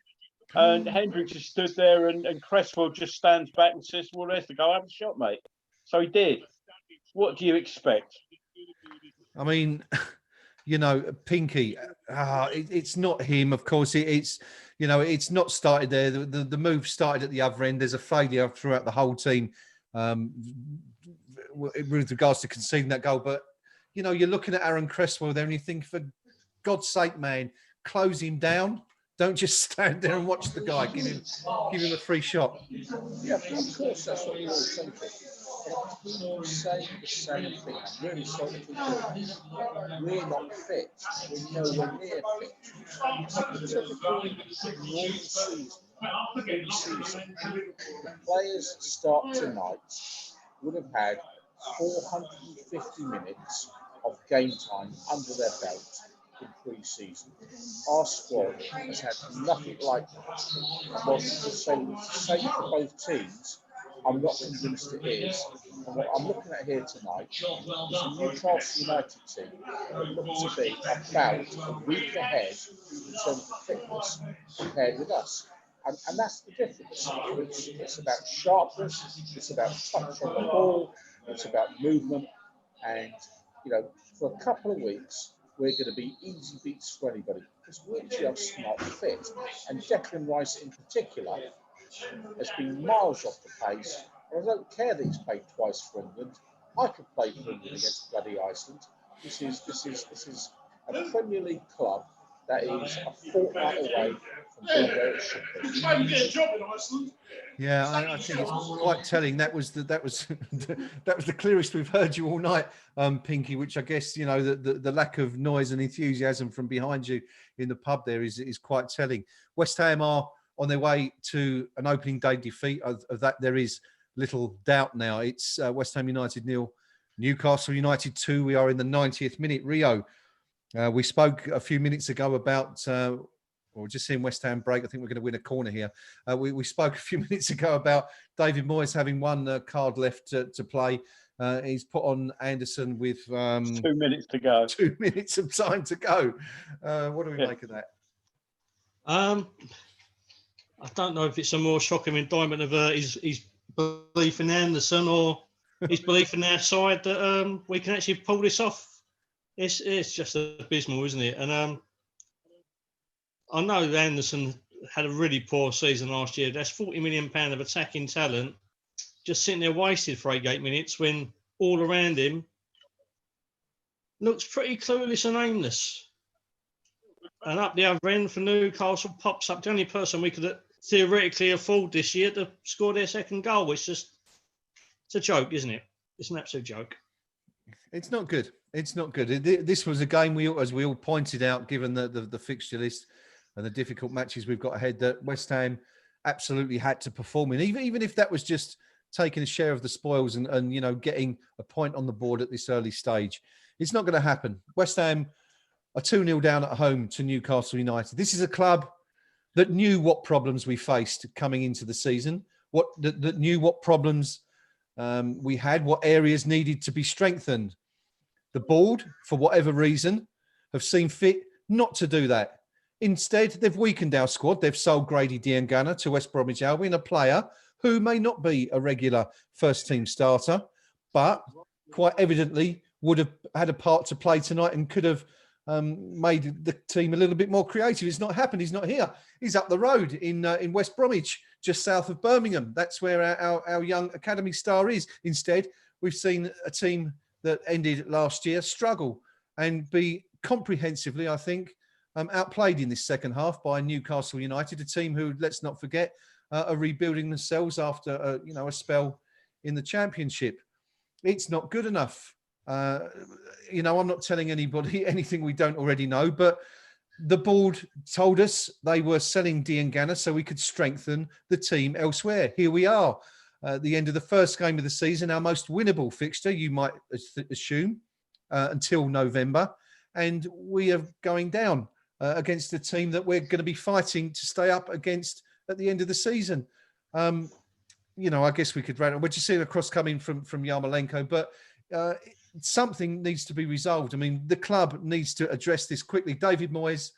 And Hendricks has stood there, and Cresswell just stands back and says, well, there's the go. Have a shot, mate. So he did. What do you expect? I mean, Pinky, it's not him, of course. It's not started there. The move started at the other end. There's a failure throughout the whole team with regards to conceding that goal. But, you're looking at Aaron Cresswell there and you think, for God's sake, man, close him down. Don't just stand there and watch the guy. Give him a free shot. Yeah, of course, that's what we all think. We're saying the same thing. I'm really sorry to do. We're not fit. We're nowhere near fit. Typically, normal season, the players start tonight would have had 450 minutes of game time under their belt in pre-season. Our squad has had nothing like that. Well, to say the same for both teams, I'm not convinced it is. And what I'm looking at here tonight is a Newcastle United team that look to be about a week ahead in terms of fitness compared with us. And that's the difference. It's about sharpness, it's about touch on the ball, it's about movement. And, you know, for a couple of weeks, we're going to be easy beats for anybody because we're just not fit. And Declan Rice in particular has been miles off the pace. And I don't care that he's played twice for England. I could play for England against bloody Iceland. This is a Premier League club that is a fortnight away from being where it should be. You can't even get a job in Iceland. Yeah, I think it's quite telling. That was that was the clearest we've heard you all night, Pinky. Which I guess, you know, the lack of noise and enthusiasm from behind you in the pub there is quite telling. West Ham are on their way to an opening day defeat. Of that there is little doubt now. It's West Ham United 0, Newcastle United 2. We are in the 90th minute. Rio, we spoke a few minutes ago about. We're just seeing West Ham break. I think we're going to win a corner here. We spoke a few minutes ago about David Moyes having one card left to play. He's put on Anderson with 2 minutes to go. 2 minutes of time to go. What do we make of that? I don't know if it's a more shocking indictment of his belief in Anderson or his belief in our side that we can actually pull this off. It's just abysmal, isn't it? And I know Anderson had a really poor season last year. That's £40 million of attacking talent just sitting there wasted for 88 minutes when all around him looks pretty clueless and aimless. And up the other end for Newcastle pops up the only person we could theoretically afford this year to score their second goal. It's a joke, isn't it? It's an absolute joke. It's not good. It's not good. This was a game as we all pointed out, given the fixture list and the difficult matches we've got ahead, that West Ham absolutely had to perform in, even if that was just taking a share of the spoils and you know, getting a point on the board at this early stage. It's not going to happen. West Ham are 2-0 down at home to Newcastle United. This is a club that knew what problems we faced coming into the season, that knew what problems we had, what areas needed to be strengthened. The board, for whatever reason, have seen fit not to do that. Instead, they've weakened our squad. They've sold Grady Diangana to West Bromwich Albion, a player who may not be a regular first-team starter, but quite evidently would have had a part to play tonight and could have made the team a little bit more creative. It's not happened. He's not here. He's up the road in West Bromwich, just south of Birmingham. That's where our young academy star is. Instead, we've seen a team that ended last year struggle and be comprehensively, I think, outplayed in this second half by Newcastle United, a team who, let's not forget, are rebuilding themselves after a spell in the Championship. It's not good enough. I'm not telling anybody anything we don't already know, but the board told us they were selling Diangana so we could strengthen the team elsewhere. Here we are, at the end of the first game of the season, our most winnable fixture, you might assume, until November, and we are going down against a team that we're going to be fighting to stay up against at the end of the season. I guess we could we're just seeing a cross coming from Yarmolenko, but something needs to be resolved. I mean, the club needs to address this quickly. David Moyes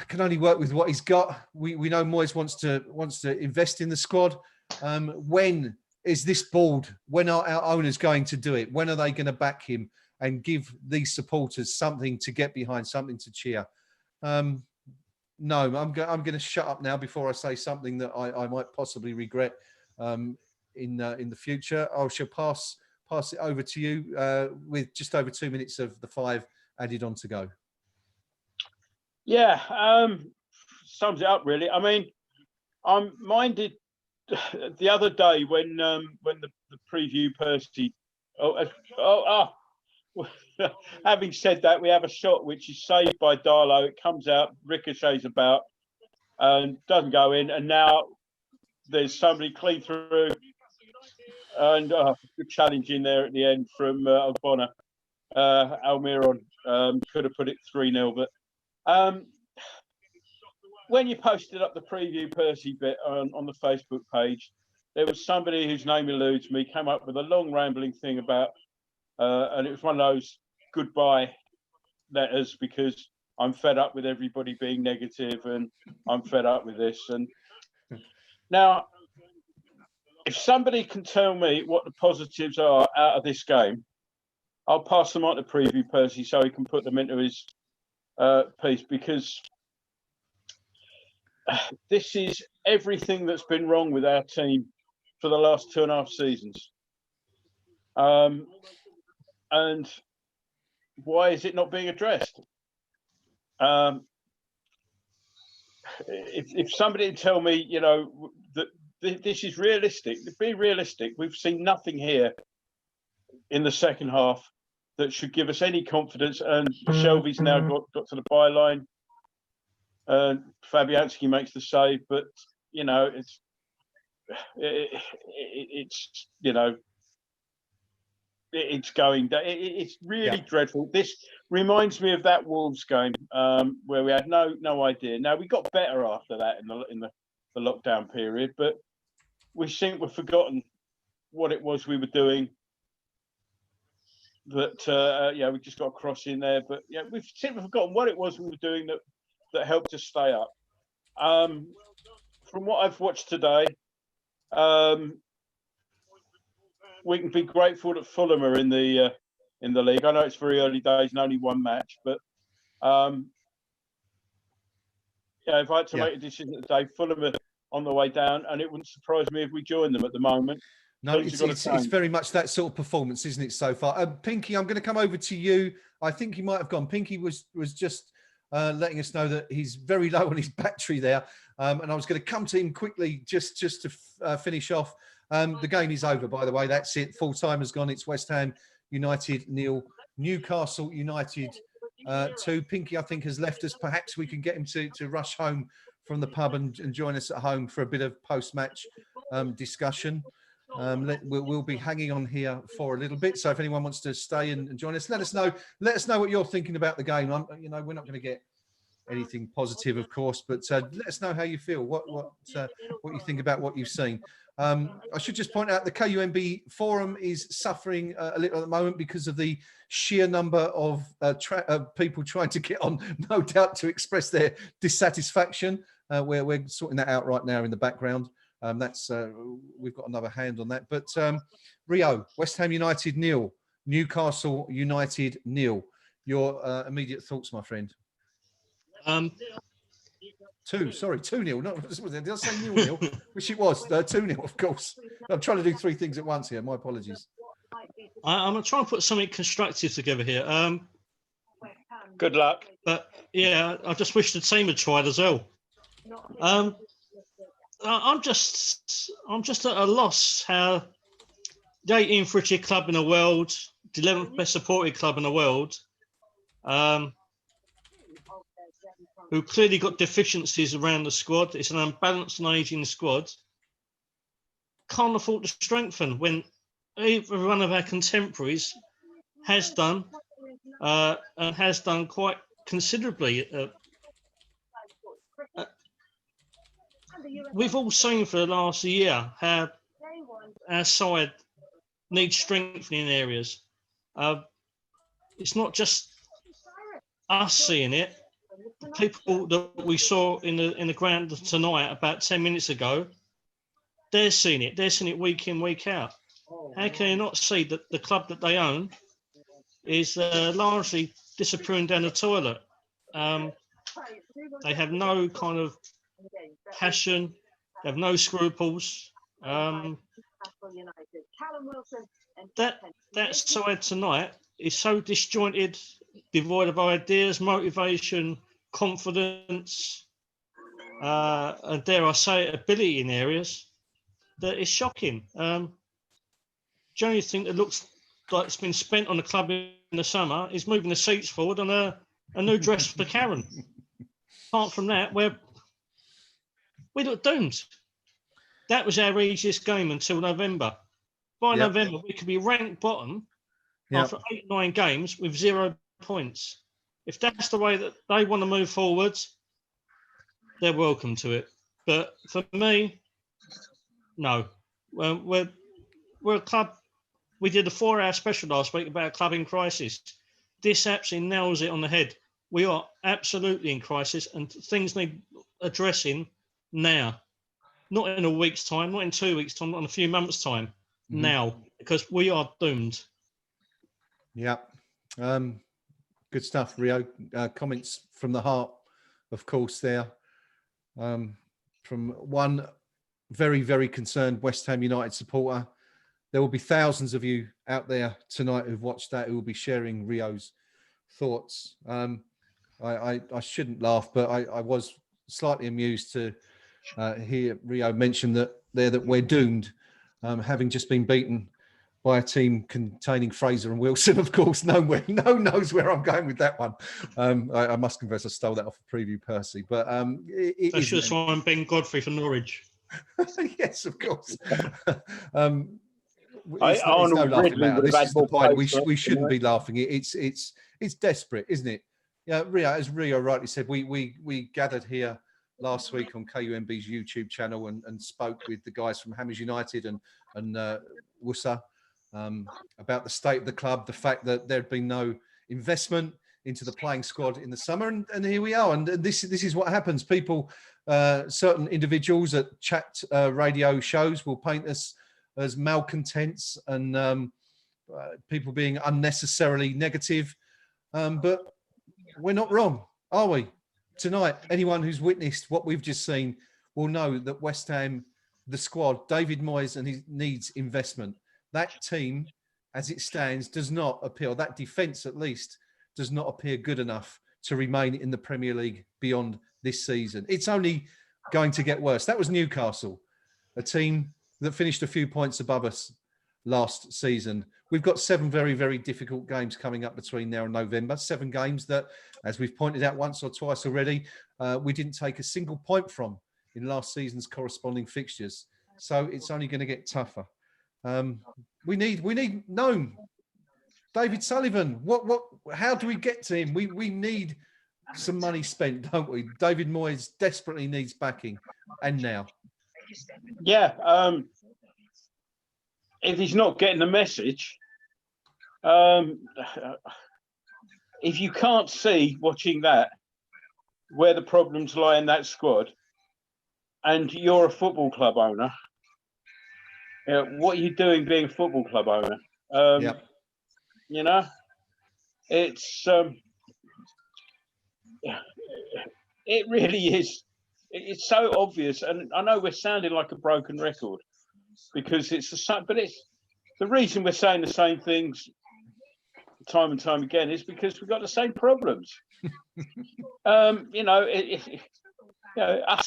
can only work with what he's got. We know Moyes wants to invest in the squad. When is this board? When are our owners going to do it? When are they going to back him and give these supporters something to get behind, something to cheer? No, I'm going to shut up now before I say something that I might possibly regret in the future. I shall pass it over to you with just over 2 minutes of the 5 added on to go. Yeah, sums it up really. I mean, I'm minded the other day when the preview Percy. Having said that, we have a shot which is saved by Darlow. It comes out, ricochets about, and doesn't go in. And now there's somebody clean through, and good challenge in there at the end from Ogbonna. Almiron could have put it 3-0, but when you posted up the preview Percy bit on the Facebook page, there was somebody whose name eludes me came up with a long rambling thing about, and it was one of those goodbye letters because I'm fed up with everybody being negative and I'm fed up with this. And now, if somebody can tell me what the positives are out of this game, I'll pass them on to Preview Percy so he can put them into his piece, because this is everything that's been wrong with our team for the last 2.5 seasons. And why is it not being addressed? If somebody would tell me, you know, that this is realistic, be realistic. We've seen nothing here in the second half that should give us any confidence. And Shelby's now got to the byline. Fabianski makes the save, but you know, it's you know, it's going down. It's really dreadful. This reminds me of that Wolves game where we had no idea. Now we got better after that in the lockdown period, but we seem to have forgotten what it was we were doing. That yeah, we just got a cross in there, but yeah, we've simply forgotten what it was we were doing that helped us stay up. From what I've watched today, we can be grateful that Fulham are in the league. I know it's very early days and only one match, but yeah, if I had to make a decision today, Fulham are on the way down, and it wouldn't surprise me if we joined them at the moment. No, it's very much that sort of performance, isn't it, so far? Pinky, I'm going to come over to you. I think he might have gone. Pinky was just letting us know that he's very low on his battery there, and I was going to come to him quickly just to finish off. The game is over, by the way. That's it. Full time has gone. It's West Ham United 0, Newcastle United 2. Pinky, I think, has left us. Perhaps we can get him to rush home from the pub and join us at home for a bit of post-match discussion. We'll be hanging on here for a little bit. So if anyone wants to stay and join us, let us know. Let us know what you're thinking about the game. You know, we're not going to get anything positive, of course, but let us know how you feel. What you think about what you've seen. I should just point out the KUMB Forum is suffering a little at the moment because of the sheer number of people trying to get on, no doubt, to express their dissatisfaction. We're sorting that out right now in the background. That's we've got another hand on that. But Rio, West Ham United 0, Newcastle United 0. Your immediate thoughts, my friend? 2-0. No, did I say 0-0? Which it was 2-0, of course. I'm trying to do 3 things at once here. My apologies. I'm trying to put something constructive together here. Good luck. But yeah, I just wish the team had tried as well. I'm just at a loss how the 18th richest club in the world, the 11th best supported club in the world, who clearly got deficiencies around the squad. It's an unbalanced and ageing squad. Can't afford to strengthen when every one of our contemporaries has done and has done quite considerably. We've all seen for the last year how our side needs strengthening in areas. It's not just us seeing it. The people that we saw in the ground tonight about 10 minutes ago, they're seeing it. They're seeing it week in, week out. How can they not see that the club that they own is largely disappearing down the toilet? They have no kind of passion, they have no scruples. That side tonight is so disjointed, devoid of ideas, motivation, confidence, and dare I say it, ability in areas that is shocking. The only thing that looks like it's been spent on the club in the summer is moving the seats forward and a new dress for Karen. Apart from that, we look doomed. That was our easiest game until November. By November, we could be ranked bottom after 8-9 games with 0 points. If that's the way that they want to move forwards, they're welcome to it. But for me, no. we're a club. We did a 4-hour special last week about a club in crisis. This absolutely nails it on the head. We are absolutely in crisis, and things need addressing now. Not in a week's time, not in 2 weeks' time, not in a few months' time. Now, because we are doomed. Yeah. Good stuff, Rio. Comments from the heart, of course, there. From one very, very concerned West Ham United supporter. There will be thousands of you out there tonight who've watched that who will be sharing Rio's thoughts. I shouldn't laugh, but I was slightly amused to hear Rio mention that we're doomed, having just been beaten by a team containing Fraser and Wilson. Of course, no one knows where I'm going with that one. I must confess, I stole that off a preview, Percy. But That's just why I'm Ben Godfrey for Norwich. Yes, of course. This is the point. We shouldn't be laughing. It's desperate, isn't it? Yeah, Rio, as Rio rightly said, we gathered here last week on KUMB's YouTube channel and spoke with the guys from Hammers United and Worcester about the state of the club, the fact that there had been no investment into the playing squad in the summer, and here we are. And this is what happens. People, certain individuals at chat radio shows will paint us as malcontents and people being unnecessarily negative. But we're not wrong, are we? Tonight, anyone who's witnessed what we've just seen will know that West Ham, the squad, David Moyes, and he needs investment. That team, as it stands, does not appear, that defence at least, does not appear good enough to remain in the Premier League beyond this season. It's only going to get worse. That was Newcastle, a team that finished a few points above us last season. We've got 7 very, very difficult games coming up between now and November. 7 games that, as we've pointed out once or twice already, we didn't take a single point from in last season's corresponding fixtures. So it's only going to get tougher. We need Gnome, David Sullivan. How do we get to him? We need some money spent, don't we? David Moyes desperately needs backing, and now. Yeah. If he's not getting the message, if you can't see watching that where the problems lie in that squad, and you're a football club owner, what are you doing being a football club owner? You know, it's it really is. It's so obvious, and I know we're sounding like a broken record because it's the same. But it's the reason we're saying the same things time and time again is because we've got the same problems. Us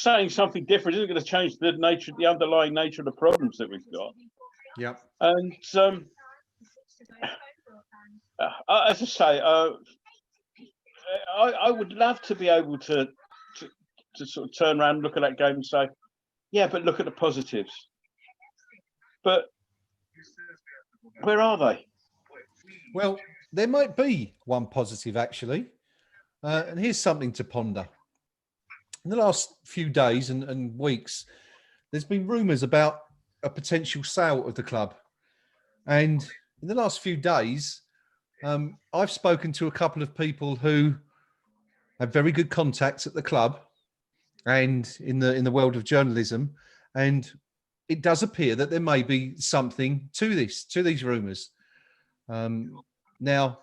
saying something different isn't going to change the underlying nature of the problems that we've got. Yeah. And as I say, I would love to be able to sort of turn around and look at that game and say, yeah, but look at the positives. But where are they? Well, there might be one positive, actually. And here's something to ponder. In the last few days and weeks, there's been rumours about a potential sale of the club. And in the last few days, I've spoken to a couple of people who have very good contacts at the club and in the world of journalism. And it does appear that there may be something to these rumours. Now,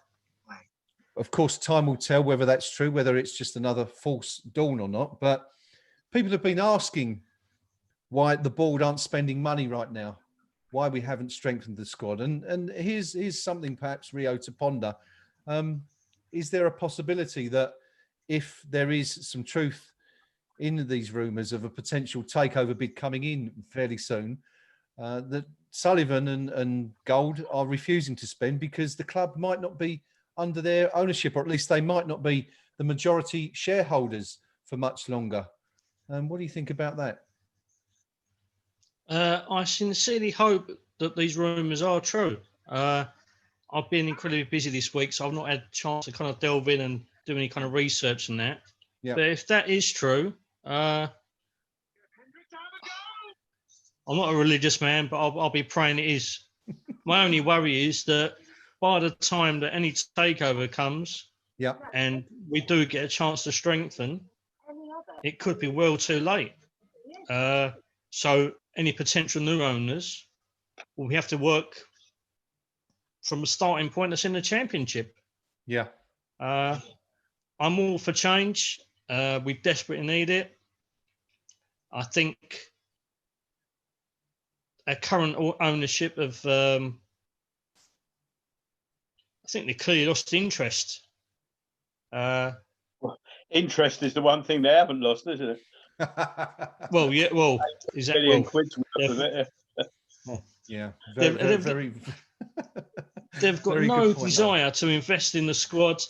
of course, time will tell whether that's true, whether it's just another false dawn or not. But people have been asking why the board aren't spending money right now, why we haven't strengthened the squad. And here's something perhaps, Rio, to ponder. Is there a possibility that if there is some truth in these rumours of a potential takeover bid coming in fairly soon, that Sullivan and Gold are refusing to spend because the club might not be under their ownership, or at least they might not be the majority shareholders for much longer. What do you think about that? I sincerely hope that these rumours are true. I've been incredibly busy this week, so I've not had a chance to kind of delve in and do any kind of research on that. Yeah. But if that is true, I I'm not a religious man, but I'll be praying it is. My only worry is that by the time that any takeover comes, Yeah. and we do get a chance to strengthen, it could be well too late. So any potential new owners will have to work from a starting point that's in the Championship. Yeah. I'm all for change. We desperately need it. I think our current ownership of, I think they clearly lost interest. Interest is the one thing they haven't lost, isn't it? Well, yeah, well, exactly. Million quid's worth of it. Yeah. They've got very no good point, desire to invest in the squad.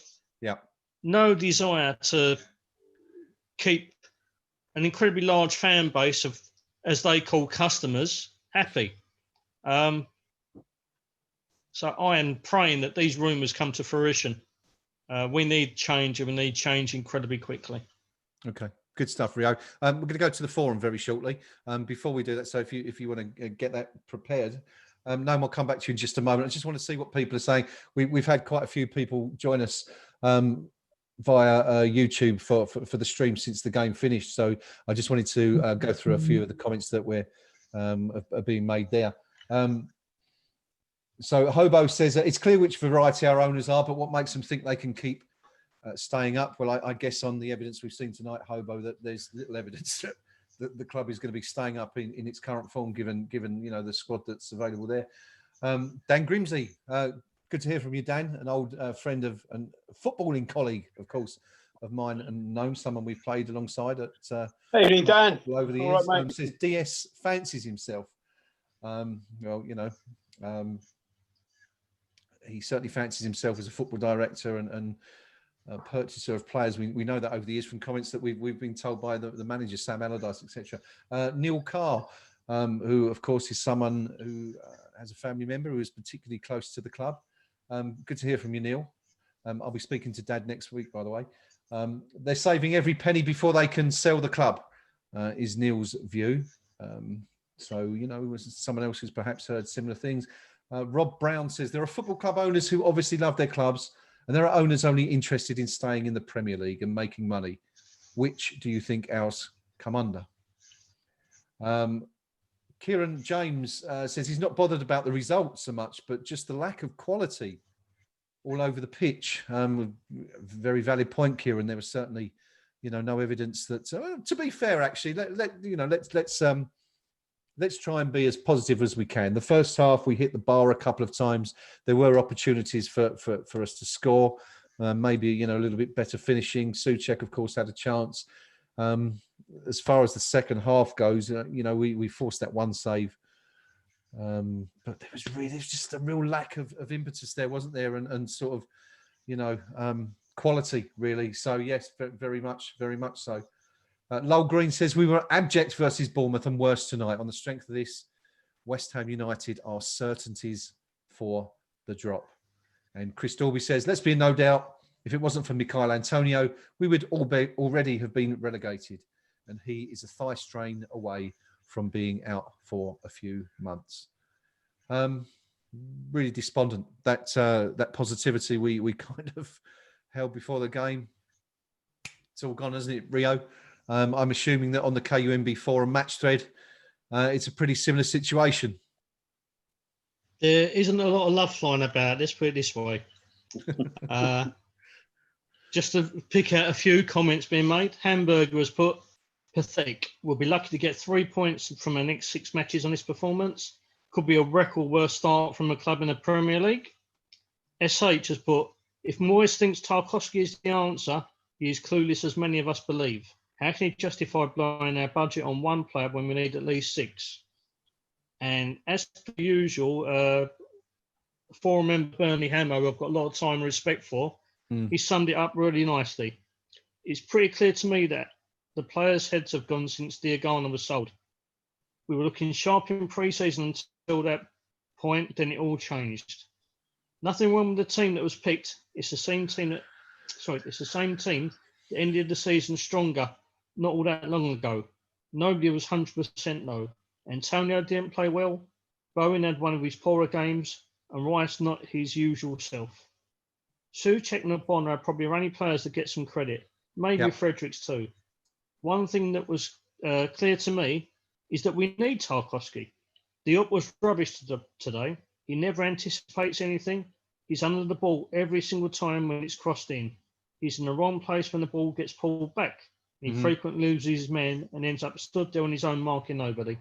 Yeah. No desire to keep an incredibly large fan base of, as they call customers, happy. So I am praying that these rumours come to fruition. We need change, and we need change incredibly quickly. Okay, good stuff, Rio. We're going to go to the forum very shortly. Before we do that, so if you want to get that prepared, Noam, I'll come back to you in just a moment. I just want to see what people are saying. We've had quite a few people join us via YouTube for the stream since the game finished. So I just wanted to go through a few of the comments that are being made there. So Hobo says it's clear which variety our owners are, but what makes them think they can keep staying up? Well, I guess on the evidence we've seen tonight, Hobo, that there's little evidence that the club is going to be staying up in its current form, given the squad that's available there. Dan Grimsey, good to hear from you, Dan, an old friend and footballing colleague, of course, of mine, and known someone we've played alongside at Evening, Dan. over the All years. right, mate. Says DS fancies himself. He certainly fancies himself as a football director and purchaser of players. We know that over the years from comments that we've been told by the manager, Sam Allardyce, etc. Neil Carr, who of course is someone who has a family member who is particularly close to the club. Good to hear from you, Neil. I'll be speaking to Dad next week, by the way. They're saving every penny before they can sell the club, is Neil's view. So, someone else who's perhaps heard similar things. Rob Brown says there are football club owners who obviously love their clubs, and there are owners only interested in staying in the Premier League and making money. Which do you think ours come under? Kieran James says he's not bothered about the results so much, but just the lack of quality all over the pitch. Very valid point, Kieran. There was certainly, no evidence that. To be fair, actually, let's try and be as positive as we can. The first half, we hit the bar a couple of times. There were opportunities for us to score. Maybe, a little bit better finishing. Souček, of course, had a chance. As far as the second half goes, we forced that one save. But there's just a real lack of impetus there, wasn't there? And sort of, quality, really. So, yes, very much so. Lowell Green says we were abject versus Bournemouth and worse tonight. On the strength of this, West Ham United are certainties for the drop. And Chris Dalby says, let's be in no doubt, if it wasn't for Michail Antonio, we would already have been relegated. And he is a thigh strain away from being out for a few months. Really despondent. That positivity we kind of held before the game, it's all gone, hasn't it, Rio? I'm assuming that on the KUMB Forum match thread, it's a pretty similar situation. There isn't a lot of love flying about, let's put it this way. Just to pick out a few comments being made, Hamburger has put, pathetic. We'll be lucky to get 3 points from our next 6 matches on this performance. Could be a record worst start from a club in the Premier League. SH has put, if Moyes thinks Tarkowski is the answer, he is clueless as many of us believe. How can he justify blowing our budget on one player when we need at least 6? And as per usual, forum member Burnley Hammer, who I've got a lot of time and respect for, he summed it up really nicely. It's pretty clear to me that the players' heads have gone since Diagana was sold. We were looking sharp in pre-season until that point, then it all changed. Nothing wrong with the team that was picked. It's the same team that ended the season stronger not all that long ago. Nobody was 100% though. Antonio didn't play well. Bowen had one of his poorer games, and Rice not his usual self. Souček and Bonner are probably our only players that get some credit. Maybe Yep. Fredericks too. One thing that was clear to me is that we need Tarkowski. The up was rubbish today. He never anticipates anything. He's under the ball every single time when it's crossed in. He's in the wrong place when the ball gets pulled back. He frequently loses his men and ends up stood there on his own, marking nobody.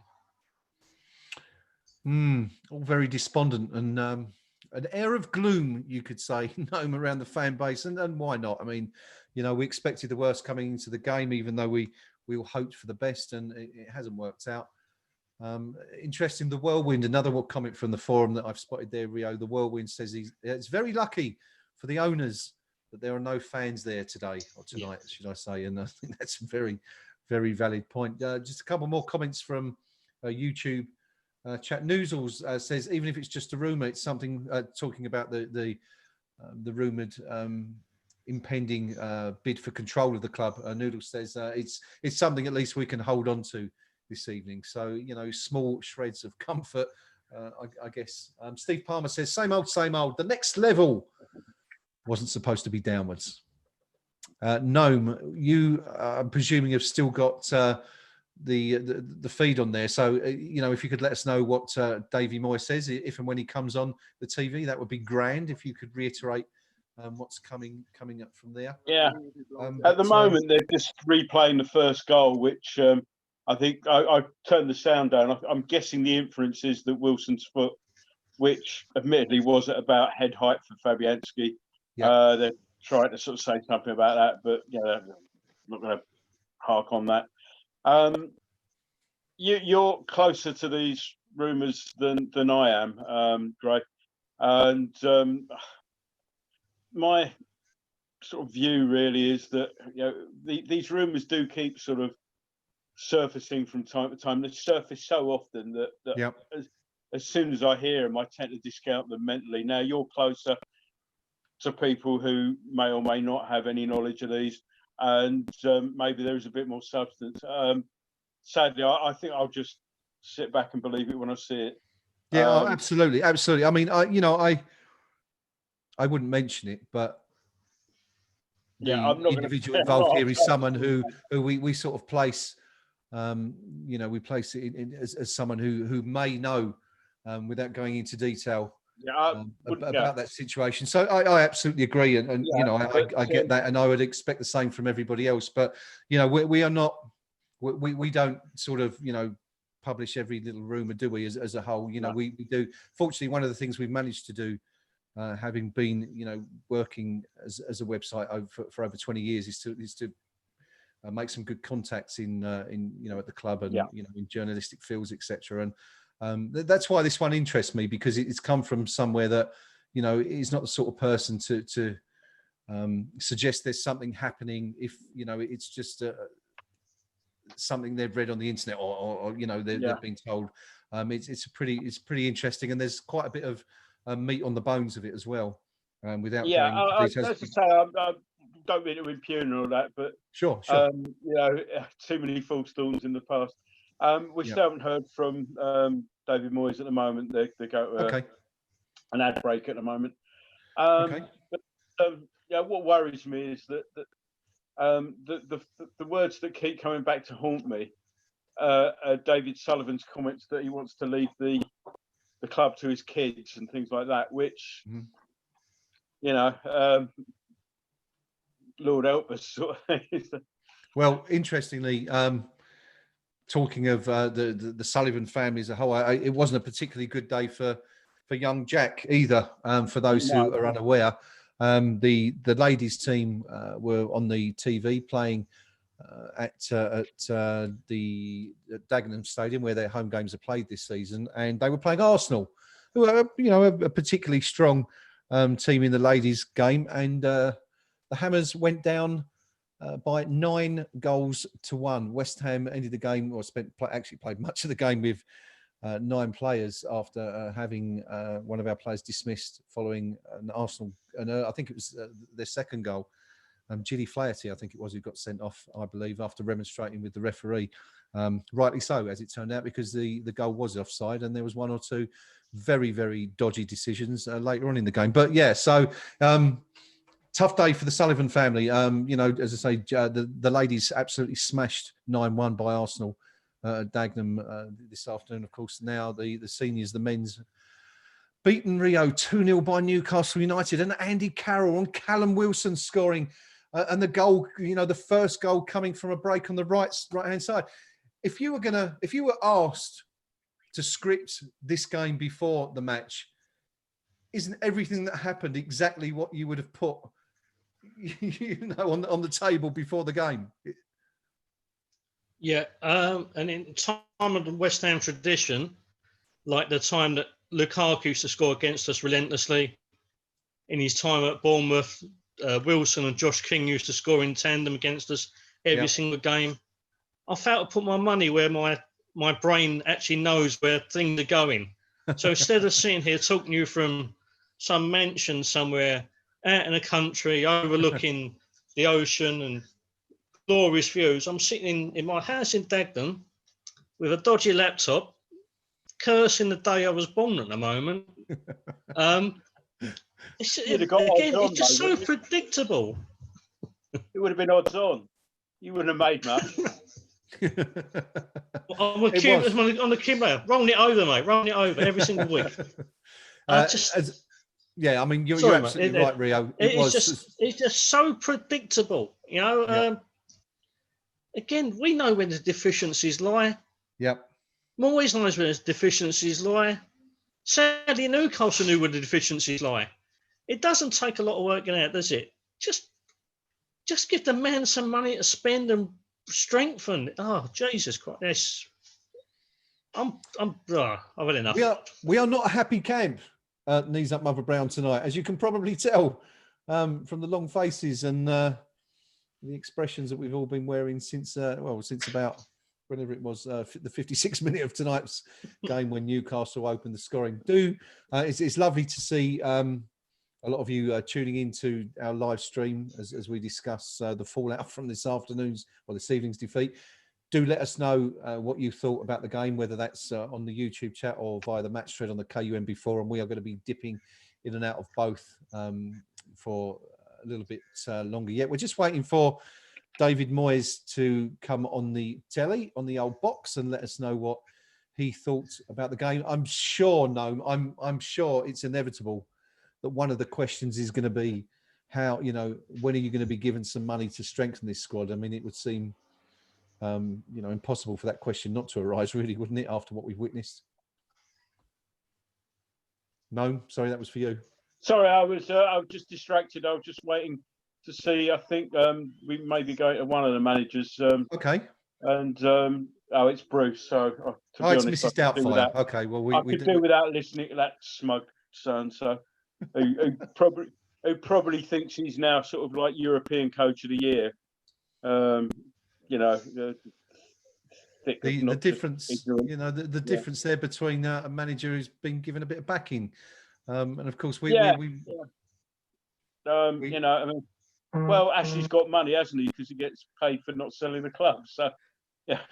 All very despondent and an air of gloom, you could say, gnome around the fan base. And why not? I mean, you know, we expected the worst coming into the game, even though we all hoped for the best, and it hasn't worked out. Interesting, the Whirlwind, another comment from the forum that I've spotted there, Rio. The Whirlwind says it's very lucky for the owners that there are no fans there today, or tonight, should I say. And I think that's a very, very valid point. Just a couple more comments from YouTube. Chat Noozles says, even if it's just a rumour, it's something talking about the rumoured impending bid for control of the club. Noodles says it's something at least we can hold on to this evening. So, you know, small shreds of comfort, I guess. Steve Palmer says, same old, same old. The next level wasn't supposed to be downwards. Gnome, you, I'm presuming, have still got the feed on there. So, you know, if you could let us know what Davy Moy says, if and when he comes on the TV, that would be grand. If you could reiterate what's coming up from there. Yeah. At the moment, they're just replaying the first goal, which I think I turned the sound down. I'm guessing the inference is that Wilson's foot, which admittedly was at about head height for Fabianski. Yeah. They're trying to sort of say something about that, but yeah, I'm not going to hark on that. You're closer to these rumours than I am, Greg, and my sort of view really is that, you know, these rumours do keep sort of surfacing from time to time. They surface so often that as soon as I hear them, I tend to discount them mentally. Now you're closer to people who may or may not have any knowledge of these, and maybe there is a bit more substance. Sadly, I think I'll just sit back and believe it when I see it. Yeah, absolutely. I mean, I wouldn't mention it, but the individual involved here is someone who we sort of place, we place it in as someone who may know, without going into detail, about that situation. So I absolutely agree, and you know, I get that, and I would expect the same from everybody else. But you know, we are not, we don't sort of, you know, publish every little rumor, do we? As a whole, you know, we do. Fortunately, one of the things we've managed to do, having been, you know, working as a website for over 20 years, is to make some good contacts in you know, at the club and you know, in journalistic fields, etc. And that's why this one interests me, because it's come from somewhere that, you know, is not the sort of person to suggest there's something happening if, you know, it's just something they've read on the internet or you know, they've been told. It's pretty interesting, and there's quite a bit of meat on the bones of it as well. Without going into details. As I say, I don't mean to impugn all that, but sure. You know, too many false dawns in the past. We still haven't heard from David Moyes at the moment. They go to an ad break at the moment. But yeah, what worries me is that the words that keep coming back to haunt me are David Sullivan's comments that he wants to leave the club to his kids and things like that, which you know, Lord help us. Sort of. Well, interestingly, talking of the Sullivan family as a whole, it wasn't a particularly good day for young Jack either. For those who are unaware, the ladies' team were on the TV playing at the Dagenham Stadium, where their home games are played this season, and they were playing Arsenal, who are, you know, a particularly strong team in the ladies' game, and the Hammers went down by 9 goals to 1. West Ham ended the game, or actually played much of the game with 9 players after having one of our players dismissed following an Arsenal, and I think it was their second goal. Gilly Flaherty, I think it was, who got sent off, I believe, after remonstrating with the referee. Rightly so, as it turned out, because the goal was offside, and there was one or two very, very dodgy decisions later on in the game. But yeah, so tough day for the Sullivan family. You know, as I say, the ladies absolutely smashed 9-1 by Arsenal at Dagenham this afternoon. Of course, now the seniors, the men's, beaten Rio 2-0 by Newcastle United, and Andy Carroll and Callum Wilson scoring, and the goal, you know, the first goal coming from a break on the right-hand side. If you were asked to script this game before the match, isn't everything that happened exactly what you would have put, you know, on the table before the game? Yeah, and in time of the West Ham tradition, like the time that Lukaku used to score against us relentlessly, in his time at Bournemouth, Wilson and Josh King used to score in tandem against us every single game. I felt to put my money where my brain actually knows where things are going. So instead of sitting here talking to you from some mansion somewhere out in the country overlooking the ocean and glorious views, I'm sitting in my house in Dagenham with a dodgy laptop, cursing the day I was born at the moment. It's just so predictable. It would have been odds on. You wouldn't have made much. On the keyboard, rolling it over, mate. Rolling it over every single week. Yeah, I mean, you're absolutely right, Rio. It's just so predictable, you know. Again, we know where the deficiencies lie. Yep. Moyes knows where the deficiencies lie. Sadly, Newcastle knew where the deficiencies lie. It doesn't take a lot of working out, does it? Just give the man some money to spend and strengthen. Oh, Jesus Christ! I've had enough. We are not a happy camp. Knees up, Mother Brown tonight, as you can probably tell from the long faces and the expressions that we've all been wearing since about whenever it was the 56th minute of tonight's game when Newcastle opened the scoring. It's lovely to see a lot of you tuning into our live stream as we discuss the fallout from this evening's defeat. Do let us know what you thought about the game, whether that's on the YouTube chat or via the match thread on the KUMB Forum. We are going to be dipping in and out of both for a little bit longer yet. We're just waiting for David Moyes to come on the telly, on the old box, and let us know what he thought about the game. I'm sure it's inevitable that one of the questions is going to be how, you know, when are you going to be given some money to strengthen this squad? I mean, it would seem, impossible for that question not to arise, really, wouldn't it, after what we've witnessed? No, sorry, that was for you. Sorry, I was just distracted. I was just waiting to see. I think we may be going to one of the managers. Okay. And it's Bruce. So to be it's honest, Mrs. Doubtfire. Okay, well, I could do without listening to that smug son. So who probably thinks he's now sort of like European Coach of the Year. The difference, the difference there between a manager who's been given a bit of backing, and of course Ashley's got money, hasn't he? Because he gets paid for not selling the club. So yeah,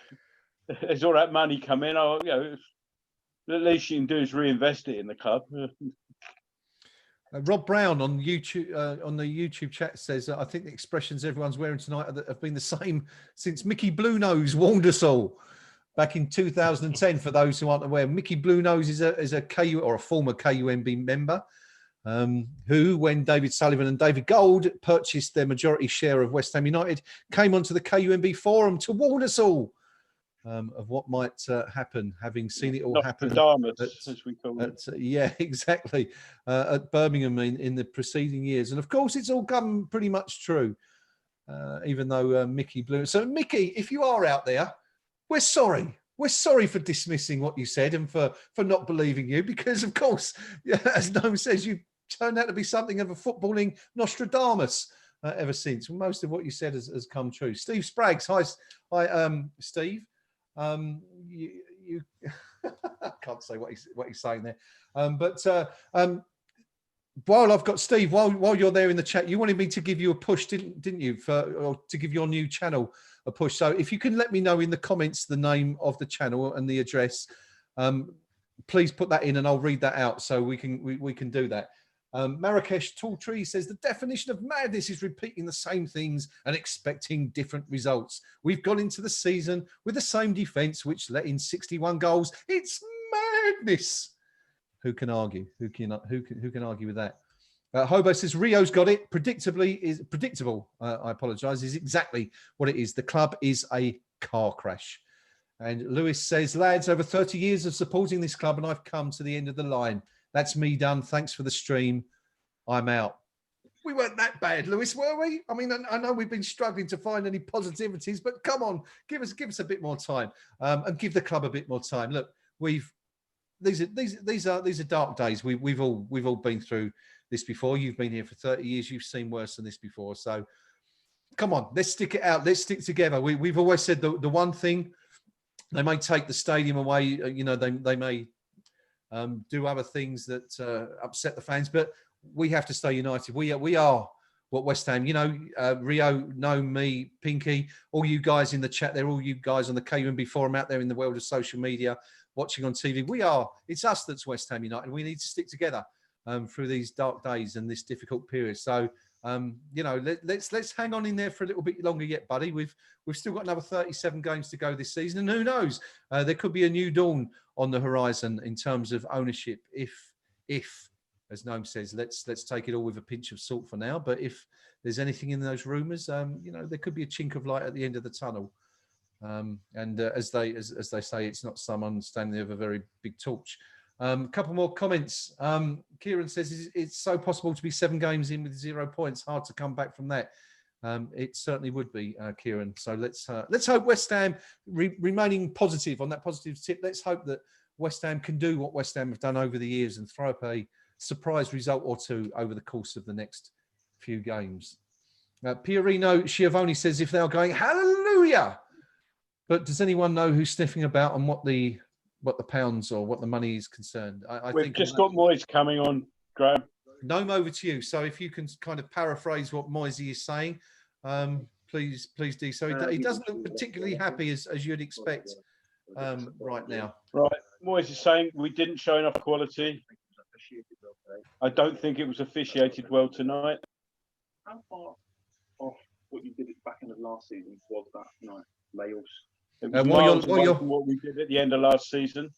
there's all that money come in. The least you can do is reinvest it in the club. Rob Brown on YouTube on the YouTube chat says, I think the expressions everyone's wearing tonight have been the same since Mickey Bluenose warned us all back in 2010. For those who aren't aware, Mickey Bluenose is a KU or a former KUMB member who, when David Sullivan and David Gold purchased their majority share of West Ham United, came onto the KUMB forum to warn us all of what might happen, having seen it all happen as we call it. Yeah, exactly, at Birmingham in the preceding years. And of course, it's all come pretty much true, even though Mickey blew it. So, Mickey, if you are out there, we're sorry. We're sorry for dismissing what you said and for not believing you, because, of course, as Noam says, you turned out to be something of a footballing Nostradamus ever since. Most of what you said has come true. Steve Spraggs, hi, Steve. You I can't say what he's saying there, but while I've got Steve, while you're there in the chat, you wanted me to give you a push, didn't you, or to give your new channel a push. So if you can let me know in the comments the name of the channel and the address, please put that in and I'll read that out so we can do that. Marrakesh Talltree says the definition of madness is repeating the same things and expecting different results. We've gone into the season with the same defence, which let in 61 goals. It's madness. Who can argue? Who can argue with that? Hobo says Rio's got it. Predictable. I apologise. Is exactly what it is. The club is a car crash. And Lewis says, lads, over 30 years of supporting this club, and I've come to the end of the line. That's me done. Thanks for the stream. I'm out. We weren't that bad, Lewis, were we? I mean, I know we've been struggling to find any positivities, but come on, give us a bit more time, and give the club a bit more time. Look, these are dark days. We've all been through this before. You've been here for 30 years. You've seen worse than this before. So come on, let's stick it out. Let's stick together. We've always said the one thing. They may take the stadium away. You know, they may do other things that upset the fans, but we have to stay united. We are what West Ham, you know, Rio, no, me, Pinky, all you guys in the chat there, all you guys on the KUMB Forum out there in the world of social media, watching on TV. It's us that's West Ham United. We need to stick together through these dark days and this difficult period. So, you know, let's hang on in there for a little bit longer yet, buddy. We've still got another 37 games to go this season, and who knows, there could be a new dawn on the horizon in terms of ownership. If as Noam says, let's take it all with a pinch of salt for now. But if there's anything in those rumours, you know, there could be a chink of light at the end of the tunnel. And as they say, it's not someone standing over a very big torch. A couple more comments. Kieran says it's so possible to be 7 games in with 0 points. Hard to come back from that. It certainly would be, Kieran. So let's hope West Ham, remaining positive on that positive tip, let's hope that West Ham can do what West Ham have done over the years and throw up a surprise result or two over the course of the next few games. Pierino Schiavone says if they're going, hallelujah. But does anyone know who's sniffing about and what the pounds or what the money is concerned? We've just got Moyes coming on, Graham. Noam, over to you. So if you can kind of paraphrase what Moisey is saying, please do. So he doesn't look particularly happy as you'd expect right now. Right. Moyes is saying we didn't show enough quality. I don't think it was officiated well tonight. How far off what you did back in the last season was that night, Wales? It was miles away from what we did at the end of last season.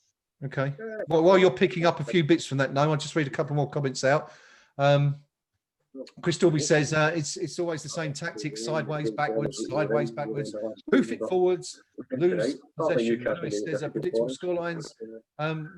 Okay. Well, while you're picking up a few bits from that, I'll just read a couple more comments out. Chris Dalby says it's always the same tactics: sideways, backwards, poof it forwards, lose possession. Lewis says predictable scorelines.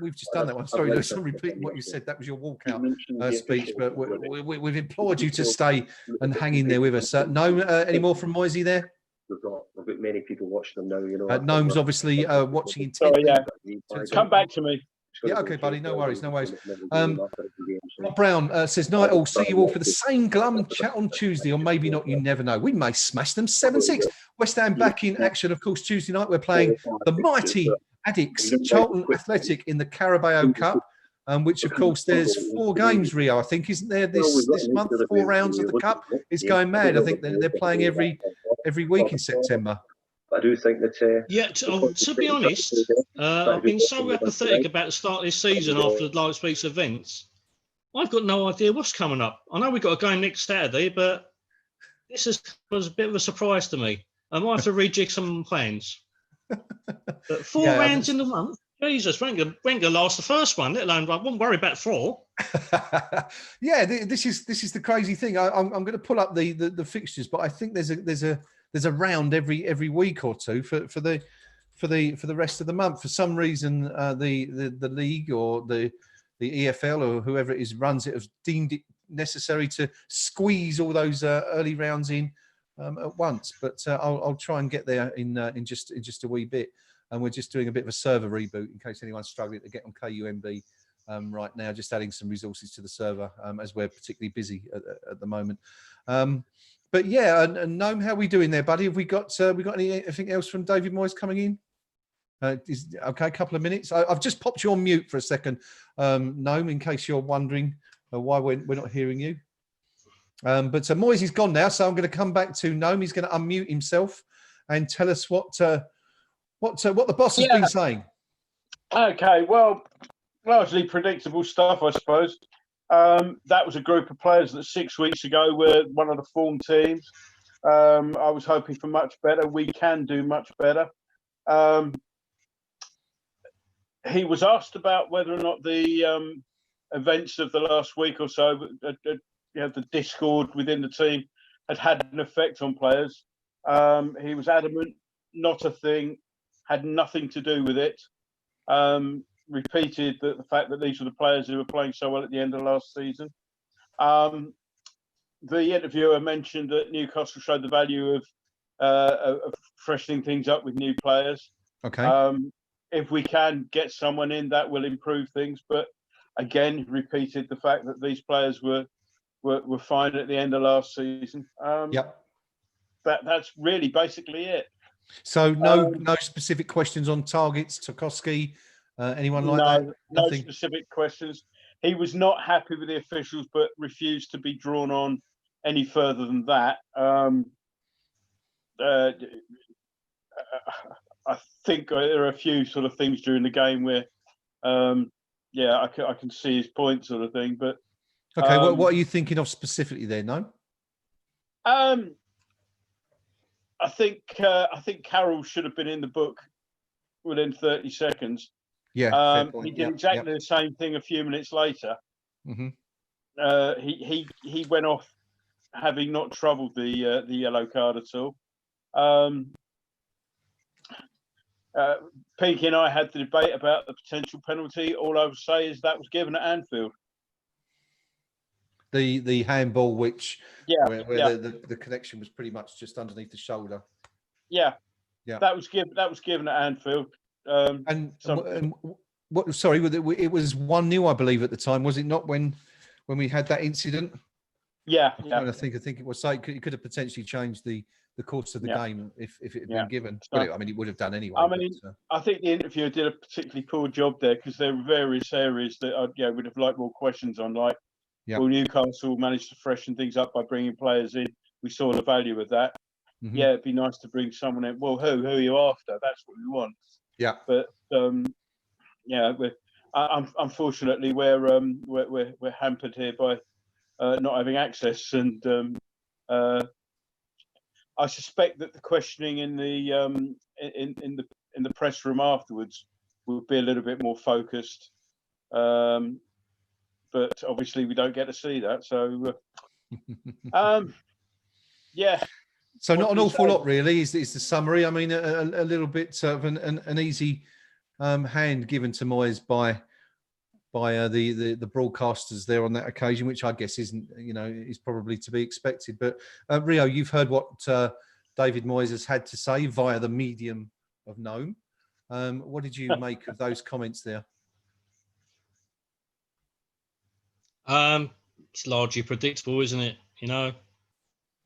We've just done that one. Sorry, Lewis, I'm repeating what you said. That was your walkout speech, but we've implored you to stay and hang in there with us. No, any more from Moisey there? We've got many people watching them now. You know, Noam's obviously watching intently. Oh, yeah. Come back to me. Yeah, okay, buddy. No worries. Rob Brown says, night all. See you all for the same glum chat on Tuesday, or maybe not. You never know. We may smash them 7-6. West Ham back in action, of course. Tuesday night, we're playing the mighty Addicts, Charlton Athletic in the Carabao Cup, which, of course, there's 4 games, Rio, I think, isn't there, this month? 4 rounds of the Cup. It's going mad. I think they're playing every week in September. I do think that. To be honest, I've been so apathetic about the start of this season after last week's events. I've got no idea what's coming up. I know we've got a game next Saturday, but this was a bit of a surprise to me. I might have to rejig some plans. But 4 rounds in the month? Jesus, Wenger lost the first one, let alone I won't worry about 4. Yeah, this is the crazy thing. I'm going to pull up the fixtures, but I think there's a round every week or two for the rest of the month. For some reason, the league or the EFL or whoever it is runs it has deemed it necessary to squeeze all those early rounds in at once. But I'll try and get there in just a wee bit. And we're just doing a bit of a server reboot in case anyone's struggling to get on KUMB right now. Just adding some resources to the server as we're particularly busy at the moment. But yeah, and Noam, how are we doing there, buddy? Have we got anything else from David Moyes coming in? Okay, a couple of minutes. I've just popped you on mute for a second, Noam, in case you're wondering why we're not hearing you. But Moyes is gone now, so I'm going to come back to Noam. He's going to unmute himself and tell us what the boss has been saying. Okay, well, largely predictable stuff, I suppose. That was a group of players that 6 weeks ago were one of the form teams. I was hoping for much better. We can do much better. He was asked about whether or not the events of the last week or so, the discord within the team had an effect on players. He was adamant, not a thing, had nothing to do with it. Repeated the fact that these were the players who were playing so well at the end of last season. The interviewer mentioned that Newcastle showed the value of freshening things up with new players. Okay. If we can get someone in, that will improve things. But again, repeated the fact that these players were fine at the end of last season. Yep. That's really basically it. So no specific questions on targets, Tarkowski, anyone like that? No specific questions. He was not happy with the officials, but refused to be drawn on any further than that. I think there are a few sort of things during the game where, I can see his point, sort of thing. But okay, what are you thinking of specifically there? No. I think Carroll should have been in the book within 30 seconds. Yeah, fair point. He did exactly the same thing a few minutes later. Mm-hmm. He went off having not troubled the yellow card at all. Pinky and I had the debate about the potential penalty. All I would say is that was given at Anfield. The handball, which where the connection was pretty much just underneath the shoulder. Yeah. That was given at Anfield. And what? Sorry, it was 1-0, I believe, at the time. Was it not when we had that incident? Yeah. I think it was. So it could have potentially changed the course of the game if it had been given. Well, it would have done anyway. I think the interviewer did a particularly poor job there because there were various areas that I would have liked more questions on. Like, well, Newcastle managed to freshen things up by bringing players in. We saw the value of that. Mm-hmm. Yeah, it'd be nice to bring someone in. Well, who are you after? That's what we want. Yeah. But unfortunately we're hampered here by not having access, and I suspect that the questioning in the in the press room afterwards will be a little bit more focused. But obviously we don't get to see that, so So not an awful lot, really, is the summary. I mean, a little bit of an easy hand given to Moyes by the broadcasters there on that occasion, which I guess is probably to be expected. But Rio, you've heard what David Moyes has had to say via the medium of Noam. What did you make of those comments there? It's largely predictable, isn't it?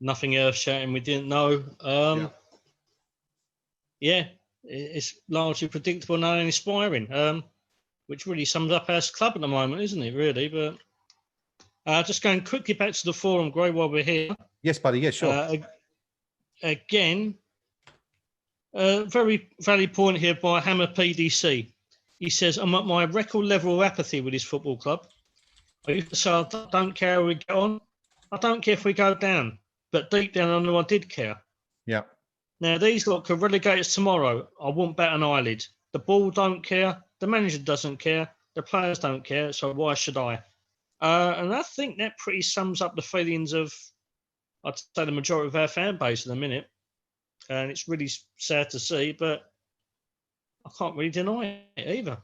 Nothing earth-shattering we didn't know. It's largely predictable and uninspiring, which really sums up our club at the moment, isn't it, really? But just going quickly back to the forum, Gray, while we're here. Yes, buddy. Yeah, sure. Again, very valid point here by Hammer PDC. He says, I'm at my record level of apathy with his football club. I used to say, I don't care how we get on. I don't care if we go down. But deep down, I know I did care. Yeah. Now, these lot could relegate us tomorrow. I won't bat an eyelid. The ball don't care. The manager doesn't care. The players don't care. So why should I? And I think that pretty sums up the feelings of, I'd say, the majority of our fan base in a minute. And it's really sad to see, but I can't really deny it either.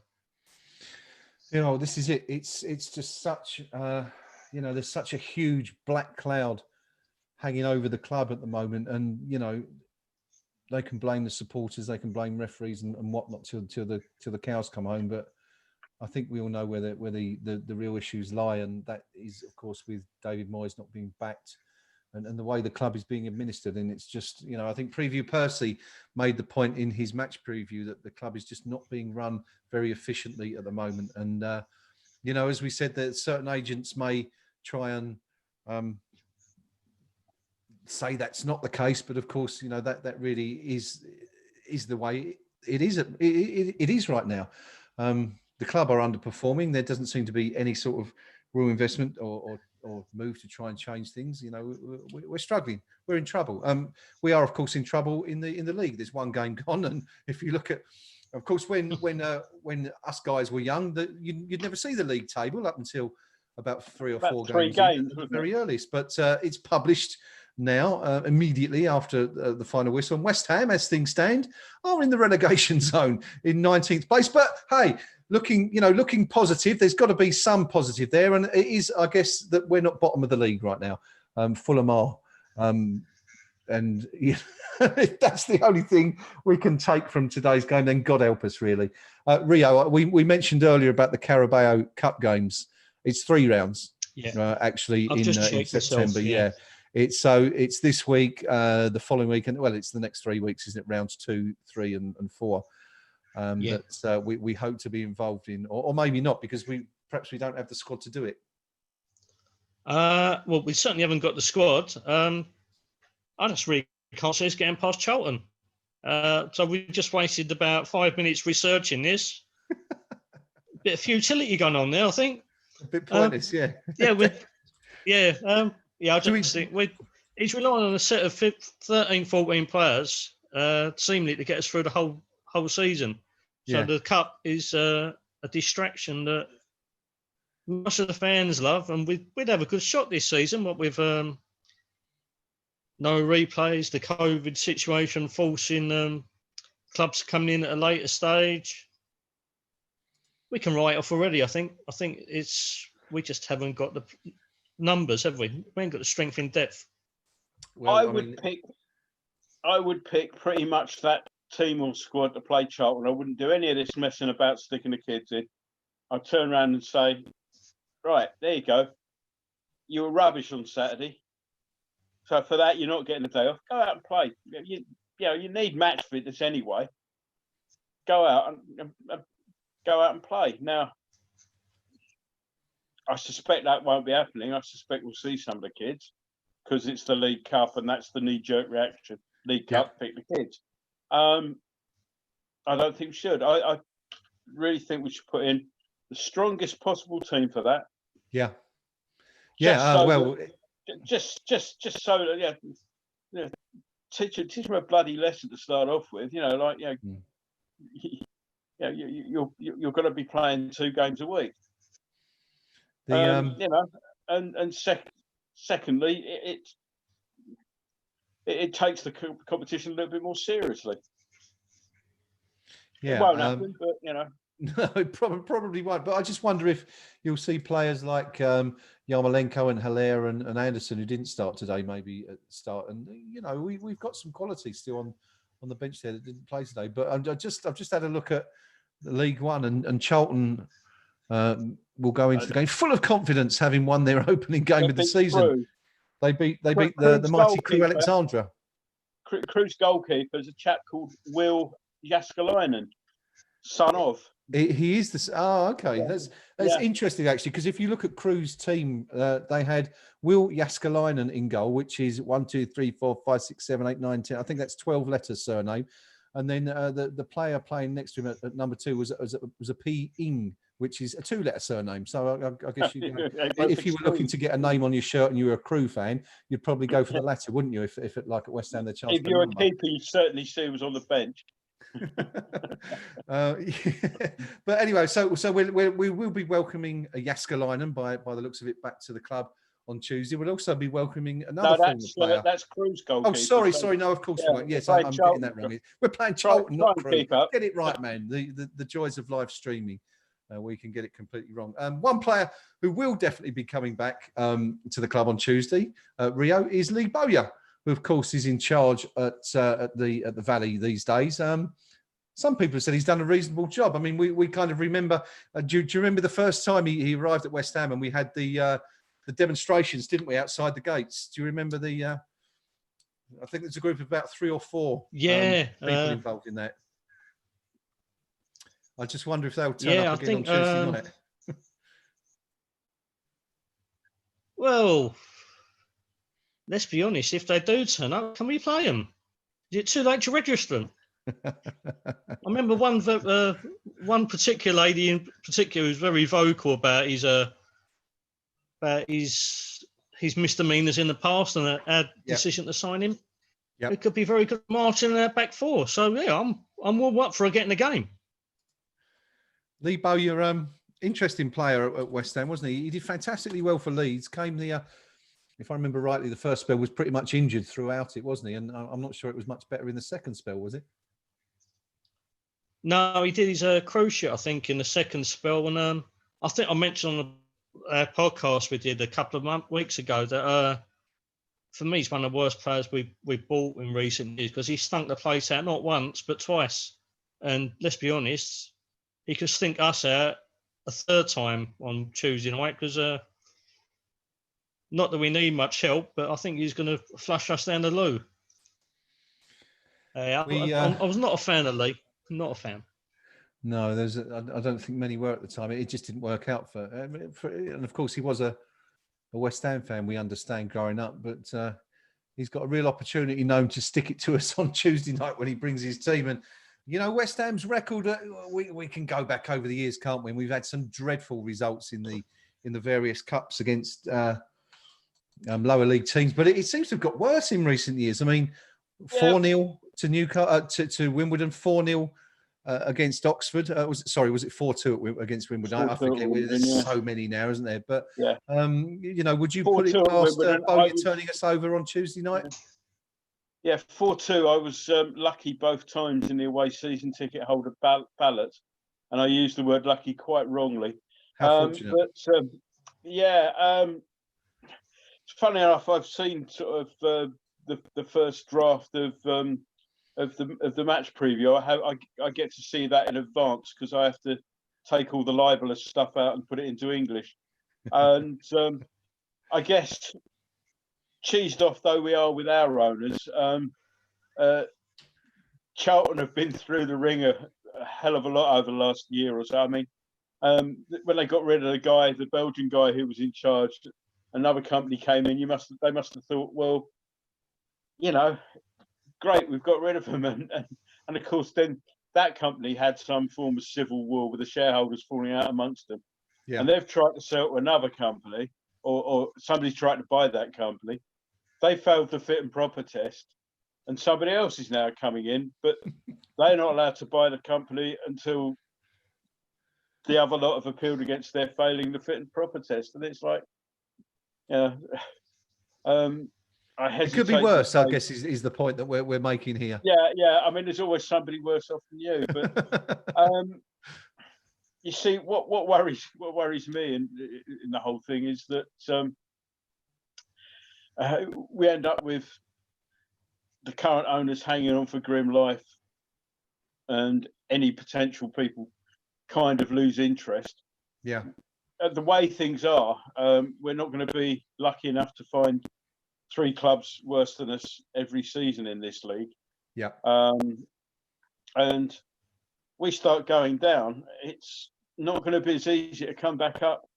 This is it. It's just such, there's such a huge black cloud hanging over the club at the moment, and they can blame the supporters, they can blame referees and whatnot till the cows come home. But I think we all know where the real issues lie, and that is, of course, with David Moyes not being backed, and the way the club is being administered. And it's just, I think Preview Percy made the point in his match preview that the club is just not being run very efficiently at the moment. And You know, as we said, that certain agents may try and say that's not the case, but of course, you know, that really is the way it is. It is right now. The club are underperforming. There doesn't seem to be any sort of real investment or move to try and change things. You know, we're struggling. We're in trouble. We are, of course, in trouble in the league. There's one game gone, and if you look at, of course, when us guys were young, you'd never see the league table up until about 3 or 4 games at the very earliest. But it's published now immediately after the final whistle. And West Ham, as things stand, are in the relegation zone in 19th place. But hey, looking positive. There's got to be some positive there, and it is, I guess, that we're not bottom of the league right now. Fulham are, and you know, if that's the only thing we can take from today's game, then God help us, really. Rio, we mentioned earlier about the Carabao Cup games. It's 3 rounds, actually, in September. Yeah. It's this week, the following week, and well, it's the next 3 weeks, isn't it? Rounds 2, 3, and 4. That we hope to be involved in, or maybe not, because perhaps we don't have the squad to do it. Well, we certainly haven't got the squad. I just really can't see us getting past Charlton. So we just wasted about 5 minutes researching this. Bit of futility going on there, I think. A bit pointless, yeah. I just think he's relying on a set of 13, 14 players, seemingly to get us through the whole season. So the cup is a distraction that most of the fans love, and we'd have a good shot this season. What with no replays, the COVID situation forcing clubs coming in at a later stage, we can write off already. I think we just haven't got the numbers, have we? We ain't got the strength in depth. Well, I would pick pretty much that team or squad to play Charlton. I wouldn't do any of this messing about sticking the kids in. I'd turn around and say, right, there you go. You were rubbish on Saturday. So for that, you're not getting a day off. Go out and play. You need match fitness anyway. Go out and play. Now, I suspect that won't be happening. I suspect we'll see some of the kids because it's the League Cup and that's the knee-jerk reaction. League Cup, pick the kids. I don't think we should. I really think we should put in the strongest possible team for that. Yeah. Just so that teach them a bloody lesson to start off with. You're going to be playing 2 games a week. Secondly, it takes the competition a little bit more seriously. Yeah, it won't happen, but No, it probably won't. But I just wonder if you'll see players like Yarmolenko and Haller and Anderson, who didn't start today, maybe at the start. And we've got some quality still on the bench there that didn't play today. But I've just had a look at the League One, and Charlton will go into the game full of confidence, having won their opening game of the season. They beat the mighty Crewe Alexandra. Crewe's goalkeeper is a chap called Will Jaskalainen, son of. He is this. Oh, okay. Yeah. That's interesting, actually, because if you look at Crewe's team, they had Will Jaskalainen in goal, which is 1, 2, 3, 4, 5, 6, 7, 8, 9, 10. I think that's 12 letters surname. And then the player playing next to him at number 2 was a P. Ing, which is a 2-letter surname. So I guess if you were looking to get a name on your shirt and you were a Crewe fan, you'd probably go for the latter, wouldn't you? If it, like at West Ham, the chance. If you're a keeper, you certainly see who was on the bench. But anyway, so we will be welcoming a Jaskalainen by the looks of it back to the club on Tuesday. We'll also be welcoming another former player. That's Crewe's goalkeeper. Oh, sorry. No, of course we won't. Yes, I'm getting that wrong. We're playing Charlton, not Crewe. Get it right, man. The joys of live streaming. We can get it completely wrong. One player who will definitely be coming back to the club on Tuesday, Rio, is Lee Bowyer, who of course is in charge at the Valley these days. Some people have said he's done a reasonable job. I mean, we kind of remember. Do you remember the first time he arrived at West Ham and we had the demonstrations, didn't we, outside the gates? Do you remember the? I think there's a group of about 3 or 4 people involved in that. I just wonder if they'll turn up again on Tuesday night. Well, let's be honest. If they do turn up, can we play them? Is it too late to register them? I remember one particular lady in particular who's very vocal about his misdemeanors in the past and our decision to sign him. Yep. It could be very good marching in our back four. So yeah, I'm all up for getting the game. Lee Bow, you're interesting player at West Ham, wasn't he? He did fantastically well for Leeds. Came the, if I remember rightly, the first spell was pretty much injured throughout it, wasn't he? And I'm not sure it was much better in the second spell, was it? No, he did his crochet, I think, in the second spell. And I think I mentioned on the podcast we did a couple of weeks ago that for me, he's one of the worst players we've bought in recent years because he stunk the place out not once but twice. And let's be honest, he could stink us out a third time on Tuesday night because not that we need much help, but I think he's going to flush us down the loo. I was not a fan of Lee. Not a fan. No, I don't think many were at the time. It just didn't work out for and of course he was a West Ham fan, we understand, growing up, but he's got a real opportunity known to stick it to us on Tuesday night when he brings his team. And you know, West Ham's record, we can go back over the years, can't we? And we've had some dreadful results in the various cups against lower league teams, but it seems to have got worse in recent years. I mean, 4-0 to Newcastle, to Wimbledon, 4-0 against Oxford. Was it 4-2 against Wimbledon? I forget. There's so many now, isn't there? But you know, would you put it past Bowyer turning us over on Tuesday night? Yeah, 4-2. I was lucky both times in the away season ticket holder ballot, and I used the word lucky quite wrongly. How fortunate. But it's funny enough, I've seen sort of the first draft of the match preview. I get to see that in advance because I have to take all the libelous stuff out and put it into English. And I guess, cheesed off though we are with our owners, Charlton have been through the ringer a hell of a lot over the last year or so. I mean, when they got rid of the Belgian guy who was in charge, another company came in. They must have thought, well, you know, great, we've got rid of him, and of course then that company had some form of civil war with the shareholders falling out amongst them, and they've tried to sell to another company, or somebody's tried to buy that company. They failed the fit and proper test, and somebody else is now coming in, but they're not allowed to buy the company until the other lot have appealed against their failing the fit and proper test, and it's like, it could be worse, I guess, is the point that we're making here. Yeah. I mean, there's always somebody worse off than you. But you see, what worries me in the whole thing is that we end up with the current owners hanging on for grim life, and any potential people kind of lose interest. Yeah. The way things are, we're not going to be lucky enough to find 3 clubs worse than us every season in this league. Yeah. And we start going down, it's not going to be as easy to come back up.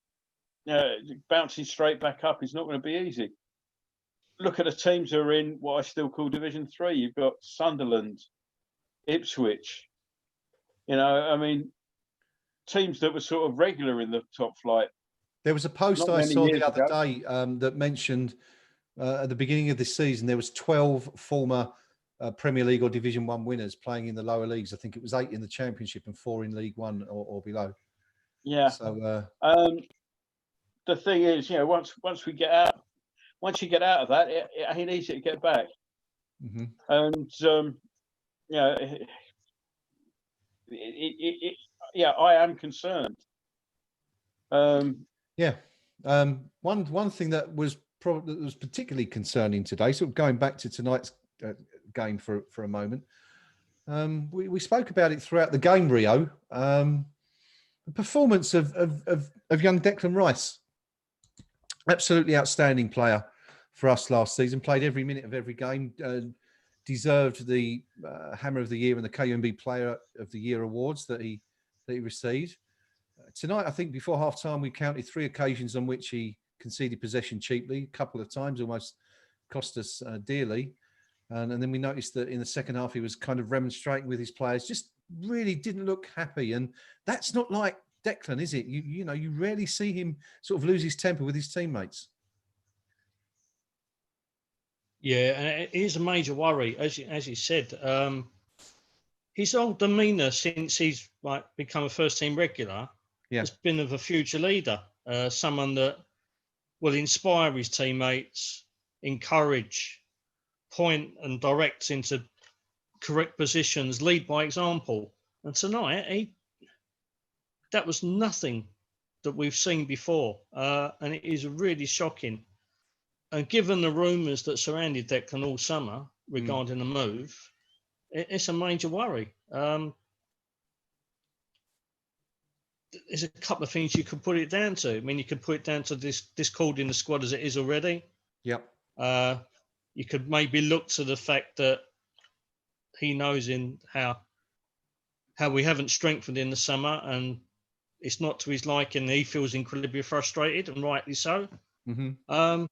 Bouncing straight back up is not going to be easy. Look at the teams who are in what I still call Division 3. You've got Sunderland, Ipswich. You know, I mean, teams that were sort of regular in the top flight. There was a post I saw the other day that mentioned at the beginning of this season, there was 12 former Premier League or Division 1 winners playing in the lower leagues. I think it was 8 in the Championship and 4 in League 1 or below. Yeah. So the thing is, you know, once you get out of that, it ain't easy to get back. Mm-hmm. And you know, I am concerned. One thing that was particularly concerning today, sort of going back to tonight's game for a moment, we spoke about it throughout the game, Rio. The performance of young Declan Rice, absolutely outstanding player for us last season, played every minute of every game, deserved the Hammer of the Year and the KUMB Player of the Year awards that he received. Tonight, I think before half time, we counted 3 occasions on which he conceded possession cheaply a couple of times, almost cost us dearly. And then we noticed that in the second half, he was kind of remonstrating with his players, just really didn't look happy. And that's not like Declan, is it? You know, you rarely see him sort of lose his temper with his teammates. Yeah, and it is a major worry, as you said. His whole demeanour since he's become a first-team regular has been of a future leader, someone that will inspire his teammates, encourage, point and direct into correct positions, lead by example. And tonight, that was nothing that we've seen before, and it is really shocking. And given the rumours that surrounded Declan all summer regarding the move, it's a major worry. There's a couple of things you could put it down to. I mean, you could put it down to this discord in the squad as it is already. Yep. You could maybe look to the fact that he knows in how we haven't strengthened in the summer, and it's not to his liking. He feels incredibly frustrated, and rightly so. Mm-hmm.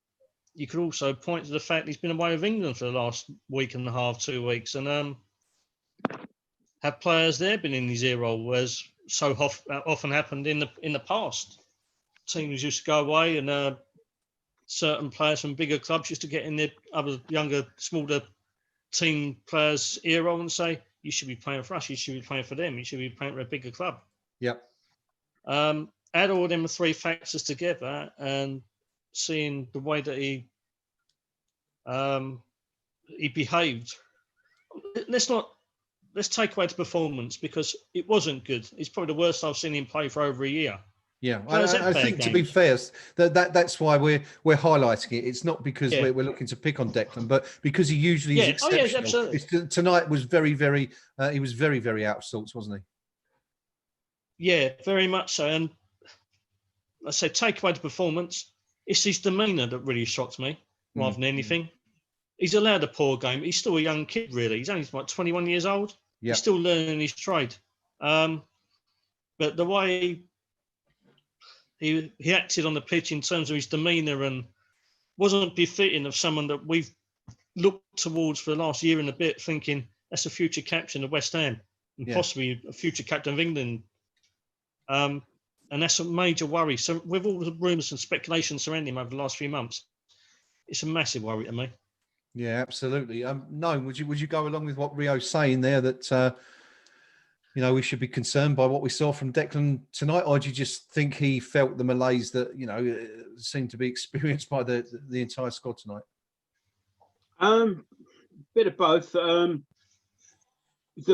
You could also point to the fact he's been away with England for the last week and a half, 2 weeks, and have players there been in his ear roll, as so often happened in the past. Teams used to go away, and certain players from bigger clubs used to get in their other younger, smaller team players' ear roll and say, "You should be playing for us. You should be playing for them. You should be playing for a bigger club." Yep. Add all them three factors together, and seeing the way that he behaved. Let's take away the performance, because it wasn't good. It's probably the worst I've seen him play for over a year. Yeah, I think to be fair, that's why we're highlighting it. It's not because we're looking to pick on Declan, but because he usually is exceptional. Oh, yes, absolutely. Tonight was very, very. He was very, very out of sorts, wasn't he? Yeah, very much so. And I say, take away the performance. It's his demeanour that really shocked me, rather than anything. He's allowed a poor game. He's still a young kid, really. He's only 21 years old. He's still learning his trade. But the way he acted on the pitch in terms of his demeanour and wasn't befitting of someone that we've looked towards for the last year and a bit, thinking that's a future captain of West Ham and possibly a future captain of England. And that's a major worry. So with all the rumours and speculation surrounding him over the last few months, it's a massive worry to me. Yeah, absolutely. No, would you go along with what Rio's saying there, that we should be concerned by what we saw from Declan tonight, or do you just think he felt the malaise that seemed to be experienced by the entire squad tonight? Bit of both. The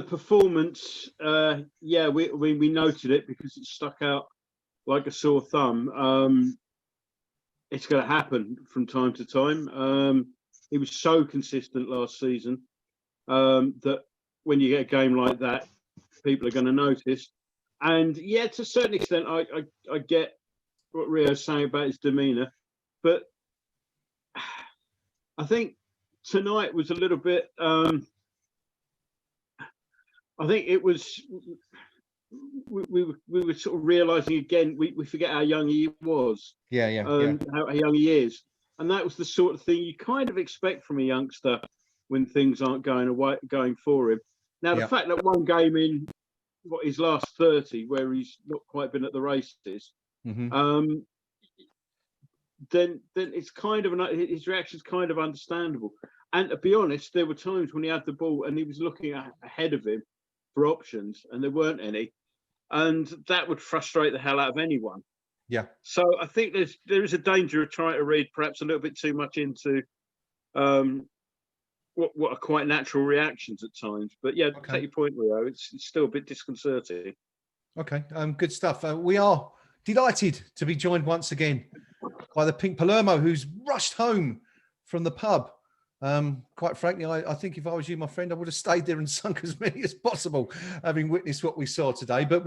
performance, we noted it because it stuck out like a sore thumb. It's going to happen from time to time. He was so consistent last season that when you get a game like that, people are going to notice. And to a certain extent, I get what Rio's saying about his demeanour, but I think tonight was a little bit. I think it was. We were sort of realising again. We forget how young he was. How young he is. And that was the sort of thing you kind of expect from a youngster when things aren't going for him. Now, the fact that one game in his last 30, where he's not quite been at the races, then it's kind of his reaction's kind of understandable. And to be honest, there were times when he had the ball and he was looking ahead of him for options, and there weren't any, and that would frustrate the hell out of anyone. Yeah. So I think there is a danger of trying to read perhaps a little bit too much into what are quite natural reactions at times. But take your point, Rio. It's still a bit disconcerting. Okay, good stuff. We are delighted to be joined once again by the Pink Palermo, who's rushed home from the pub. Quite frankly, I think if I was you, my friend, I would have stayed there and sunk as many as possible, having witnessed what we saw today. But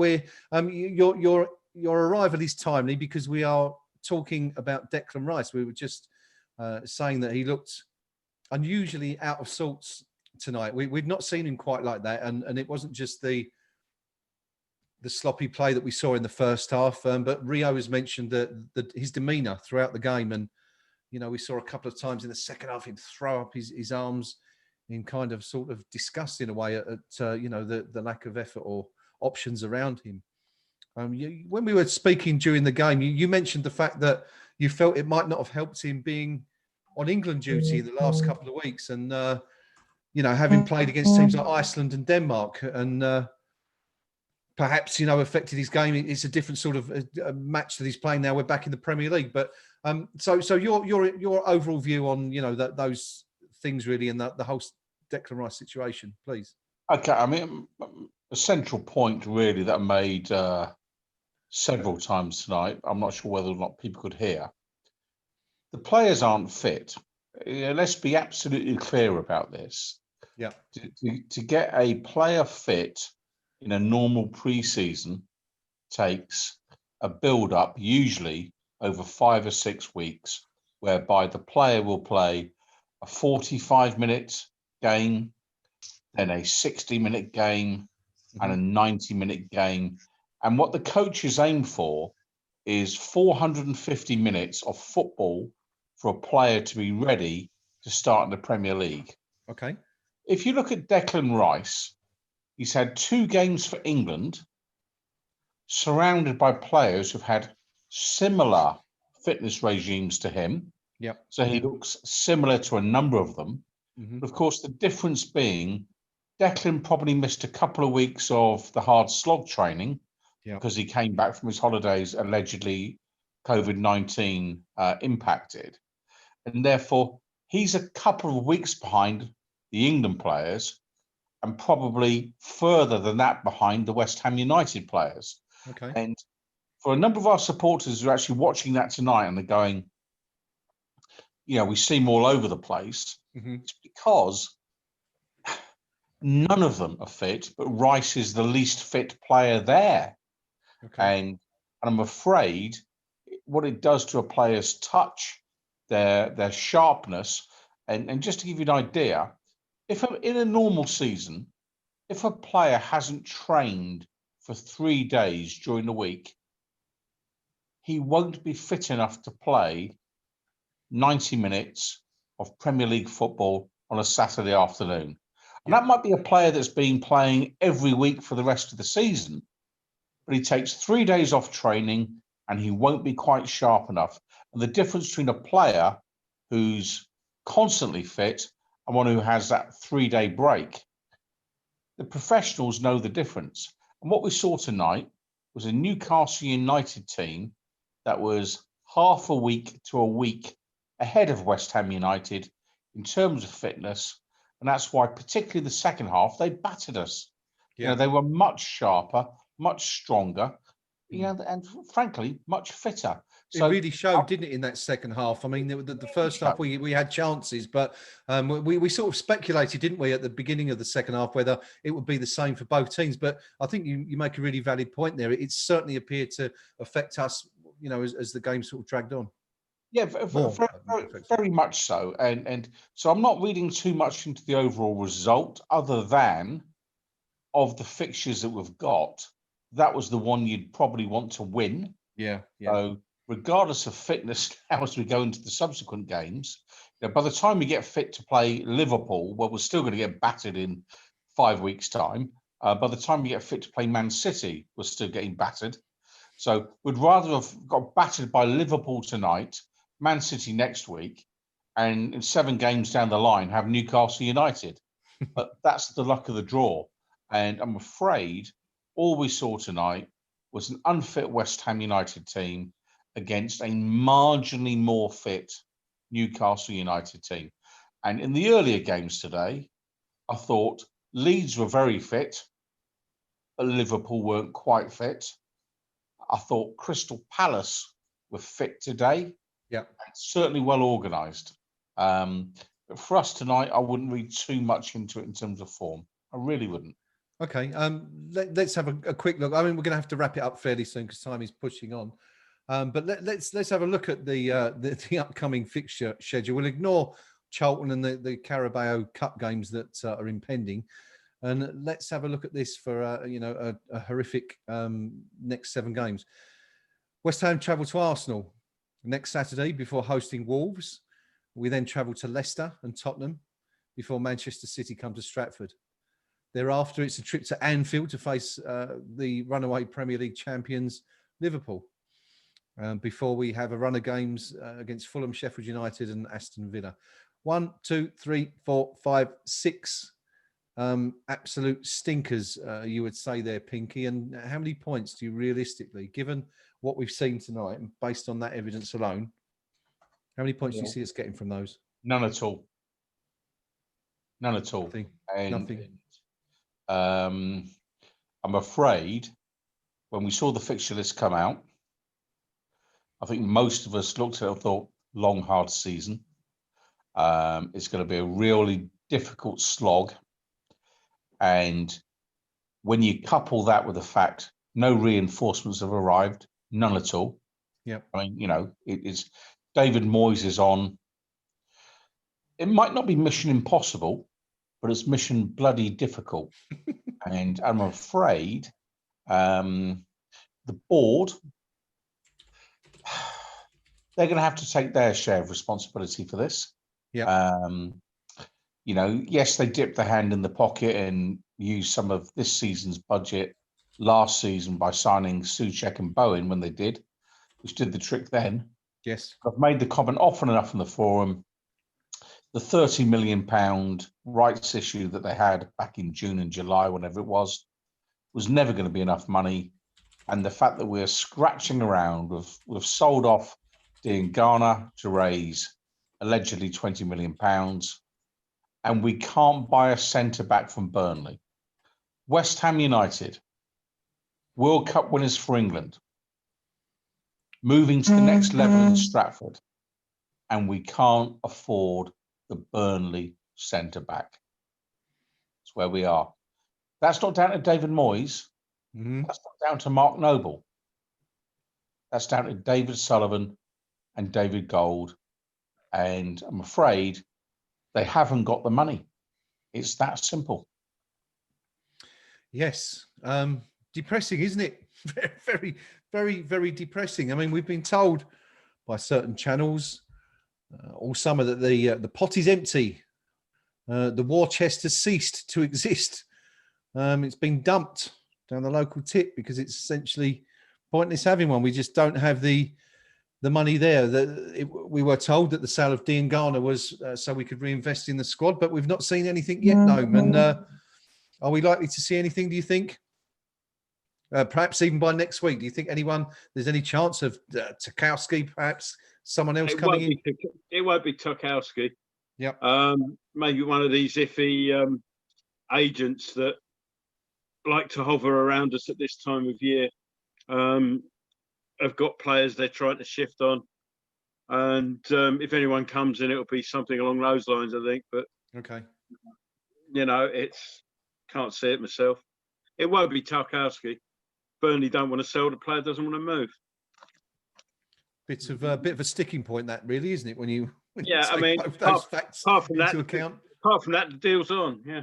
your arrival is timely because we are talking about Declan Rice. We were just saying that he looked unusually out of sorts tonight. We'd not seen him quite like that, and it wasn't just the the sloppy play that we saw in the first half. But Rio has mentioned that his demeanour throughout the game, and we saw a couple of times in the second half him throw up his arms in kind of sort of disgust in a way at the lack of effort or options around him. When we were speaking during the game, you mentioned the fact that you felt it might not have helped him being on England duty in the last couple of weeks, and having played against teams like Iceland and Denmark, and perhaps affected his game. It's a different sort of a match that he's playing now. We're back in the Premier League, but so your overall view on those things really, and the whole Declan Rice situation, please. Okay, I mean, a central point really that I made several times tonight. I'm not sure whether or not people could hear. The players aren't fit. Let's be absolutely clear about this. Yeah. To get a player fit in a normal pre-season takes a build-up, usually over 5 or 6 weeks, whereby the player will play a 45-minute game, then a 60-minute game, and a 90-minute game. And what the coaches aim for is 450 minutes of football for a player to be ready to start in the Premier League. Okay. If you look at Declan Rice, he's had 2 games for England, surrounded by players who've had similar fitness regimes to him. Yep. So he looks similar to a number of them. But of course, the difference being Declan probably missed a couple of weeks of the hard slog training because he came back from his holidays, allegedly COVID-19 impacted. And therefore, he's a couple of weeks behind the England players and probably further than that behind the West Ham United players. Okay. And for a number of our supporters who are actually watching that tonight and they're going, we see them all over the place, it's because none of them are fit, but Rice is the least fit player there. Okay. And I'm afraid what it does to a player's touch, their sharpness, and just to give you an idea, if in a normal season, if a player hasn't trained for 3 days during the week, he won't be fit enough to play 90 minutes of Premier League football on a Saturday afternoon. And that might be a player that's been playing every week for the rest of the season, but he takes 3 days off training and he won't be quite sharp enough. And the difference between a player who's constantly fit and one who has that 3-day break, the professionals know the difference. And what we saw tonight was a Newcastle United team that was half a week to a week ahead of West Ham United in terms of fitness. And that's why, particularly the second half, they battered us. Yeah. They were much sharper, much stronger, and frankly, much fitter. So, it really showed, didn't it, in that second half? I mean, the first half we had chances, but we sort of speculated, didn't we, at the beginning of the second half, whether it would be the same for both teams. But I think you make a really valid point there. It certainly appeared to affect us, as the game sort of dragged on. Yeah, very much so. And so I'm not reading too much into the overall result, other than of the fixtures that we've got, that was the one you'd probably want to win. Yeah. So regardless of fitness, now as we go into the subsequent games, by the time we get fit to play Liverpool, well, we're still going to get battered in 5 weeks' time. By the time we get fit to play Man City, we're still getting battered. So we'd rather have got battered by Liverpool tonight, Man City next week, and in 7 games down the line have Newcastle United. But that's the luck of the draw. And I'm afraid all we saw tonight was an unfit West Ham United team against a marginally more fit Newcastle United team. And in the earlier games today, I thought Leeds were very fit, but Liverpool weren't quite fit. I thought Crystal Palace were fit today. Yeah, certainly well organised. But for us tonight, I wouldn't read too much into it in terms of form. I really wouldn't. Okay, let's have a quick look. I mean, we're going to have to wrap it up fairly soon because time is pushing on. But let's have a look at the upcoming fixture schedule. We'll ignore Charlton and the Carabao Cup games that are impending. And let's have a look at this for a horrific next 7 games. West Ham travel to Arsenal next Saturday before hosting Wolves. We then travel to Leicester and Tottenham before Manchester City come to Stratford. Thereafter, it's a trip to Anfield to face the runaway Premier League champions, Liverpool, before we have a run of games against Fulham, Sheffield United and Aston Villa. 1, 2, 3, 4, 5, 6 absolute stinkers, you would say there, Pinky. And how many points do you realistically, given what we've seen tonight and based on that evidence alone, how many points do you see us getting from those? None at all. None at all. Nothing. And Nothing. I'm afraid when we saw the fixture list come out, I think most of us looked at it and thought, long, hard season. It's going to be a really difficult slog. And when you couple that with the fact no reinforcements have arrived, none at all. Yeah. I mean, it is David Moyes is on. It might not be mission impossible, but it's mission bloody difficult. And I'm afraid the board, they're going to have to take their share of responsibility for this. Yeah. Yes, they dipped their hand in the pocket and used some of this season's budget last season by signing Souček and Bowen when they did, which did the trick then. Yes. I've made the comment often enough in the forum. The £30 million rights issue that they had back in June and July, whenever it was never going to be enough money. And the fact that we're scratching around, we've sold off Diangana to raise allegedly £20 million, and we can't buy a centre-back from Burnley. West Ham United, World Cup winners for England, moving to the next level in Stratford, and we can't afford the Burnley centre-back. That's where we are. That's not down to David Moyes. Mm-hmm. That's not down to Mark Noble. That's down to David Sullivan and David Gold. And I'm afraid they haven't got the money. It's that simple. Yes. Depressing, isn't it? Very, very, very depressing. I mean, we've been told by certain channels all summer that the pot is empty. The war chest has ceased to exist. It's been dumped down the local tip because it's essentially pointless having one. We just don't have the money there. We were told that the sale of Diangana was so we could reinvest in the squad, but we've not seen anything yet, Noam. And are we likely to see anything, do you think? Perhaps even by next week. Do you think there's any chance of Tarkowski, perhaps someone else coming in? It won't be Tarkowski. Yep. Maybe one of these iffy agents that like to hover around us at this time of year. Have got players they're trying to shift on. And if anyone comes in, it'll be something along those lines, I think. But, okay, can't see it myself. It won't be Tarkowski. Burnley don't want to sell, the player doesn't want to move. Bit of a sticking point, that really, isn't it? When you take both those facts into account. Apart from that, the deal's on. Yeah,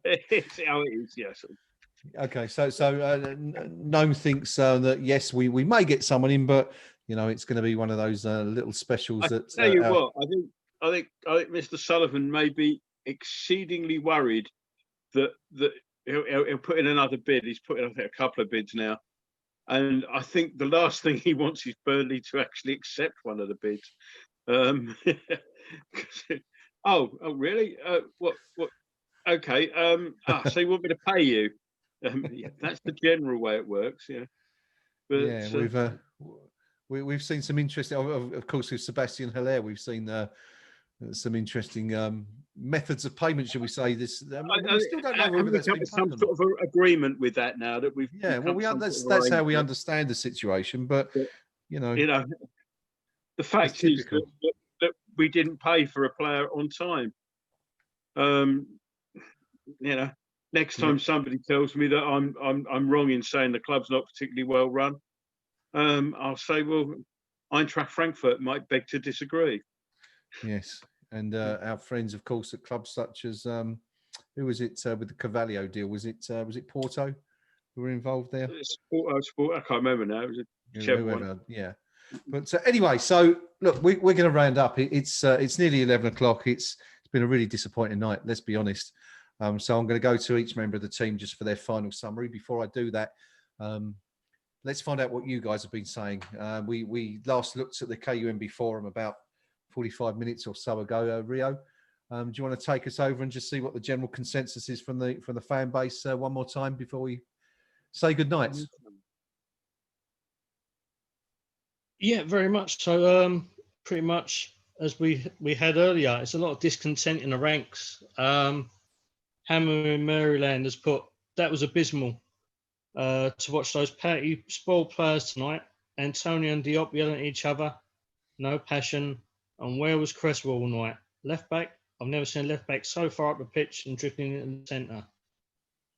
it's how it is. Yes. Okay, so Noam thinks that yes, we may get someone in, but it's going to be one of those little specials. I tell you what, I think Mr. Sullivan may be exceedingly worried that he'll put in another bid. He's put in, I think, a couple of bids now, and I think the last thing he wants is Burnley to actually accept one of the bids. Oh, really? What? Okay. So you want me to pay you? Yeah, that's the general way it works. Yeah. But, yeah, we've seen some interesting. Of course, with Sebastian Haller, we've seen some interesting methods of payment, shall we say? We still don't know whether that's been some sort of agreement with that now that we've. Yeah, well, that's how we understand the situation, but the fact is that we didn't pay for a player on time. Next time somebody tells me that I'm wrong in saying the club's not particularly well run, I'll say, well, Eintracht Frankfurt might beg to disagree. Yes, and our friends, of course, at clubs such as who was it with the Carvalho deal? Was it Porto who were involved there? I can't remember now. It was whichever one. Whoever, yeah. But anyway, so look, we're going to round up. It's nearly 11 o'clock. It's been a really disappointing night, let's be honest. So I'm going to go to each member of the team just for their final summary. Before I do that, let's find out what you guys have been saying. We last looked at the KUMB Forum about 45 minutes or so ago. Rio, do you want to take us over and just see what the general consensus is from the fan base one more time before we say good night? Yeah, very much. So pretty much as we had earlier, it's a lot of discontent in the ranks. Hammer in Maryland has put, that was abysmal to watch those petty spoiled players tonight. Antonio and Diop yelling at each other, no passion. And where was Cresswell all night? Left back, I've never seen a left back so far up the pitch and drifting in the centre.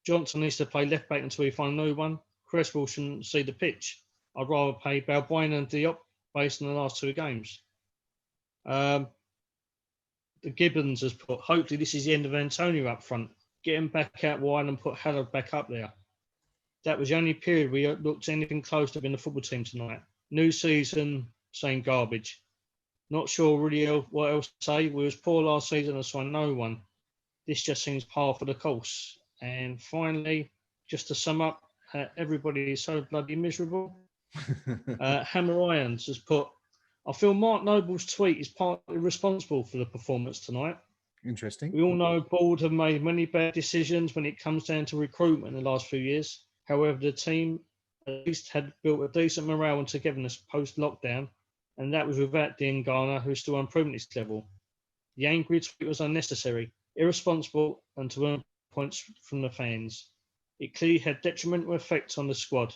Johnson needs to play left back until we find a new one. Cresswell shouldn't see the pitch. I'd rather pay Balbuena and Diop based on the last two games. The Gibbons has put, hopefully this is the end of Antonio up front. Get him back out wide and put Haller back up there. That was the only period we looked anything close to being the football team tonight. New season, same garbage. Not sure really what else to say. We was poor last season and saw no one. This just seems par for the course. And finally, just to sum up, everybody is so bloody miserable. Hammer Irons has put, I feel Mark Noble's tweet is partly responsible for the performance tonight. Interesting. We all know Board have made many bad decisions when it comes down to recruitment in the last few years. However, the team at least had built a decent morale and togetherness post-lockdown, and that was without Dean Garner, who's still unproven at this level. The angry tweet was unnecessary, irresponsible, and to earn points from the fans. It clearly had detrimental effects on the squad.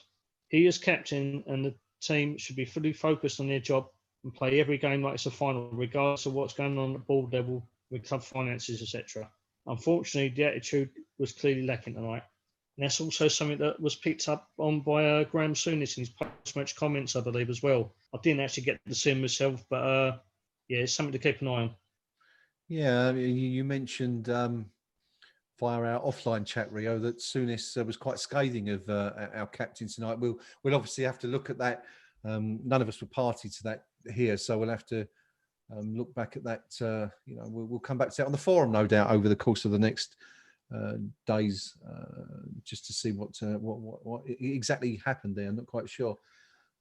He as captain and the team should be fully focused on their job and play every game like it's a final, regardless of what's going on at board level with club finances, etc. Unfortunately, the attitude was clearly lacking tonight. And that's also something that was picked up on by Graham Souness in his post-match comments, I believe, as well. I didn't actually get to see him myself, but yeah, it's something to keep an eye on. Yeah, you mentioned via our offline chat, Rio, that Souness was quite scathing of our captain tonight. We'll obviously have to look at that. None of us were party to that here, so we'll have to look back at that. We'll come back to that on the forum, no doubt, over the course of the next days, just to see what exactly happened there. I'm not quite sure.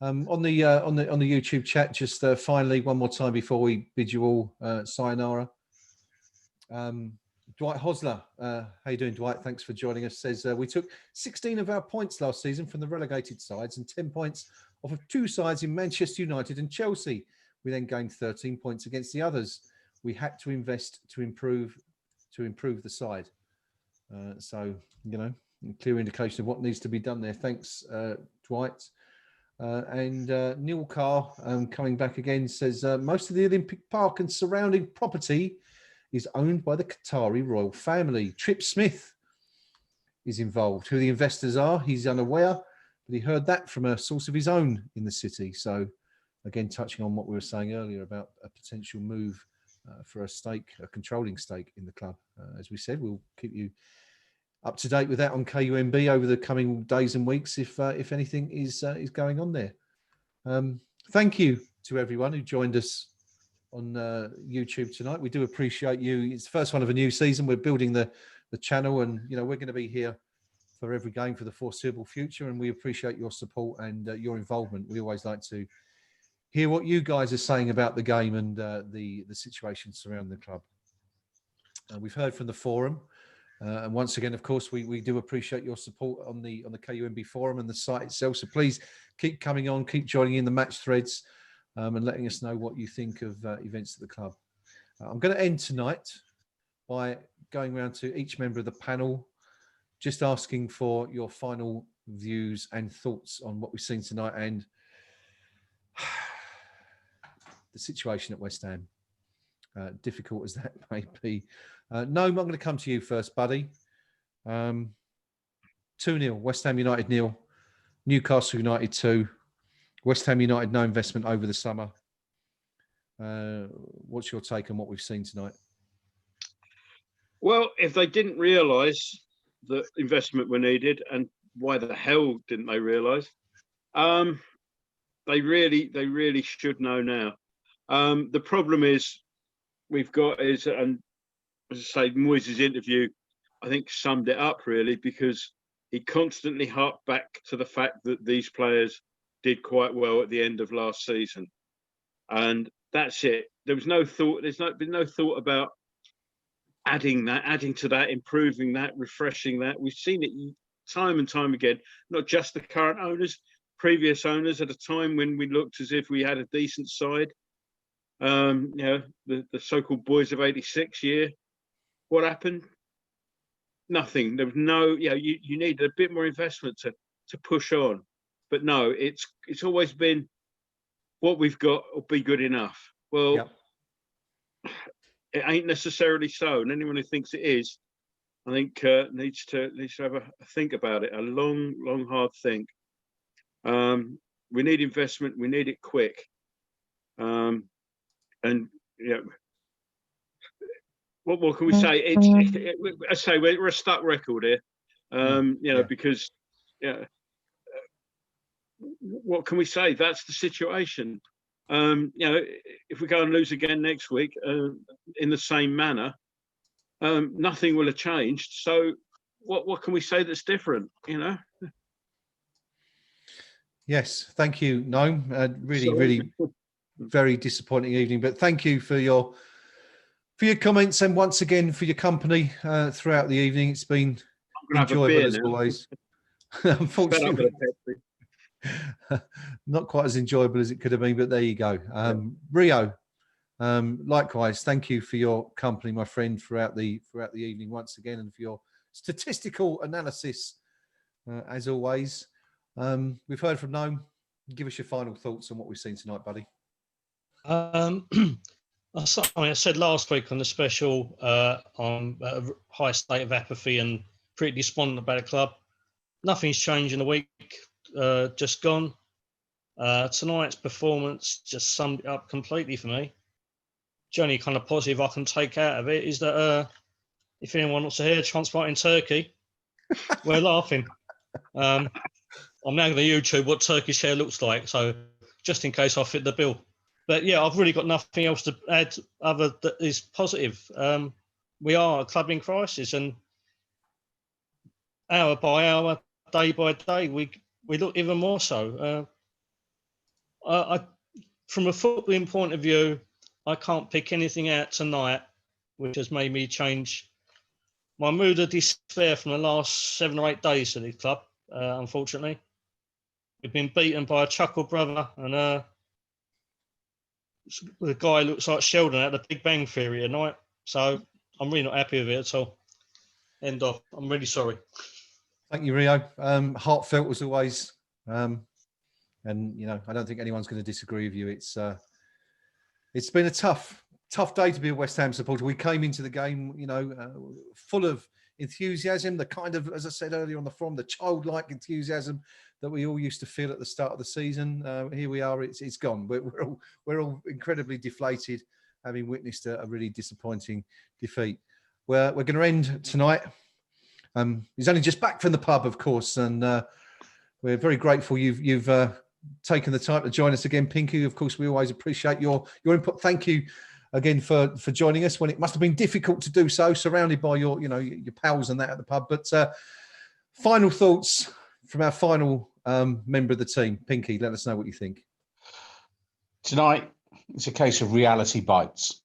On the YouTube chat, just finally one more time before we bid you all sayonara. Dwight Hosler, how you doing, Dwight? Thanks for joining us. Says we took 16 of our points last season from the relegated sides and 10 points off of two sides in Manchester United and Chelsea. We then gained 13 points against the others. We had to invest to improve the side. So, clear indication of what needs to be done there. Thanks, Dwight. And Neil Carr, coming back again, says most of the Olympic Park and surrounding property is owned by the Qatari royal family. Trip Smith is involved. Who the investors are, he's unaware, but he heard that from a source of his own in the city. So, again, touching on what we were saying earlier about a potential move for a controlling stake in the club. As we said, we'll keep you up to date with that on KUMB over the coming days and weeks if anything is going on there. Thank you to everyone who joined us on YouTube tonight. We do appreciate you. It's the first one of a new season. We're building the channel, and we're going to be here for every game for the foreseeable future, and we appreciate your support and your involvement. We always like to hear what you guys are saying about the game and the situation surrounding the club. We've heard from the forum. And once again, of course, we do appreciate your support on the KUMB Forum and the site itself. So please keep coming on, keep joining in the match threads and letting us know what you think of events at the club. I'm going to end tonight by going around to each member of the panel, just asking for your final views and thoughts on what we've seen tonight and the situation at West Ham. Difficult as that may be. No, I'm going to come to you first, buddy. 2-0, West Ham United 0, Newcastle United 2, West Ham United no investment over the summer. What's your take on what we've seen tonight? Well, if they didn't realise that investment were needed, and why the hell didn't they realise? They really should know now. The problem is we've got is, and as I say, Moyes' interview, I think summed it up really, because he constantly harked back to the fact that these players did quite well at the end of last season, and that's it. There was no thought. Been no thought about adding to that, improving that, refreshing that. We've seen it time and time again, not just the current owners, previous owners, at a time when we looked as if we had a decent side. The so-called boys of '86 year. What happened? Nothing. There was no, you needed a bit more investment to push on. But no, it's always been what we've got will be good enough. Well, yep. It ain't necessarily so, and anyone who thinks it is, I think needs to have a think about it, a long, hard think. We need investment. We need it quick. And what can we say? I say we're a stuck record here. Because what can we say? That's the situation. If we go and lose again next week in the same manner, nothing will have changed. So what can we say that's different? Yes, thank you, Noam. Really very disappointing evening, but thank you for your comments, and once again for your company throughout the evening. It's been enjoyable as always. Unfortunately, not quite as enjoyable as it could have been, but there you go. Rio, likewise, thank you for your company, my friend, throughout the evening once again, and for your statistical analysis as always. We've heard from Noam. Give us your final thoughts on what we've seen tonight, buddy. I said last week on the special on a high state of apathy and pretty despondent about the club. Nothing's changed in the week just gone. Tonight's performance just summed it up completely for me. The only kind of positive I can take out of it is that if anyone wants to hear a transplant in Turkey, we're laughing. I'm now going to YouTube what Turkish hair looks like, so just in case I fit the bill. But yeah, I've really got nothing else to add other that is positive. We are a club in crisis, and hour by hour, day by day, we look even more so. From a footballing point of view, I can't pick anything out tonight which has made me change my mood of despair from the last 7 or 8 days to the club. Unfortunately, we've been beaten by a chuckle brother, and the guy looks like Sheldon at the Big Bang Theory tonight. So I'm really not happy with it at all. End of. I'm really sorry. Thank you, Rio. Heartfelt as always. And I don't think anyone's going to disagree with you. It's been a tough day to be a West Ham supporter. We came into the game, full of enthusiasm, the kind of, as I said earlier on the forum, the childlike enthusiasm that we all used to feel at the start of the season. Here we are, it's gone. We're all incredibly deflated, having witnessed a really disappointing defeat. We're going to end tonight. He's only just back from the pub, of course, and we're very grateful you've taken the time to join us again, Pinky. Of course, we always appreciate your input. Thank you again for joining us when it must have been difficult to do so, surrounded by your pals and that at the pub. But final thoughts from our final member of the team, Pinky. Let us know what you think. Tonight, it's a case of reality bites.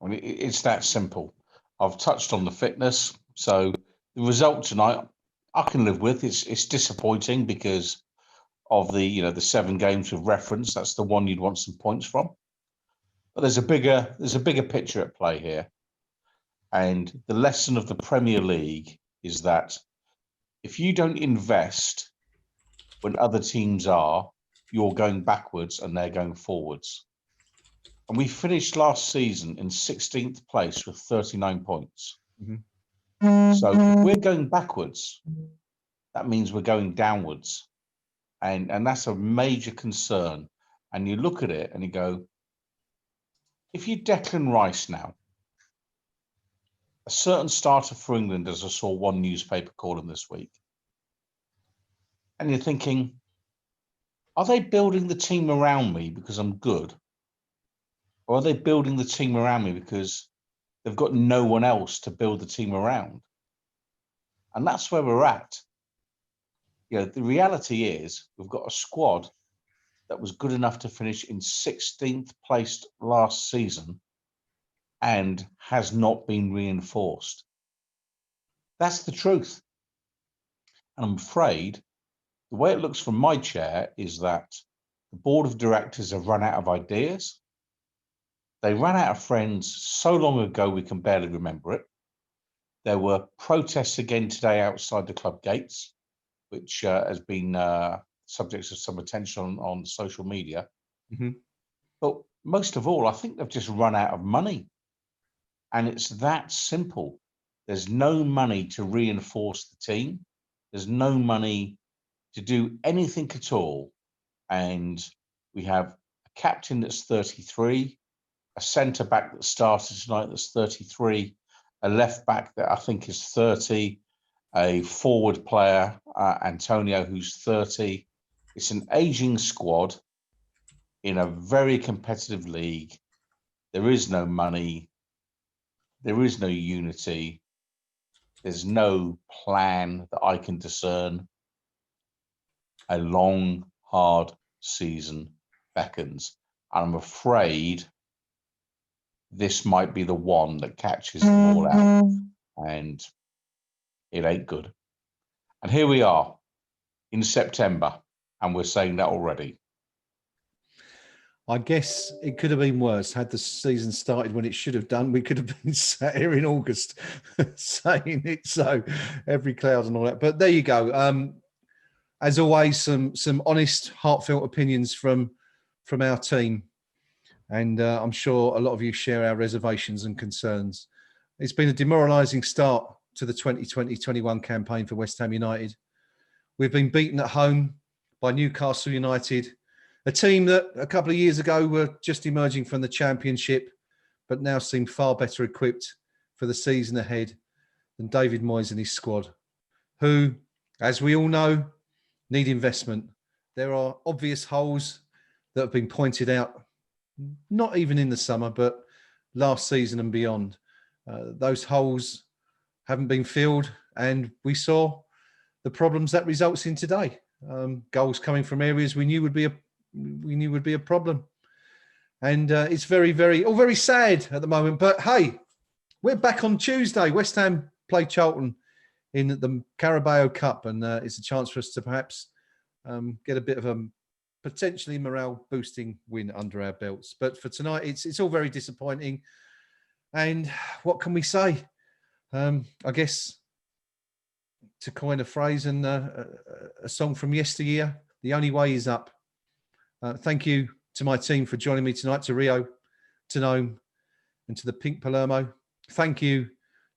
I mean, it's that simple. I've touched on the fitness, so the result tonight I can live with. It's disappointing because of the 7 games we've referenced. That's the one you'd want some points from. But there's a bigger picture at play here. And the lesson of the Premier League is that if you don't invest when other teams are, you're going backwards and they're going forwards. And we finished last season in 16th place with 39 points. Mm-hmm. So if we're going backwards, that means we're going downwards. And that's a major concern. And you look at it and you go, if you Declan Rice now, a certain starter for England, as I saw one newspaper call him this week, and you're thinking, are they building the team around me because I'm good? Or are they building the team around me because they've got no one else to build the team around? And that's where we're at. You know, the reality is we've got a squad that was good enough to finish in 16th place last season and has not been reinforced. That's the truth. And I'm afraid the way it looks from my chair is that the board of directors have run out of ideas. They ran out of friends so long ago we can barely remember it. There were protests again today outside the club gates, which has been subject of some attention on social media. Mm-hmm. But most of all, I think they've just run out of money. And it's that simple. There's no money to reinforce the team. There's no money to do anything at all. And we have a captain that's 33, a centre-back that started tonight that's 33, a left-back that I think is 30, a forward player, Antonio, who's 30. It's an ageing squad in a very competitive league. There is no money. There is no unity. There's no plan that I can discern. A long, hard season beckons. And I'm afraid this might be the one that catches them all out. And it ain't good. And here we are in September, and we're saying that already. I guess it could have been worse had the season started when it should have done. We could have been sat here in August saying it. So every cloud and all that. But there you go. As always, some honest, heartfelt opinions from our team, and I'm sure a lot of you share our reservations and concerns. It's been a demoralising start to the 2020-21 campaign for West Ham United. We've been beaten at home by Newcastle United, a team that a couple of years ago were just emerging from the Championship, but now seem far better equipped for the season ahead than David Moyes and his squad, who, as we all know, need investment. There are obvious holes that have been pointed out, not even in the summer, but last season and beyond. Those holes haven't been filled, and we saw the problems that results in today. Goals coming from areas we knew would be a problem, and it's very sad at the moment. But hey, we're back on Tuesday. West Ham play Charlton in the Carabao Cup, and it's a chance for us to perhaps get a bit of a potentially morale boosting win under our belts. But for tonight, it's all very disappointing. And what can we say? I guess, to coin a phrase and a song from yesteryear, the only way is up. Thank you to my team for joining me tonight, to Rio, to Nome, and to the Pink Palermo. Thank you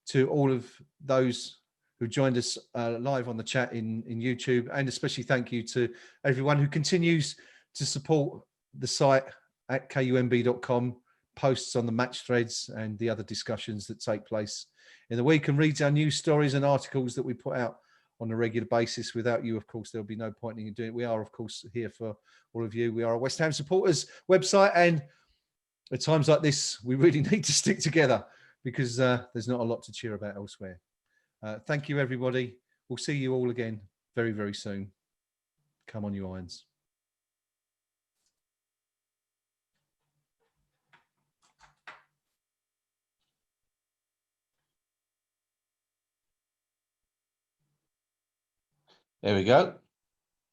to all of those who joined us live on the chat in YouTube, and especially thank you to everyone who continues to support the site at kumb.com, posts on the match threads and the other discussions that take place in the week, and reads our news stories and articles that we put out on a regular basis. Without you, of course, there'll be no point in doing it. We are, of course, here for all of you. We are a West Ham supporters website, and at times like this, we really need to stick together because there's not a lot to cheer about elsewhere. Thank you, everybody. We'll see you all again very, very soon. Come on, you Irons. There we go.